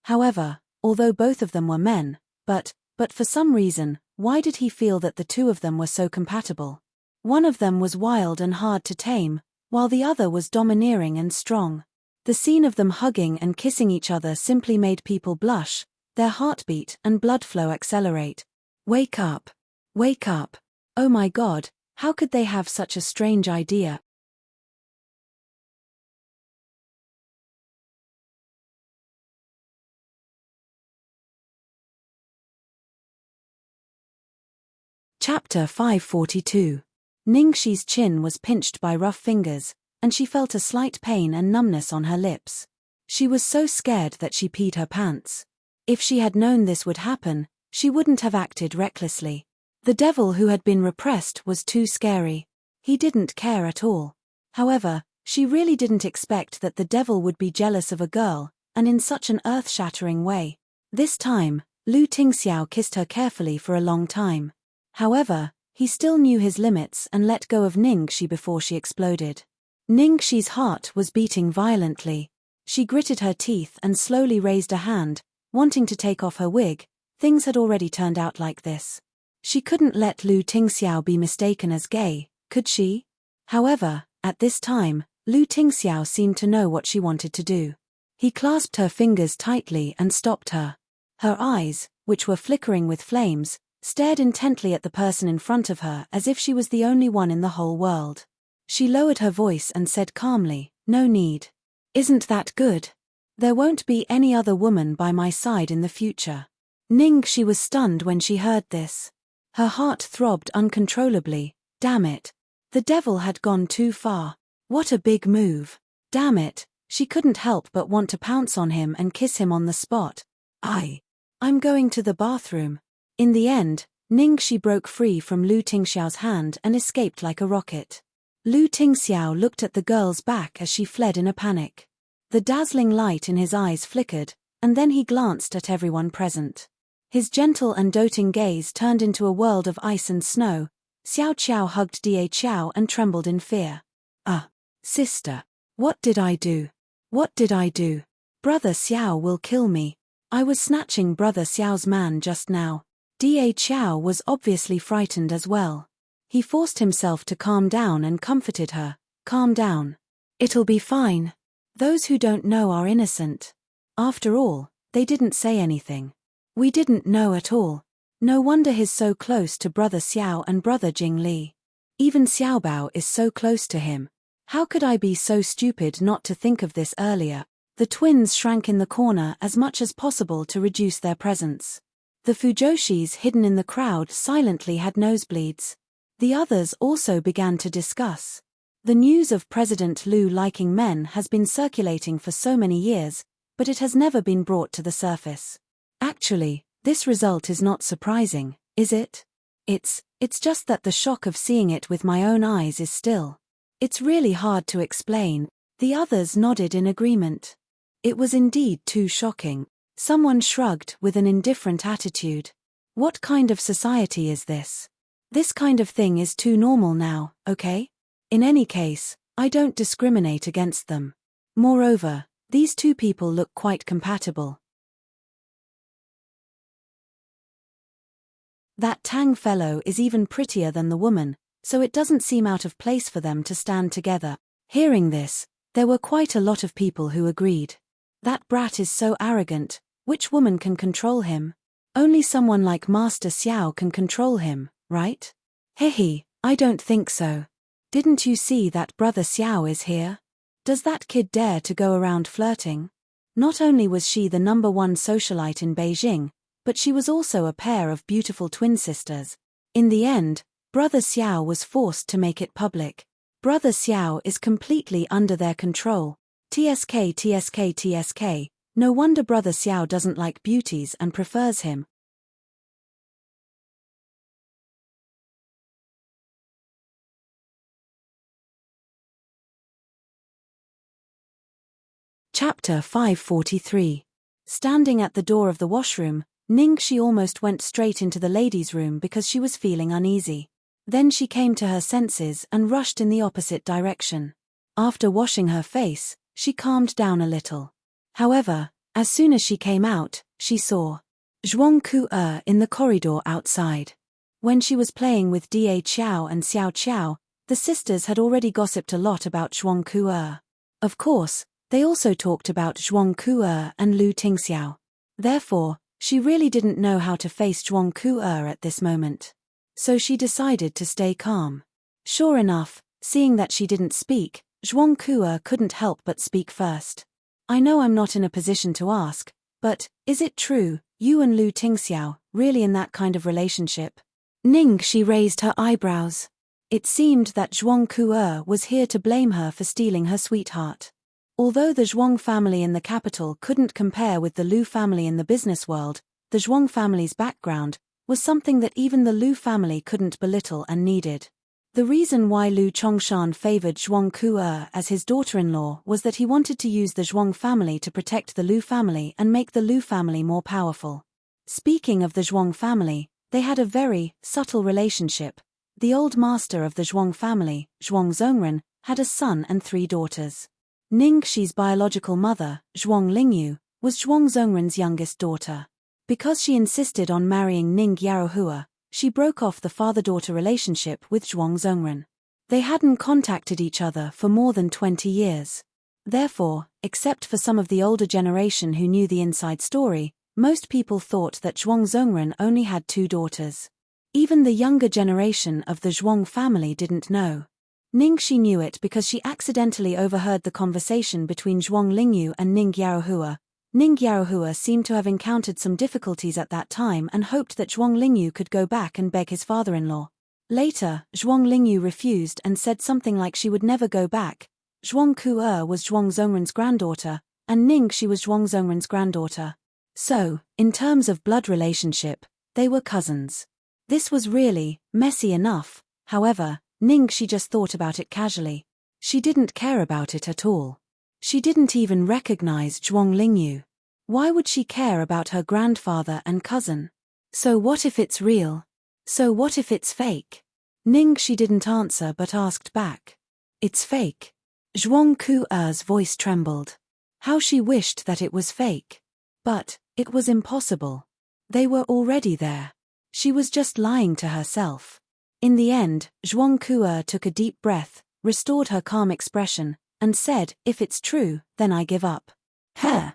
However, although both of them were men, but for some reason, why did he feel that the two of them were so compatible? One of them was wild and hard to tame, while the other was domineering and strong. The scene of them hugging and kissing each other simply made people blush, their heartbeat and blood flow accelerate. Wake up! Wake up! Oh my God, how could they have such a strange idea? Chapter 542. Ningxi's chin was pinched by rough fingers, and she felt a slight pain and numbness on her lips. She was so scared that she peed her pants. If she had known this would happen, she wouldn't have acted recklessly. The devil who had been repressed was too scary. He didn't care at all. However, she really didn't expect that the devil would be jealous of a girl, and in such an earth-shattering way. This time, Lu Tingxiao kissed her carefully for a long time. However, he still knew his limits and let go of Ningxi before she exploded. Ningxi's heart was beating violently. She gritted her teeth and slowly raised a hand, wanting to take off her wig. Things had already turned out like this. She couldn't let Lu Tingxiao be mistaken as gay, could she? However, at this time, Lu Tingxiao seemed to know what she wanted to do. He clasped her fingers tightly and stopped her. Her eyes, which were flickering with flames, stared intently at the person in front of her as if she was the only one in the whole world. She lowered her voice and said calmly, "No need. Isn't that good? There won't be any other woman by my side in the future." Ningxi was stunned when she heard this. Her heart throbbed uncontrollably. Damn it. The devil had gone too far. What a big move. Damn it, she couldn't help but want to pounce on him and kiss him on the spot. I'm going to the bathroom. In the end, Ningxi broke free from Lu Tingxiao's hand and escaped like a rocket. Lu Tingxiao looked at the girl's back as she fled in a panic. The dazzling light in his eyes flickered, and then he glanced at everyone present. His gentle and doting gaze turned into a world of ice and snow. Xiao Qiao hugged Da Qiao and trembled in fear. Sister. What did I do? What did I do? Brother Xiao will kill me. I was snatching Brother Xiao's man just now. Da Qiao was obviously frightened as well. He forced himself to calm down and comforted her. Calm down. It'll be fine. Those who don't know are innocent. After all, they didn't say anything. We didn't know at all. No wonder he's so close to Brother Xiao and Brother Jingli. Even Xiaobao is so close to him. How could I be so stupid not to think of this earlier? The twins shrank in the corner as much as possible to reduce their presence. The Fujoshis hidden in the crowd silently had nosebleeds. The others also began to discuss. The news of President Lu liking men has been circulating for so many years, but it has never been brought to the surface. Actually, this result is not surprising, is it? It's just that the shock of seeing it with my own eyes is still. It's really hard to explain. The others nodded in agreement. It was indeed too shocking. Someone shrugged with an indifferent attitude. What kind of society is this? This kind of thing is too normal now, okay? In any case, I don't discriminate against them. Moreover, these two people look quite compatible. That Tang fellow is even prettier than the woman, so it doesn't seem out of place for them to stand together. Hearing this, there were quite a lot of people who agreed. That brat is so arrogant. Which woman can control him? Only someone like Master Xiao can control him, right? Hehe, I don't think so. Didn't you see that Brother Xiao is here? Does that kid dare to go around flirting? Not only was she the #1 socialite in Beijing, but she was also a pair of beautiful twin sisters. In the end, Brother Xiao was forced to make it public. Brother Xiao is completely under their control. TSK TSK TSK. No wonder Brother Xiao doesn't like beauties and prefers him. Chapter 543. Standing at the door of the washroom, Ningxi almost went straight into the ladies' room because she was feeling uneasy. Then she came to her senses and rushed in the opposite direction. After washing her face, she calmed down a little. However, As soon as she came out, she saw Zhuang Ku in the corridor outside. When she was playing with Da Qiao and Xiao Qiao, the sisters had already gossiped a lot about Zhuang Ku. Of course, they also talked about Zhuang Ku and Lu Tingxiao. Therefore, she really didn't know how to face Zhuang Ku at this moment. So she decided to stay calm. Sure enough, seeing that she didn't speak, Zhuang Ku couldn't help but speak first. I know I'm not in a position to ask, but, is it true, you and Lu Tingxiao, really in that kind of relationship? She raised her eyebrows. It seemed that Zhuang Ku was here to blame her for stealing her sweetheart. Although the Zhuang family in the capital couldn't compare with the Lu family in the business world, the Zhuang family's background was something that even the Lu family couldn't belittle and needed. The reason why Lu Chongshan favored Zhuang Ku as his daughter-in-law was that he wanted to use the Zhuang family to protect the Lu family and make the Lu family more powerful. Speaking of the Zhuang family, they had a very subtle relationship. The old master of the Zhuang family, Zhuang Zongren, had a son and 3 daughters. Ningxi's biological mother, Zhuang Lingyu, was Zhuang Zongren's youngest daughter. Because she insisted on marrying Ning Yaohua, she broke off the father-daughter relationship with Zhuang Zongren. They hadn't contacted each other for more than 20 years. Therefore, except for some of the older generation who knew the inside story, most people thought that Zhuang Zongren only had 2 daughters. Even the younger generation of the Zhuang family didn't know. Ningxi knew it because she accidentally overheard the conversation between Zhuang Lingyu and Ning Yaohua. Ning Yaohua seemed to have encountered some difficulties at that time and hoped that Zhuang Lingyu could go back and beg his father-in-law. Later, Zhuang Lingyu refused and said something like she would never go back. Zhuang Ku was Zhuang Zongren's granddaughter, and Ningxi was Zhuang Zongren's granddaughter. So, in terms of blood relationship, they were cousins. This was really messy enough. However, Ningxi just thought about it casually. She didn't care about it at all. She didn't even recognize Zhuang Lingyu. Why would she care about her grandfather and cousin? So what if it's real? So what if it's fake? Ningxi didn't answer but asked back. It's fake. Zhuang Ku's voice trembled. How she wished that it was fake. But it was impossible. They were already there. She was just lying to herself. In the end, Zhuang Ku took a deep breath, restored her calm expression, and said, if it's true, then I give up. Huh.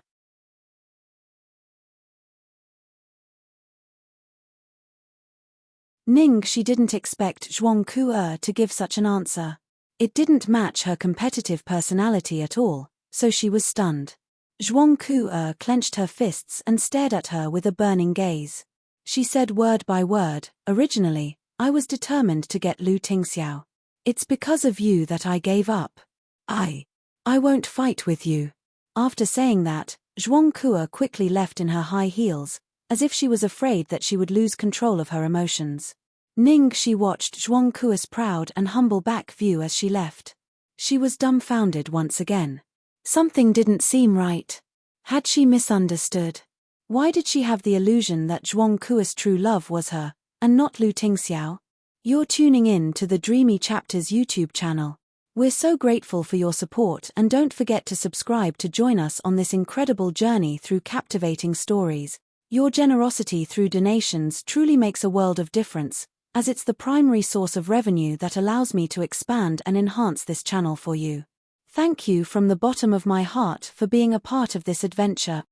She didn't expect Zhuang Ku to give such an answer. It didn't match her competitive personality at all, so she was stunned. Zhuang Ku clenched her fists and stared at her with a burning gaze. She said word by word, originally, I was determined to get Lu Tingxiao. It's because of you that I gave up. I won't fight with you. After saying that, Zhuang Ku quickly left in her high heels, as if she was afraid that she would lose control of her emotions. She watched Zhuang Ku's proud and humble back view as she left. She was dumbfounded once again. Something didn't seem right. Had she misunderstood? Why did she have the illusion that Zhuang Ku's true love was her, and not Lu Tingxiao? You're tuning in to the Dreamy Chapters YouTube channel. We're so grateful for your support, and don't forget to subscribe to join us on this incredible journey through captivating stories. Your generosity through donations truly makes a world of difference, as it's the primary source of revenue that allows me to expand and enhance this channel for you. Thank you from the bottom of my heart for being a part of this adventure.